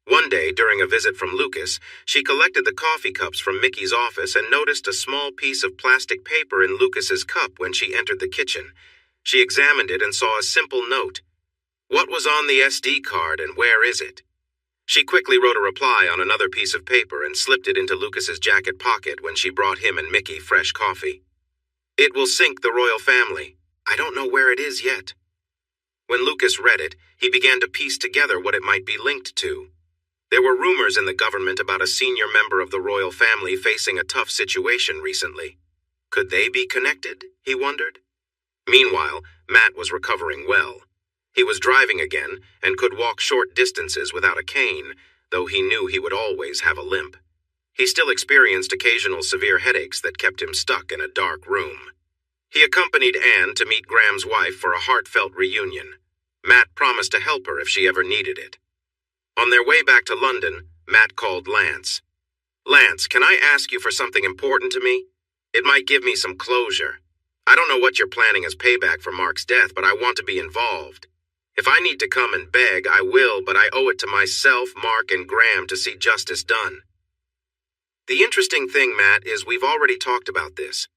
One day, during a visit from Lucas, she collected the coffee cups from Mickey's office and noticed a small piece of plastic paper in Lucas's cup when she entered the kitchen. She examined it and saw a simple note. What was on the SD card and where is it? She quickly wrote a reply on another piece of paper and slipped it into Lucas's jacket pocket when she brought him and Mickey fresh coffee. It will sink the royal family. I don't know where it is yet. When Lucas read it, he began to piece together what it might be linked to. There were rumors in the government about a senior member of the royal family facing a tough situation recently. Could they be connected? He wondered. Meanwhile, Matt was recovering well. He was driving again and could walk short distances without a cane, though he knew he would always have a limp. He still experienced occasional severe headaches that kept him stuck in a dark room. He accompanied Anne to meet Graham's wife for a heartfelt reunion. Matt promised to help her if she ever needed it. On their way back to London, Matt called Lance. "Lance, can I ask you for something important to me? It might give me some closure. I don't know what you're planning as payback for Mark's death, but I want to be involved. If I need to come and beg, I will, but I owe it to myself, Mark, and Graham to see justice done." The interesting thing, Matt, is we've already talked about this.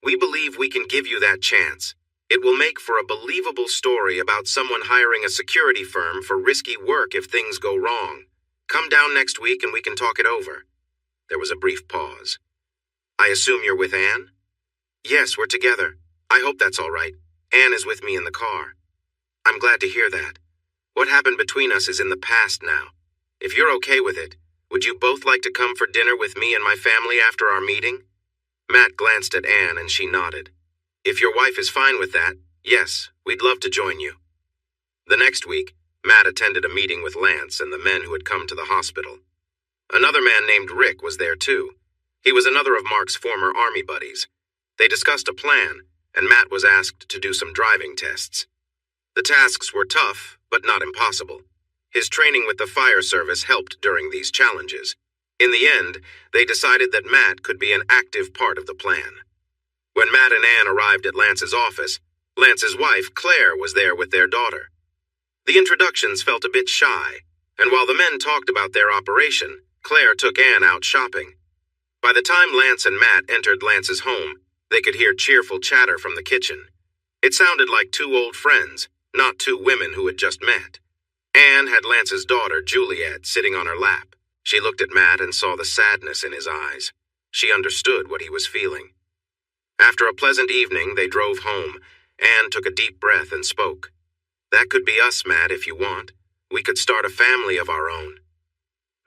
We believe we can give you that chance. It will make for a believable story about someone hiring a security firm for risky work if things go wrong. Come down next week and we can talk it over. There was a brief pause. "I assume you're with Anne?" "Yes, we're together. I hope that's all right. Anne is with me in the car." "I'm glad to hear that. What happened between us is in the past now. If you're okay with it, would you both like to come for dinner with me and my family after our meeting?" Matt glanced at Anne and she nodded. "If your wife is fine with that, yes, we'd love to join you." The next week, Matt attended a meeting with Lance and the men who had come to the hospital. Another man named Rick was there too. He was another of Mark's former army buddies. They discussed a plan, and Matt was asked to do some driving tests. The tasks were tough, but not impossible. His training with the fire service helped during these challenges. In the end, they decided that Matt could be an active part of the plan. When Matt and Anne arrived at Lance's office, Lance's wife, Claire, was there with their daughter. The introductions felt a bit shy, and while the men talked about their operation, Claire took Anne out shopping. By the time Lance and Matt entered Lance's home, they could hear cheerful chatter from the kitchen. It sounded like two old friends, not two women who had just met. Anne had Lance's daughter, Juliet, sitting on her lap. She looked at Matt and saw the sadness in his eyes. She understood what he was feeling. After a pleasant evening, they drove home. Anne took a deep breath and spoke. "That could be us, Matt, if you want. We could start a family of our own."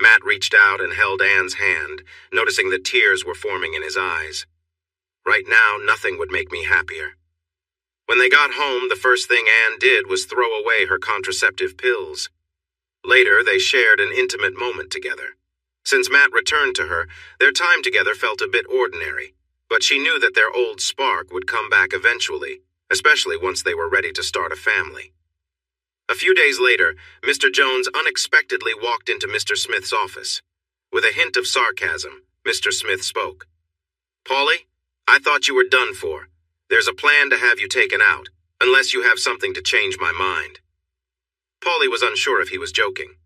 Matt reached out and held Anne's hand, noticing that tears were forming in his eyes. "Right now, nothing would make me happier." When they got home, the first thing Anne did was throw away her contraceptive pills. Later, they shared an intimate moment together. Since Matt returned to her, their time together felt a bit ordinary, but she knew that their old spark would come back eventually, especially once they were ready to start a family. A few days later, Mr. Jones unexpectedly walked into Mr. Smith's office. With a hint of sarcasm, Mr. Smith spoke. "Paulie, I thought you were done for. There's a plan to have you taken out, unless you have something to change my mind." Paulie was unsure if he was joking.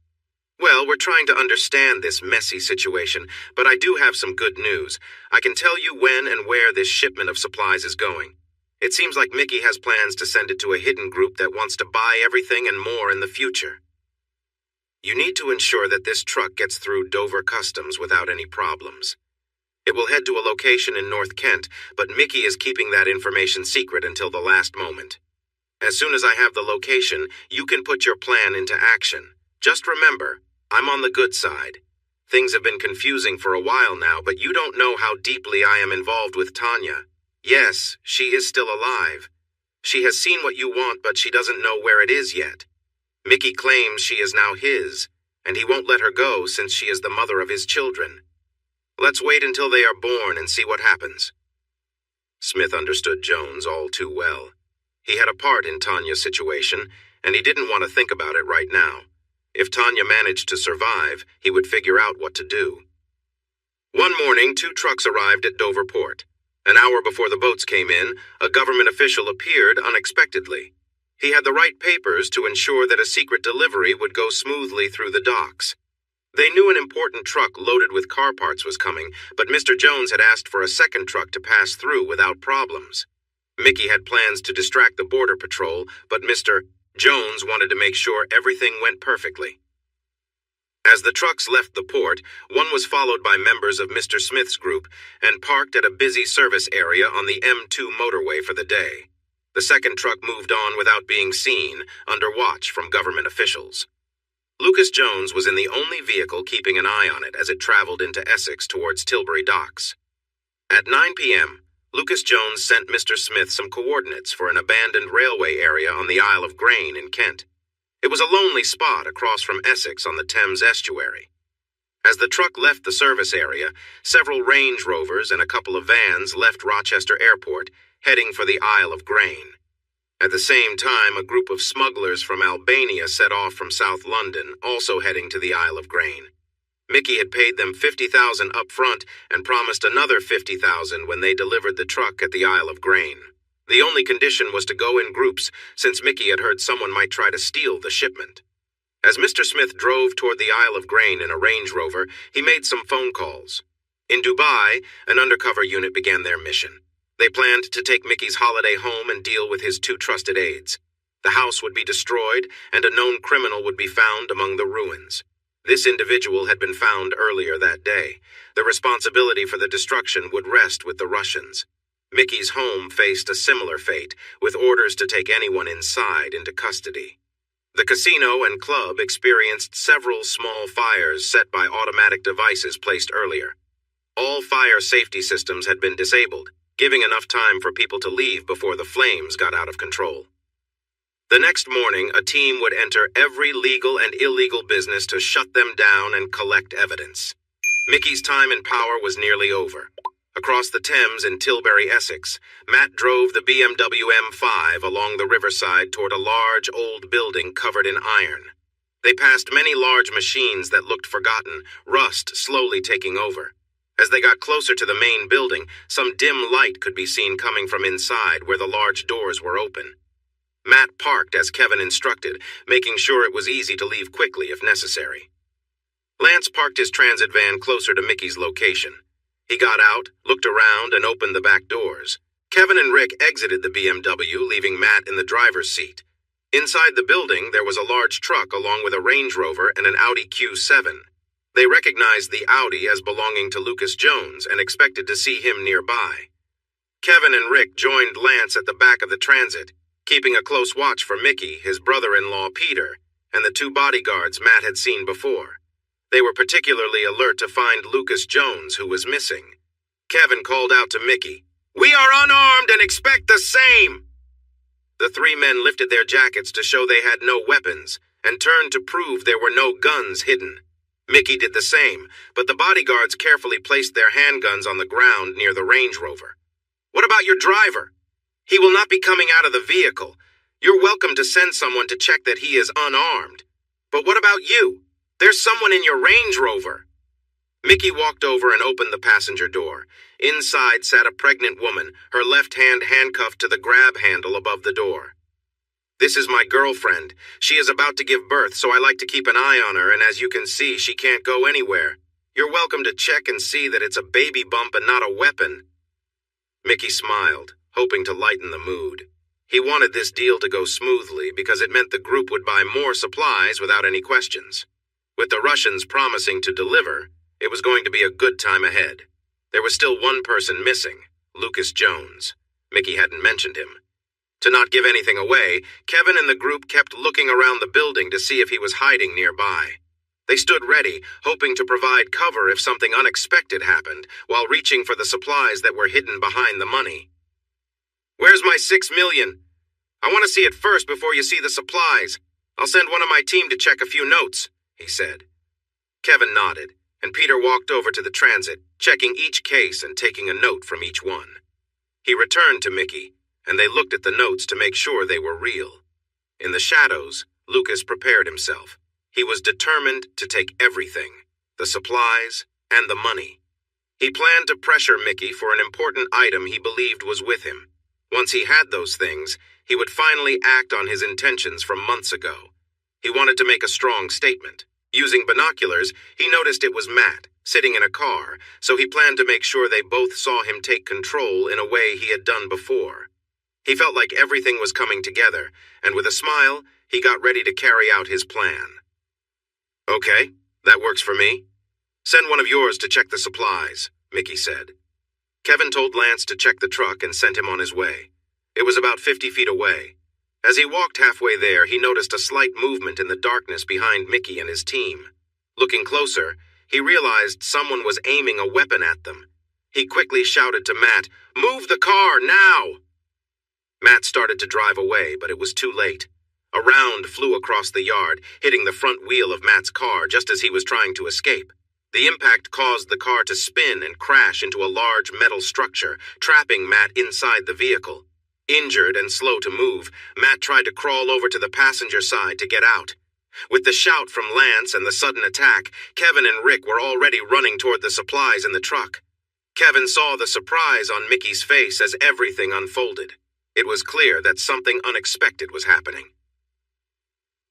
"Well, we're trying to understand this messy situation, but I do have some good news. I can tell you when and where this shipment of supplies is going. It seems like Mickey has plans to send it to a hidden group that wants to buy everything and more in the future. You need to ensure that this truck gets through Dover Customs without any problems. It will head to a location in North Kent, but Mickey is keeping that information secret until the last moment. As soon as I have the location, you can put your plan into action. Just remember, I'm on the good side. Things have been confusing for a while now, but you don't know how deeply I am involved with Tanya. Yes, she is still alive. She has seen what you want, but she doesn't know where it is yet. Mickey claims she is now his, and he won't let her go since she is the mother of his children. Let's wait until they are born and see what happens." Smith understood Jones all too well. He had a part in Tanya's situation, and he didn't want to think about it right now. If Tanya managed to survive, he would figure out what to do. One morning, 2 trucks arrived at Dover Port. An hour before the boats came in, a government official appeared unexpectedly. He had the right papers to ensure that a secret delivery would go smoothly through the docks. They knew an important truck loaded with car parts was coming, but Mr. Jones had asked for a second truck to pass through without problems. Mickey had plans to distract the Border Patrol, but Mr. Jones wanted to make sure everything went perfectly. As the trucks left the port, one was followed by members of Mr. Smith's group and parked at a busy service area on the M2 motorway for the day. The second truck moved on without being seen, under watch from government officials. Lucas Jones was in the only vehicle keeping an eye on it as it traveled into Essex towards Tilbury Docks. At 9 p.m., Lucas Jones sent Mr. Smith some coordinates for an abandoned railway area on the Isle of Grain in Kent. It was a lonely spot across from Essex on the Thames estuary. As the truck left the service area, several Range Rovers and a couple of vans left Rochester Airport, heading for the Isle of Grain. At the same time, a group of smugglers from Albania set off from South London, also heading to the Isle of Grain. Mickey had paid them $50,000 up front and promised another $50,000 when they delivered the truck at the Isle of Grain. The only condition was to go in groups, since Mickey had heard someone might try to steal the shipment. As Mr. Smith drove toward the Isle of Grain in a Range Rover, he made some phone calls. In Dubai, an undercover unit began their mission. They planned to take Mickey's holiday home and deal with his 2 trusted aides. The house would be destroyed, and a known criminal would be found among the ruins. This individual had been found earlier that day. The responsibility for the destruction would rest with the Russians. Mickey's home faced a similar fate, with orders to take anyone inside into custody. The casino and club experienced several small fires set by automatic devices placed earlier. All fire safety systems had been disabled, giving enough time for people to leave before the flames got out of control. The next morning, a team would enter every legal and illegal business to shut them down and collect evidence. Mickey's time in power was nearly over. Across the Thames in Tilbury, Essex, Matt drove the BMW M5 along the riverside toward a large, old building covered in iron. They passed many large machines that looked forgotten, rust slowly taking over. As they got closer to the main building, some dim light could be seen coming from inside where the large doors were open. Matt parked as Kevin instructed, making sure it was easy to leave quickly if necessary. Lance parked his transit van closer to Mickey's location. He got out, looked around, and opened the back doors. Kevin and Rick exited the BMW, leaving Matt in the driver's seat. Inside the building, there was a large truck along with a Range Rover and an Audi Q7. They recognized the Audi as belonging to Lucas Jones and expected to see him nearby. Kevin and Rick joined Lance at the back of the transit, keeping a close watch for Mickey, his brother-in-law Peter, and the two bodyguards Matt had seen before. They were particularly alert to find Lucas Jones, who was missing. Kevin called out to Mickey, "We are unarmed and expect the same!" The three men lifted their jackets to show they had no weapons and turned to prove there were no guns hidden. Mickey did the same, but the bodyguards carefully placed their handguns on the ground near the Range Rover. "What about your driver? He will not be coming out of the vehicle. You're welcome to send someone to check that he is unarmed. But what about you? There's someone in your Range Rover." Mickey walked over and opened the passenger door. Inside sat a pregnant woman, her left hand handcuffed to the grab handle above the door. "This is my girlfriend. She is about to give birth, so I like to keep an eye on her, and as you can see, she can't go anywhere. You're welcome to check and see that it's a baby bump and not a weapon." Mickey smiled, hoping to lighten the mood. He wanted this deal to go smoothly because it meant the group would buy more supplies without any questions. With the Russians promising to deliver, it was going to be a good time ahead. There was still one person missing, Lucas Jones. Mickey hadn't mentioned him. To not give anything away, Kevin and the group kept looking around the building to see if he was hiding nearby. They stood ready, hoping to provide cover if something unexpected happened, while reaching for the supplies that were hidden behind the money. "Where's my $6 million? I want to see it first before you see the supplies. I'll send one of my team to check a few notes," he said. Kevin nodded, and Peter walked over to the transit, checking each case and taking a note from each one. He returned to Mickey, and they looked at the notes to make sure they were real. In the shadows, Lucas prepared himself. He was determined to take everything, the supplies and the money. He planned to pressure Mickey for an important item he believed was with him. Once he had those things, he would finally act on his intentions from months ago. He wanted to make a strong statement. Using binoculars, he noticed it was Matt, sitting in a car, so he planned to make sure they both saw him take control in a way he had done before. He felt like everything was coming together, and with a smile, he got ready to carry out his plan. "Okay, that works for me. Send one of yours to check the supplies," Mickey said. Kevin told Lance to check the truck and sent him on his way. It was about 50 feet away. As he walked halfway there, he noticed a slight movement in the darkness behind Mickey and his team. Looking closer, he realized someone was aiming a weapon at them. He quickly shouted to Matt, "Move the car, now!" Matt started to drive away, but it was too late. A round flew across the yard, hitting the front wheel of Matt's car just as he was trying to escape. The impact caused the car to spin and crash into a large metal structure, trapping Matt inside the vehicle. Injured and slow to move, Matt tried to crawl over to the passenger side to get out. With the shout from Lance and the sudden attack, Kevin and Rick were already running toward the supplies in the truck. Kevin saw the surprise on Mickey's face as everything unfolded. It was clear that something unexpected was happening.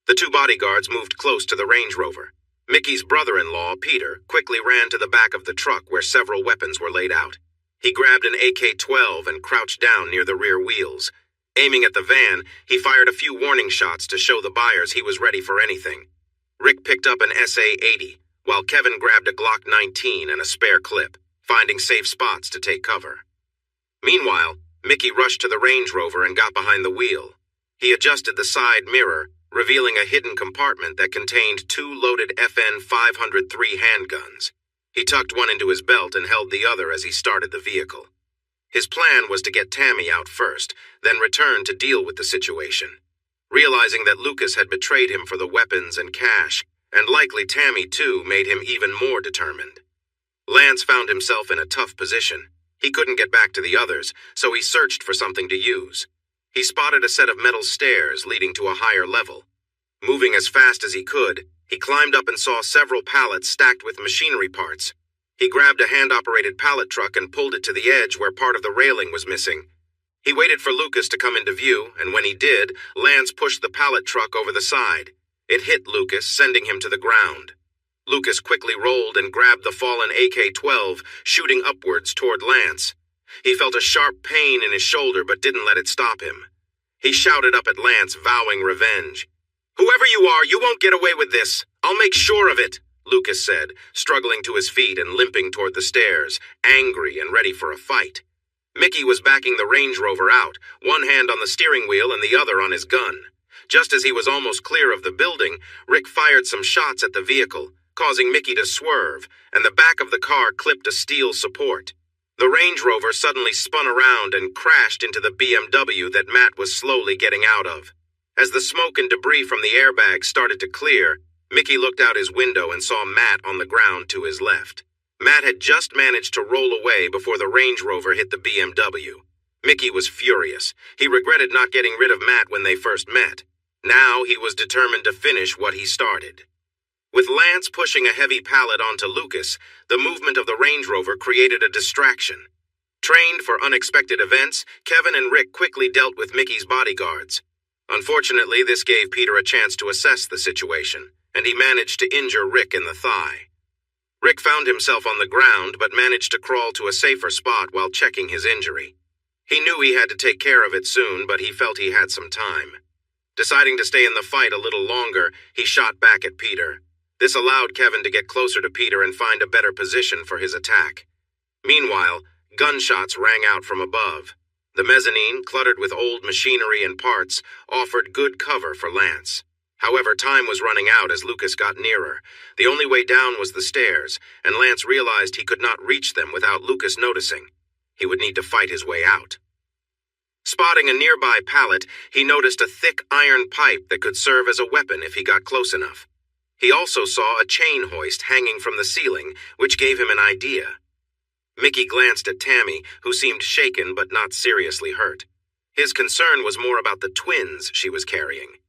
The two bodyguards moved close to the Range Rover. Mickey's brother-in-law, Peter, quickly ran to the back of the truck where several weapons were laid out. He grabbed an AK-12 and crouched down near the rear wheels. Aiming at the van, he fired a few warning shots to show the buyers he was ready for anything. Rick picked up an SA-80, while Kevin grabbed a Glock 19 and a spare clip, finding safe spots to take cover. Meanwhile, Mickey rushed to the Range Rover and got behind the wheel. He adjusted the side mirror, revealing a hidden compartment that contained two loaded FN 503 handguns. He tucked one into his belt and held the other as he started the vehicle. His plan was to get Tammy out first, then return to deal with the situation. Realizing that Lucas had betrayed him for the weapons and cash, and likely Tammy too, made him even more determined. Lance found himself in a tough position. He couldn't get back to the others, so he searched for something to use. He spotted a set of metal stairs leading to a higher level. Moving as fast as he could, he climbed up and saw several pallets stacked with machinery parts. He grabbed a hand-operated pallet truck and pulled it to the edge where part of the railing was missing. He waited for Lucas to come into view, and when he did, Lance pushed the pallet truck over the side. It hit Lucas, sending him to the ground. Lucas quickly rolled and grabbed the fallen AK-12, shooting upwards toward Lance. He felt a sharp pain in his shoulder but didn't let it stop him. He shouted up at Lance, vowing revenge. "Whoever you are, you won't get away with this. I'll make sure of it," Lucas said, struggling to his feet and limping toward the stairs, angry and ready for a fight. Mickey was backing the Range Rover out, one hand on the steering wheel and the other on his gun. Just as he was almost clear of the building, Rick fired some shots at the vehicle, causing Mickey to swerve, and the back of the car clipped a steel support. The Range Rover suddenly spun around and crashed into the BMW that Matt was slowly getting out of. As the smoke and debris from the airbag started to clear, Mickey looked out his window and saw Matt on the ground to his left. Matt had just managed to roll away before the Range Rover hit the BMW. Mickey was furious. He regretted not getting rid of Matt when they first met. Now he was determined to finish what he started. With Lance pushing a heavy pallet onto Lucas, the movement of the Range Rover created a distraction. Trained for unexpected events, Kevin and Rick quickly dealt with Mickey's bodyguards. Unfortunately, this gave Peter a chance to assess the situation, and he managed to injure Rick in the thigh. Rick found himself on the ground but managed to crawl to a safer spot while checking his injury. He knew he had to take care of it soon, but he felt he had some time. Deciding to stay in the fight a little longer, he shot back at Peter. This allowed Kevin to get closer to Peter and find a better position for his attack. Meanwhile, gunshots rang out from above. The mezzanine, cluttered with old machinery and parts, offered good cover for Lance. However, time was running out as Lucas got nearer. The only way down was the stairs, and Lance realized he could not reach them without Lucas noticing. He would need to fight his way out. Spotting a nearby pallet, he noticed a thick iron pipe that could serve as a weapon if he got close enough. He also saw a chain hoist hanging from the ceiling, which gave him an idea. Mickey glanced at Tammy, who seemed shaken but not seriously hurt. His concern was more about the twins she was carrying.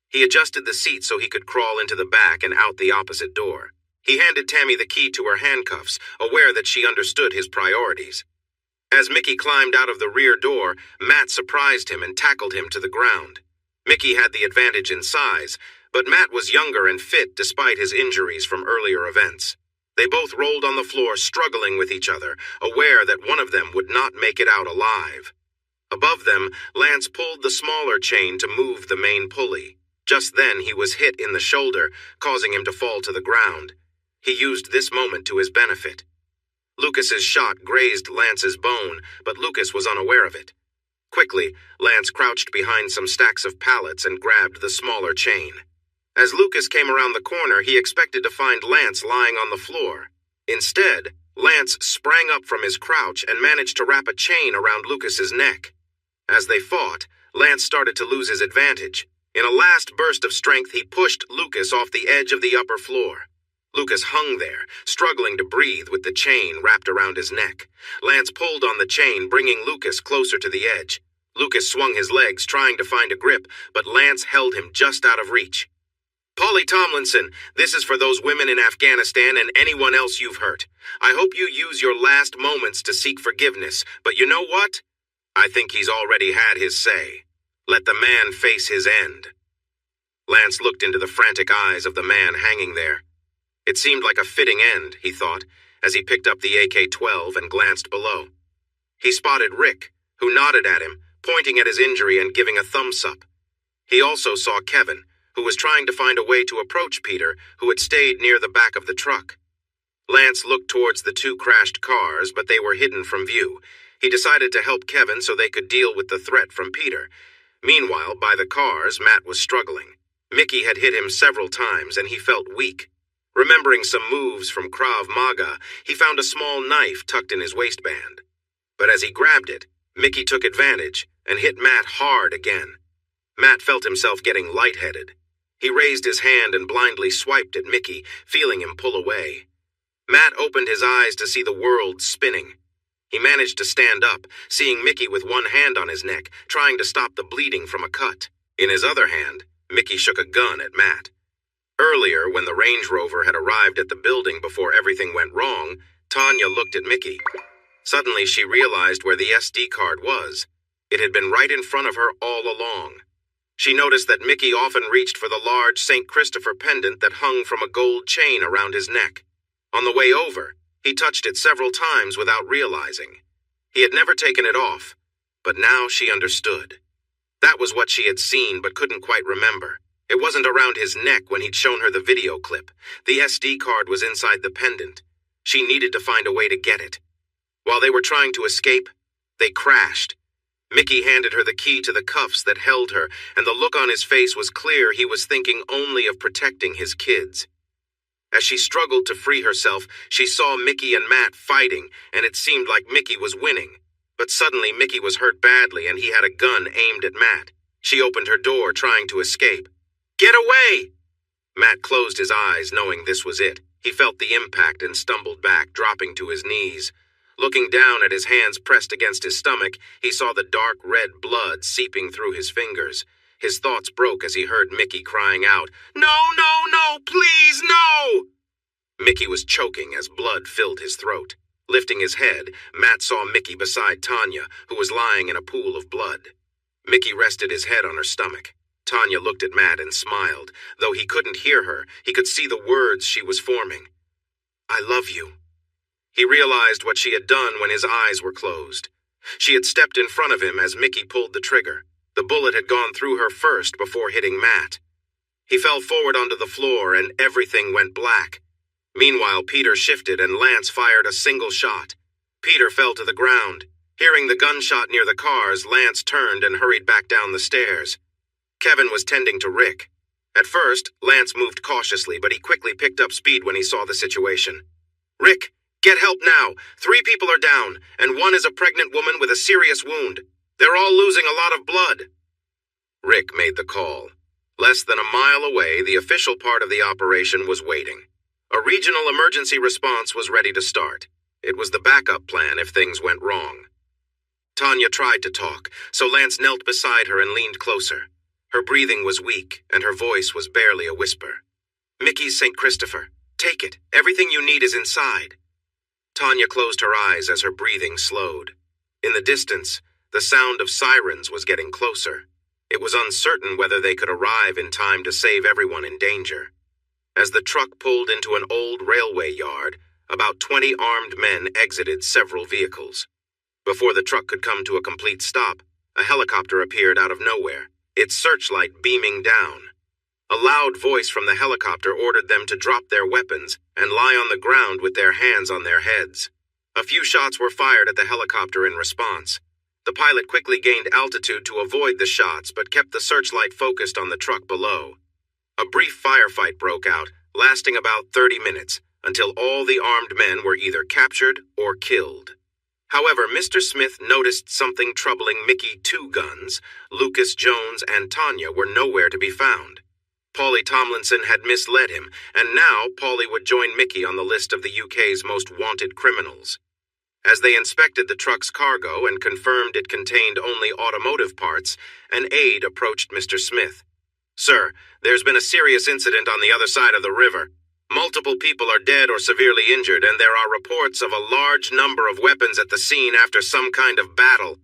He adjusted the seat so he could crawl into the back and out the opposite door. He handed Tammy the key to her handcuffs, aware that she understood his priorities. As Mickey climbed out of the rear door, Matt surprised him and tackled him to the ground. Mickey had the advantage in size, but Matt was younger and fit despite his injuries from earlier events. They both rolled on the floor, struggling with each other, aware that one of them would not make it out alive. Above them, Lance pulled the smaller chain to move the main pulley. Just then, he was hit in the shoulder, causing him to fall to the ground. He used this moment to his benefit. Lucas's shot grazed Lance's bone, but Lucas was unaware of it. Quickly, Lance crouched behind some stacks of pallets and grabbed the smaller chain. As Lucas came around the corner, he expected to find Lance lying on the floor. Instead, Lance sprang up from his crouch and managed to wrap a chain around Lucas's neck. As they fought, Lance started to lose his advantage. In a last burst of strength, he pushed Lucas off the edge of the upper floor. Lucas hung there, struggling to breathe with the chain wrapped around his neck. Lance pulled on the chain, bringing Lucas closer to the edge. Lucas swung his legs, trying to find a grip, but Lance held him just out of reach. "Polly Tomlinson, this is for those women in Afghanistan and anyone else you've hurt. I hope you use your last moments to seek forgiveness, but you know what? I think he's already had his say. Let the man face his end." Lance looked into the frantic eyes of the man hanging there. It seemed like a fitting end, he thought, as he picked up the AK-12 and glanced below. He spotted Rick, who nodded at him, pointing at his injury and giving a thumbs up. He also saw Kevin, who was trying to find a way to approach Peter, who had stayed near the back of the truck. Lance looked towards the two crashed cars, but they were hidden from view. He decided to help Kevin so they could deal with the threat from Peter. Meanwhile, by the cars, Matt was struggling. Mickey had hit him several times, and he felt weak. Remembering some moves from Krav Maga, he found a small knife tucked in his waistband. But as he grabbed it, Mickey took advantage and hit Matt hard again. Matt felt himself getting lightheaded. He raised his hand and blindly swiped at Mickey, feeling him pull away. Matt opened his eyes to see the world spinning. He managed to stand up, seeing Mickey with one hand on his neck, trying to stop the bleeding from a cut. In his other hand, Mickey shook a gun at Matt. Earlier, when the Range Rover had arrived at the building before everything went wrong, Tanya looked at Mickey. Suddenly, she realized where the SD card was. It had been right in front of her all along. She noticed that Mickey often reached for the large St. Christopher pendant that hung from a gold chain around his neck. On the way over, he touched it several times without realizing. He had never taken it off, but now she understood. That was what she had seen but couldn't quite remember. It wasn't around his neck when he'd shown her the video clip. The SD card was inside the pendant. She needed to find a way to get it. While they were trying to escape, they crashed. Mickey handed her the key to the cuffs that held her, and the look on his face was clear he was thinking only of protecting his kids. As she struggled to free herself, she saw Mickey and Matt fighting, and it seemed like Mickey was winning. But suddenly Mickey was hurt badly, and he had a gun aimed at Matt. She opened her door, trying to escape. "Get away!" Matt closed his eyes, knowing this was it. He felt the impact and stumbled back, dropping to his knees. Looking down at his hands pressed against his stomach, he saw the dark red blood seeping through his fingers. His thoughts broke as he heard Mickey crying out, "No, no, no, please, no!" Mickey was choking as blood filled his throat. Lifting his head, Matt saw Mickey beside Tanya, who was lying in a pool of blood. Mickey rested his head on her stomach. Tanya looked at Matt and smiled. Though he couldn't hear her, he could see the words she was forming. "I love you." He realized what she had done when his eyes were closed. She had stepped in front of him as Mickey pulled the trigger. The bullet had gone through her first before hitting Matt. He fell forward onto the floor and everything went black. Meanwhile, Peter shifted and Lance fired a single shot. Peter fell to the ground. Hearing the gunshot near the cars, Lance turned and hurried back down the stairs. Kevin was tending to Rick. At first, Lance moved cautiously, but he quickly picked up speed when he saw the situation. "Rick, get help now. 3 people are down, and 1 is a pregnant woman with a serious wound. They're all losing a lot of blood." Rick made the call. Less than a mile away, the official part of the operation was waiting. A regional emergency response was ready to start. It was the backup plan if things went wrong. Tanya tried to talk, so Lance knelt beside her and leaned closer. Her breathing was weak, and her voice was barely a whisper. "Mickey's St. Christopher. Take it. Everything you need is inside." Tanya closed her eyes as her breathing slowed. In the distance, the sound of sirens was getting closer. It was uncertain whether they could arrive in time to save everyone in danger. As the truck pulled into an old railway yard, about 20 armed men exited several vehicles. Before the truck could come to a complete stop, a helicopter appeared out of nowhere, its searchlight beaming down. A loud voice from the helicopter ordered them to drop their weapons and lie on the ground with their hands on their heads. A few shots were fired at the helicopter in response. The pilot quickly gained altitude to avoid the shots but kept the searchlight focused on the truck below. A brief firefight broke out, lasting about 30 minutes, until all the armed men were either captured or killed. However, Mr. Smith noticed something troubling Mickey Two Guns. Lucas Jones and Tanya were nowhere to be found. Paulie Tomlinson had misled him, and now Paulie would join Mickey on the list of the UK's most wanted criminals. As they inspected the truck's cargo and confirmed it contained only automotive parts, an aide approached Mr. Smith. "Sir, there's been a serious incident on the other side of the river. Multiple people are dead or severely injured, and there are reports of a large number of weapons at the scene after some kind of battle."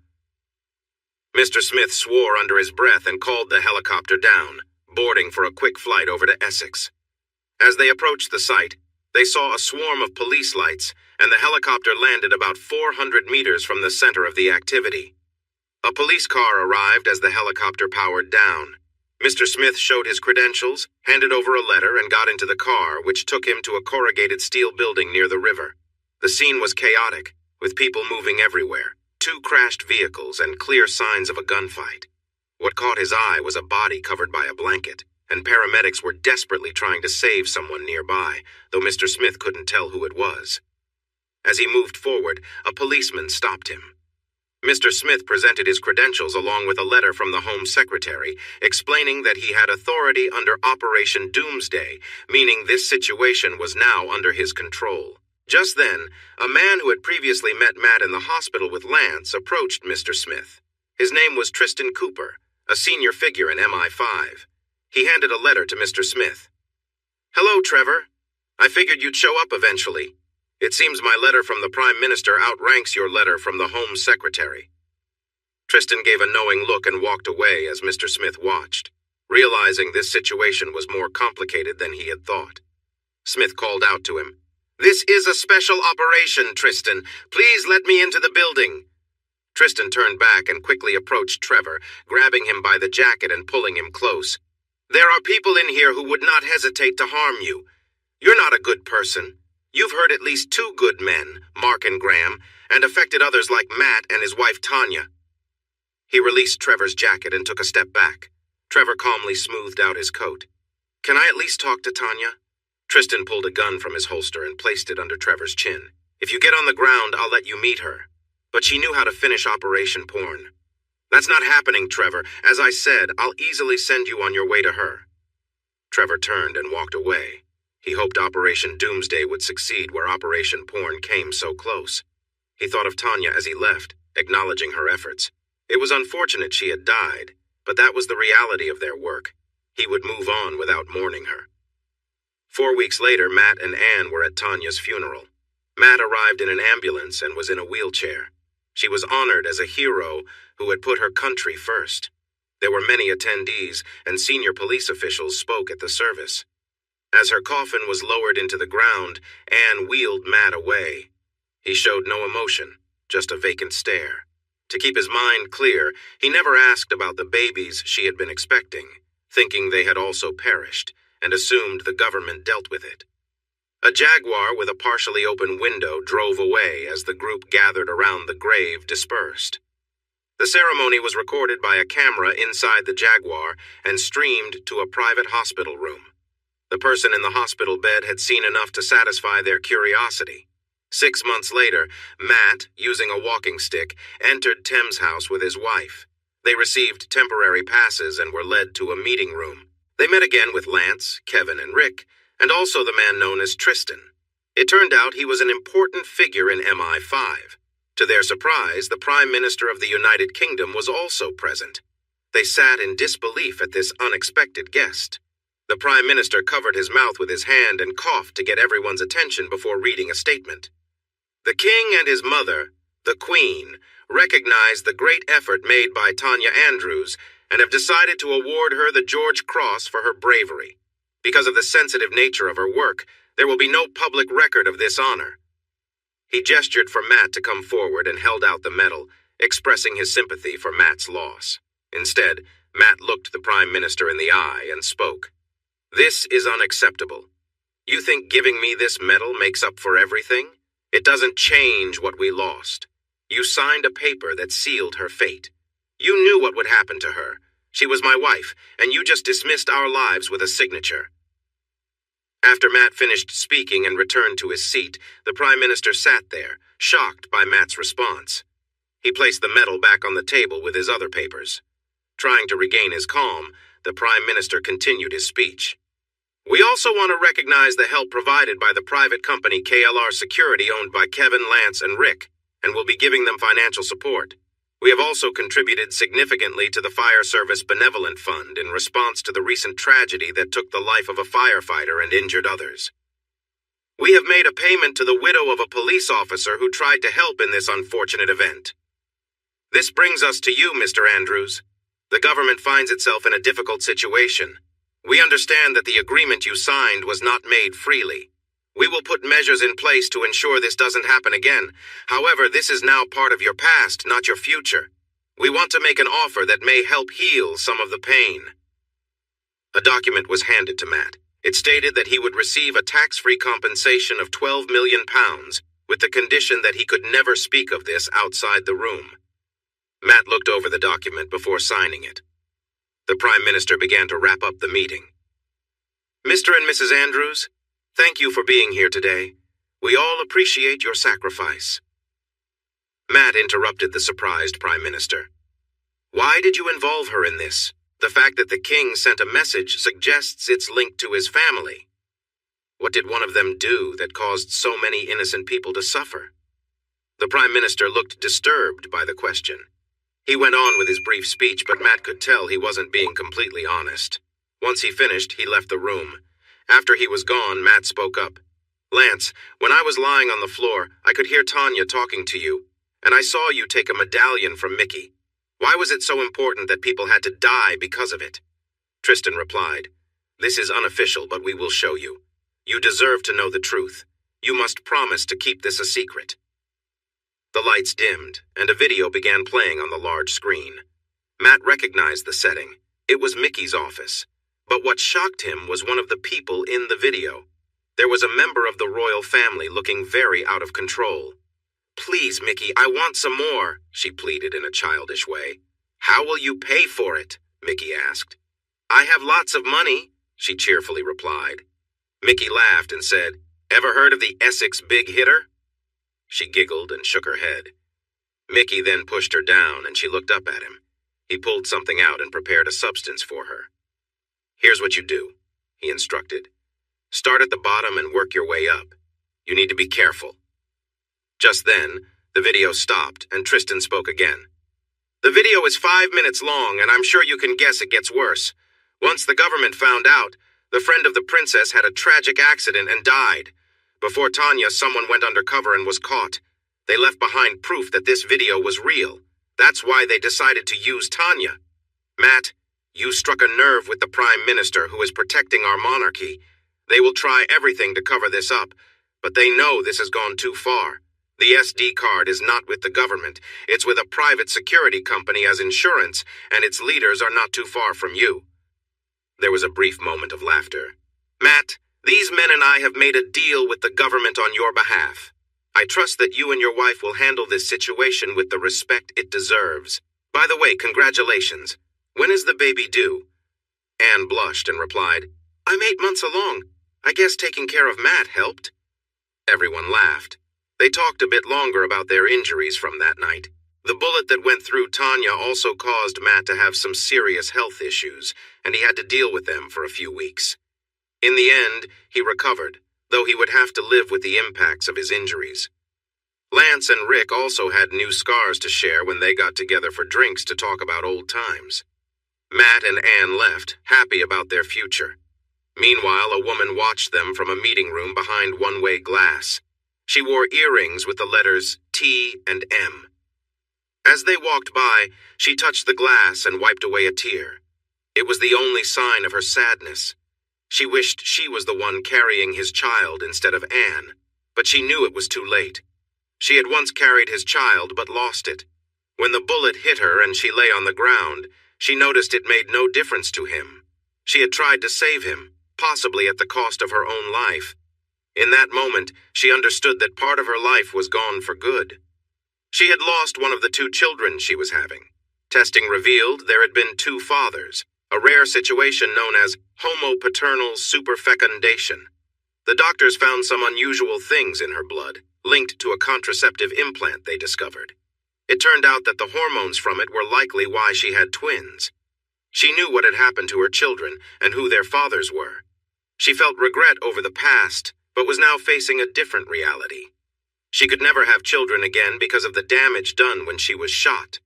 Mr. Smith swore under his breath and called the helicopter down, boarding for a quick flight over to Essex. As they approached the site, they saw a swarm of police lights, and the helicopter landed about 400 meters from the center of the activity. A police car arrived as the helicopter powered down. Mr. Smith showed his credentials, handed over a letter, and got into the car, which took him to a corrugated steel building near the river. The scene was chaotic, with people moving everywhere, 2 crashed vehicles, and clear signs of a gunfight. What caught his eye was a body covered by a blanket, and paramedics were desperately trying to save someone nearby, though Mr. Smith couldn't tell who it was. As he moved forward, a policeman stopped him. Mr. Smith presented his credentials along with a letter from the Home Secretary, explaining that he had authority under Operation Doomsday, meaning this situation was now under his control. Just then, a man who had previously met Matt in the hospital with Lance approached Mr. Smith. His name was Tristan Cooper, a senior figure in MI5. He handed a letter to Mr. Smith. "Hello, Trevor. I figured you'd show up eventually. It seems my letter from the Prime Minister outranks your letter from the Home Secretary." Tristan gave a knowing look and walked away as Mr. Smith watched, realizing this situation was more complicated than he had thought. Smith called out to him, "This is a special operation, Tristan. Please let me into the building." Tristan turned back and quickly approached Trevor, grabbing him by the jacket and pulling him close. "There are people in here who would not hesitate to harm you. You're not a good person. You've hurt at least two good men, Mark and Graham, and affected others like Matt and his wife Tanya." He released Trevor's jacket and took a step back. Trevor calmly smoothed out his coat. "Can I at least talk to Tanya?" Tristan pulled a gun from his holster and placed it under Trevor's chin. "If you get on the ground, I'll let you meet her. But she knew how to finish Operation Porn." "That's not happening, Trevor. As I said, I'll easily send you on your way to her." Trevor turned and walked away. He hoped Operation Doomsday would succeed where Operation Porn came so close. He thought of Tanya as he left, acknowledging her efforts. It was unfortunate she had died, but that was the reality of their work. He would move on without mourning her. 4 weeks later, Matt and Anne were at Tanya's funeral. Matt arrived in an ambulance and was in a wheelchair. She was honored as a hero who had put her country first. There were many attendees, and senior police officials spoke at the service. As her coffin was lowered into the ground, Anne wheeled Matt away. He showed no emotion, just a vacant stare. To keep his mind clear, he never asked about the babies she had been expecting, thinking they had also perished, and assumed the government dealt with it. A Jaguar with a partially open window drove away as the group gathered around the grave dispersed. The ceremony was recorded by a camera inside the Jaguar and streamed to a private hospital room. The person in the hospital bed had seen enough to satisfy their curiosity. 6 months later, Matt, using a walking stick, entered Tim's house with his wife. They received temporary passes and were led to a meeting room. They met again with Lance, Kevin, and Rick, and also the man known as Tristan. It turned out he was an important figure in MI5. To their surprise, the Prime Minister of the United Kingdom was also present. They sat in disbelief at this unexpected guest. The Prime Minister covered his mouth with his hand and coughed to get everyone's attention before reading a statement. The King and his mother, the Queen, recognize the great effort made by Tanya Andrews and have decided to award her the George Cross for her bravery. Because of the sensitive nature of her work, there will be no public record of this honor. He gestured for Matt to come forward and held out the medal, expressing his sympathy for Matt's loss. Instead, Matt looked the Prime Minister in the eye and spoke. "This is unacceptable. You think giving me this medal makes up for everything? It doesn't change what we lost. You signed a paper that sealed her fate. You knew what would happen to her. She was my wife, and you just dismissed our lives with a signature." After Matt finished speaking and returned to his seat, the Prime Minister sat there, shocked by Matt's response. He placed the medal back on the table with his other papers. Trying to regain his calm, the Prime Minister continued his speech. "We also want to recognize the help provided by the private company KLR Security owned by Kevin, Lance, and Rick, and will be giving them financial support. We have also contributed significantly to the Fire Service Benevolent Fund in response to the recent tragedy that took the life of a firefighter and injured others. We have made a payment to the widow of a police officer who tried to help in this unfortunate event. This brings us to you, Mr. Andrews. The government finds itself in a difficult situation. We understand that the agreement you signed was not made freely. We will put measures in place to ensure this doesn't happen again. However, this is now part of your past, not your future. We want to make an offer that may help heal some of the pain." A document was handed to Matt. It stated that he would receive a tax-free compensation of £12 million, with the condition that he could never speak of this outside the room. Matt looked over the document before signing it. The Prime Minister began to wrap up the meeting. "Mr. and Mrs. Andrews, thank you for being here today. We all appreciate your sacrifice." Matt interrupted the surprised Prime Minister. "Why did you involve her in this? The fact that the King sent a message suggests it's linked to his family." What did one of them do that caused so many innocent people to suffer? The Prime Minister looked disturbed by the question. He went on with his brief speech, but Matt could tell he wasn't being completely honest. Once he finished, he left the room. After he was gone, Matt spoke up. Lance, when I was lying on the floor, I could hear Tanya talking to you, and I saw you take a medallion from Mickey. Why was it so important that people had to die because of it? Tristan replied, This is unofficial, but we will show you. You deserve to know the truth. You must promise to keep this a secret. The lights dimmed, and a video began playing on the large screen. Matt recognized the setting. It was Mickey's office. But what shocked him was one of the people in the video. There was a member of the royal family looking very out of control. Please, Mickey, I want some more, she pleaded in a childish way. How will you pay for it? Mickey asked. I have lots of money, she cheerfully replied. Mickey laughed and said, Ever heard of the Essex Big Hitter? She giggled and shook her head. Mickey then pushed her down and she looked up at him. He pulled something out and prepared a substance for her. Here's what you do, he instructed. Start at the bottom and work your way up. You need to be careful. Just then, the video stopped and Tristan spoke again. The video is 5 minutes long and I'm sure you can guess it gets worse. Once the government found out, the friend of the princess had a tragic accident and died. Before Tanya, someone went undercover and was caught. They left behind proof that this video was real. That's why they decided to use Tanya. Matt, you struck a nerve with the Prime Minister who is protecting our monarchy. They will try everything to cover this up, but they know this has gone too far. The SD card is not with the government. It's with a private security company as insurance, and its leaders are not too far from you. There was a brief moment of laughter. Matt, these men and I have made a deal with the government on your behalf. I trust that you and your wife will handle this situation with the respect it deserves. By the way, congratulations. When is the baby due? Anne blushed and replied, I'm 8 months along. I guess taking care of Matt helped. Everyone laughed. They talked a bit longer about their injuries from that night. The bullet that went through Tanya also caused Matt to have some serious health issues, and he had to deal with them for a few weeks. In the end, he recovered, though he would have to live with the impacts of his injuries. Lance and Rick also had new scars to share when they got together for drinks to talk about old times. Matt and Anne left, happy about their future. Meanwhile, a woman watched them from a meeting room behind one-way glass. She wore earrings with the letters T and M. As they walked by, she touched the glass and wiped away a tear. It was the only sign of her sadness. She wished she was the one carrying his child instead of Anne, but she knew it was too late. She had once carried his child but lost it. When the bullet hit her and she lay on the ground, she noticed it made no difference to him. She had tried to save him, possibly at the cost of her own life. In that moment, she understood that part of her life was gone for good. She had lost one of the 2 children she was having. Testing revealed there had been 2 fathers, a rare situation known as homopaternal superfecundation. The doctors found some unusual things in her blood, linked to a contraceptive implant they discovered. It turned out that the hormones from it were likely why she had twins. She knew what had happened to her children and who their fathers were. She felt regret over the past, but was now facing a different reality. She could never have children again because of the damage done when she was shot.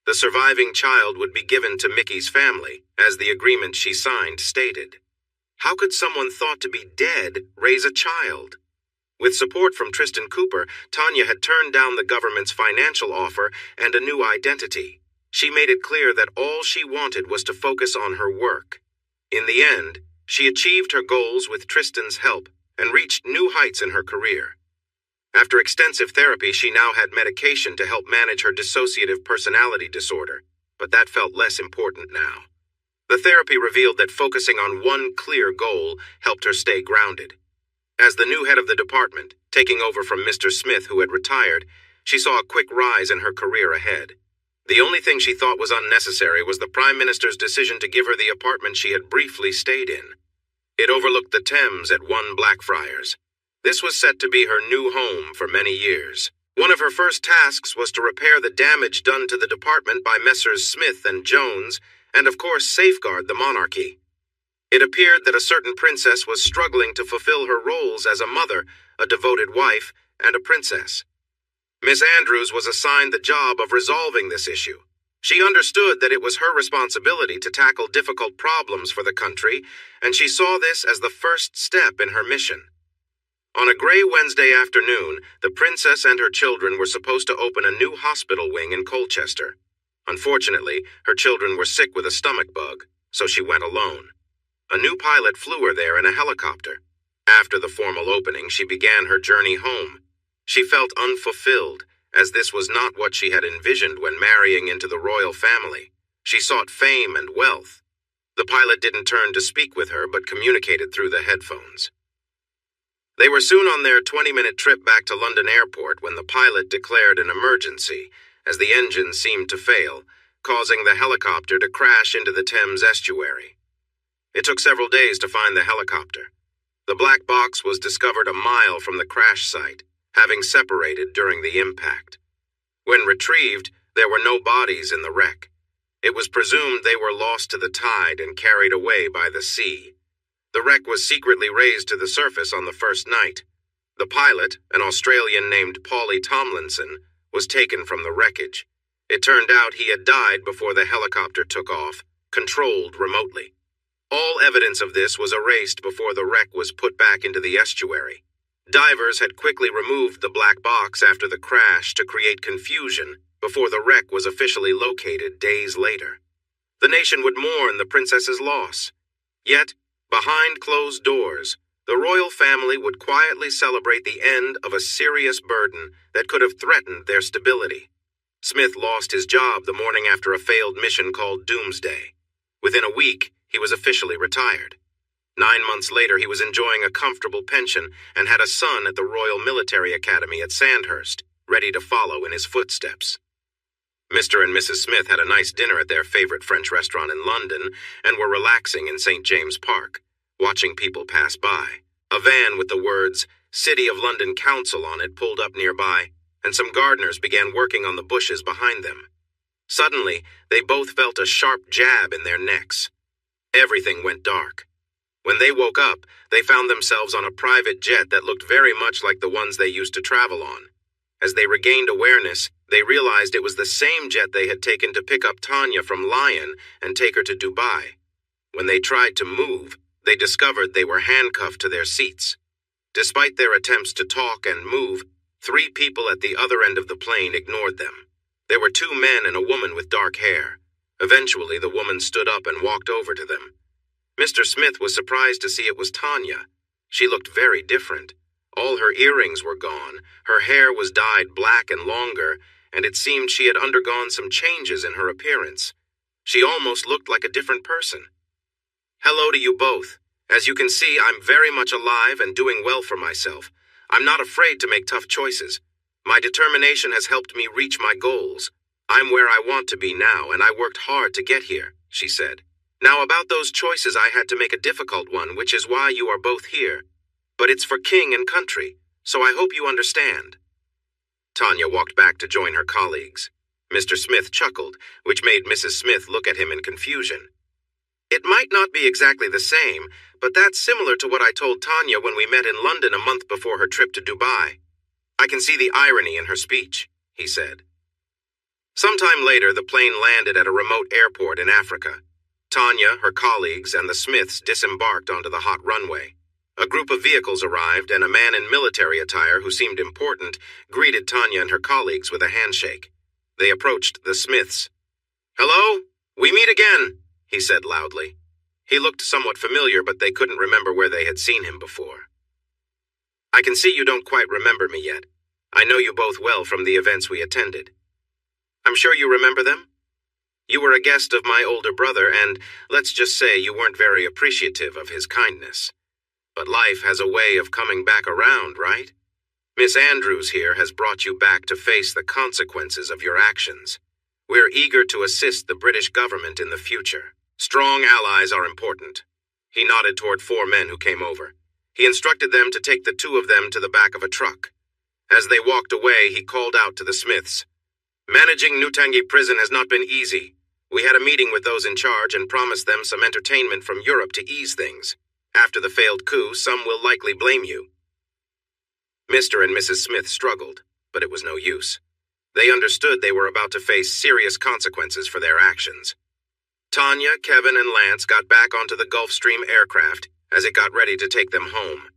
The surviving child would be given to Mickey's family, as the agreement she signed stated. How could someone thought to be dead raise a child? With support from Tristan Cooper, Tanya had turned down the government's financial offer and a new identity. She made it clear that all she wanted was to focus on her work. In the end, she achieved her goals with Tristan's help and reached new heights in her career. After extensive therapy, she now had medication to help manage her dissociative personality disorder, but that felt less important now. The therapy revealed that focusing on one clear goal helped her stay grounded. As the new head of the department, taking over from Mr. Smith, who had retired, she saw a quick rise in her career ahead. The only thing she thought was unnecessary was the Prime Minister's decision to give her the apartment she had briefly stayed in. It overlooked the Thames at 1 Blackfriars. This was set to be her new home for many years. One of her first tasks was to repair the damage done to the department by Messrs. Smith and Jones, and of course safeguard the monarchy. It appeared that a certain princess was struggling to fulfill her roles as a mother, a devoted wife, and a princess. Miss Andrews was assigned the job of resolving this issue. She understood that it was her responsibility to tackle difficult problems for the country, and she saw this as the first step in her mission. On a gray Wednesday afternoon, the princess and her children were supposed to open a new hospital wing in Colchester. Unfortunately, her children were sick with a stomach bug, so she went alone. A new pilot flew her there in a helicopter. After the formal opening, she began her journey home. She felt unfulfilled, as this was not what she had envisioned when marrying into the royal family. She sought fame and wealth. The pilot didn't turn to speak with her, but communicated through the headphones. They were soon on their 20-minute trip back to London Airport when the pilot declared an emergency, as the engine seemed to fail, causing the helicopter to crash into the Thames estuary. It took several days to find the helicopter. The black box was discovered a mile from the crash site, having separated during the impact. When retrieved, there were no bodies in the wreck. It was presumed they were lost to the tide and carried away by the sea. The wreck was secretly raised to the surface on the first night. The pilot, an Australian named Paulie Tomlinson, was taken from the wreckage. It turned out he had died before the helicopter took off, controlled remotely. All evidence of this was erased before the wreck was put back into the estuary. Divers had quickly removed the black box after the crash to create confusion before the wreck was officially located days later. The nation would mourn the princess's loss. Yet, behind closed doors, the royal family would quietly celebrate the end of a serious burden that could have threatened their stability. Smith lost his job the morning after a failed mission called Doomsday. Within a week, he was officially retired. 9 months later, he was enjoying a comfortable pension and had a son at the Royal Military Academy at Sandhurst, ready to follow in his footsteps. Mr. and Mrs. Smith had a nice dinner at their favorite French restaurant in London and were relaxing in St. James Park, watching people pass by. A van with the words, City of London Council on it pulled up nearby, and some gardeners began working on the bushes behind them. Suddenly, they both felt a sharp jab in their necks. Everything went dark. When they woke up, they found themselves on a private jet that looked very much like the ones they used to travel on. As they regained awareness, they realized it was the same jet they had taken to pick up Tanya from Lyon and take her to Dubai. When they tried to move, they discovered they were handcuffed to their seats. Despite their attempts to talk and move, 3 people at the other end of the plane ignored them. There were 2 men and a woman with dark hair. Eventually, the woman stood up and walked over to them. Mr. Smith was surprised to see it was Tanya. She looked very different. All her earrings were gone, her hair was dyed black and longer, and it seemed she had undergone some changes in her appearance. She almost looked like a different person. Hello to you both. As you can see, I'm very much alive and doing well for myself. I'm not afraid to make tough choices. My determination has helped me reach my goals. I'm where I want to be now, and I worked hard to get here, she said. Now about those choices, I had to make a difficult one, which is why you are both here. But it's for king and country, so I hope you understand. Tanya walked back to join her colleagues. Mr. Smith chuckled, which made Mrs. Smith look at him in confusion. It might not be exactly the same, but that's similar to what I told Tanya when we met in London a month before her trip to Dubai. I can see the irony in her speech, he said. Sometime later, the plane landed at a remote airport in Africa. Tanya, her colleagues, and the Smiths disembarked onto the hot runway. A group of vehicles arrived, and a man in military attire who seemed important greeted Tanya and her colleagues with a handshake. They approached the Smiths. "Hello? We meet again," he said loudly. He looked somewhat familiar, but they couldn't remember where they had seen him before. "I can see you don't quite remember me yet. I know you both well from the events we attended. I'm sure you remember them? You were a guest of my older brother, and let's just say you weren't very appreciative of his kindness. But life has a way of coming back around, right? Miss Andrews here has brought you back to face the consequences of your actions. We're eager to assist the British government in the future. Strong allies are important." He nodded toward 4 men who came over. He instructed them to take the 2 of them to the back of a truck. As they walked away, he called out to the Smiths. "Managing Nutangi prison has not been easy. We had a meeting with those in charge and promised them some entertainment from Europe to ease things. After the failed coup, some will likely blame you." Mr. and Mrs. Smith struggled, but it was no use. They understood they were about to face serious consequences for their actions. Tanya, Kevin, and Lance got back onto the Gulfstream aircraft as it got ready to take them home.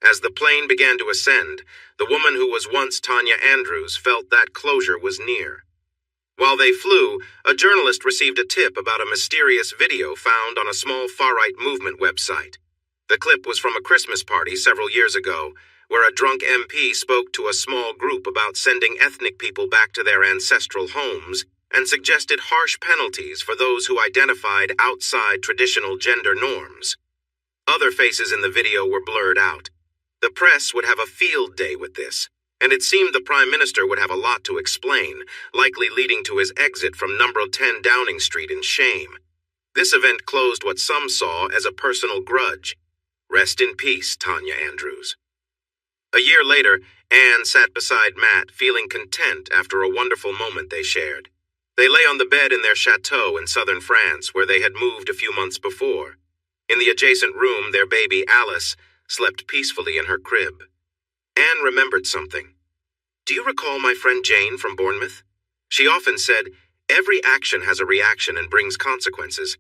As the plane began to ascend, the woman who was once Tanya Andrews felt that closure was near. While they flew, a journalist received a tip about a mysterious video found on a small far-right movement website. The clip was from a Christmas party several years ago, where a drunk MP spoke to a small group about sending ethnic people back to their ancestral homes and suggested harsh penalties for those who identified outside traditional gender norms. Other faces in the video were blurred out. The press would have a field day with this, and it seemed the Prime Minister would have a lot to explain, likely leading to his exit from number 10 Downing Street in shame. This event closed what some saw as a personal grudge. Rest in peace, Tanya Andrews. A year later, Anne sat beside Matt, feeling content after a wonderful moment they shared. They lay on the bed in their chateau in southern France, where they had moved a few months before. In the adjacent room, their baby, Alice, slept peacefully in her crib. Anne remembered something. "Do you recall my friend Jane from Bournemouth? She often said, 'Every action has a reaction and brings consequences.'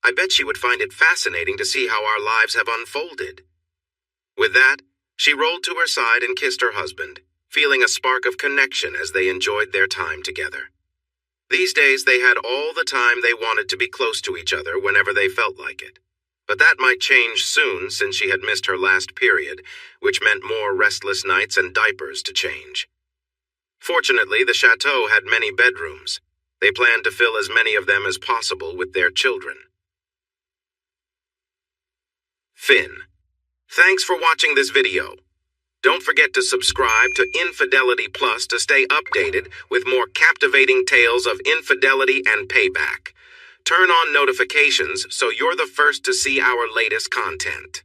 I bet she would find it fascinating to see how our lives have unfolded." With that, she rolled to her side and kissed her husband, feeling a spark of connection as they enjoyed their time together. These days, they had all the time they wanted to be close to each other whenever they felt like it. But that might change soon since she had missed her last period, which meant more restless nights and diapers to change. Fortunately, the chateau had many bedrooms. They planned to fill as many of them as possible with their children. Finn. Thanks for watching this video. Don't forget to subscribe to Infidelity Plus to stay updated with more captivating tales of infidelity and payback. Turn on notifications so you're the first to see our latest content.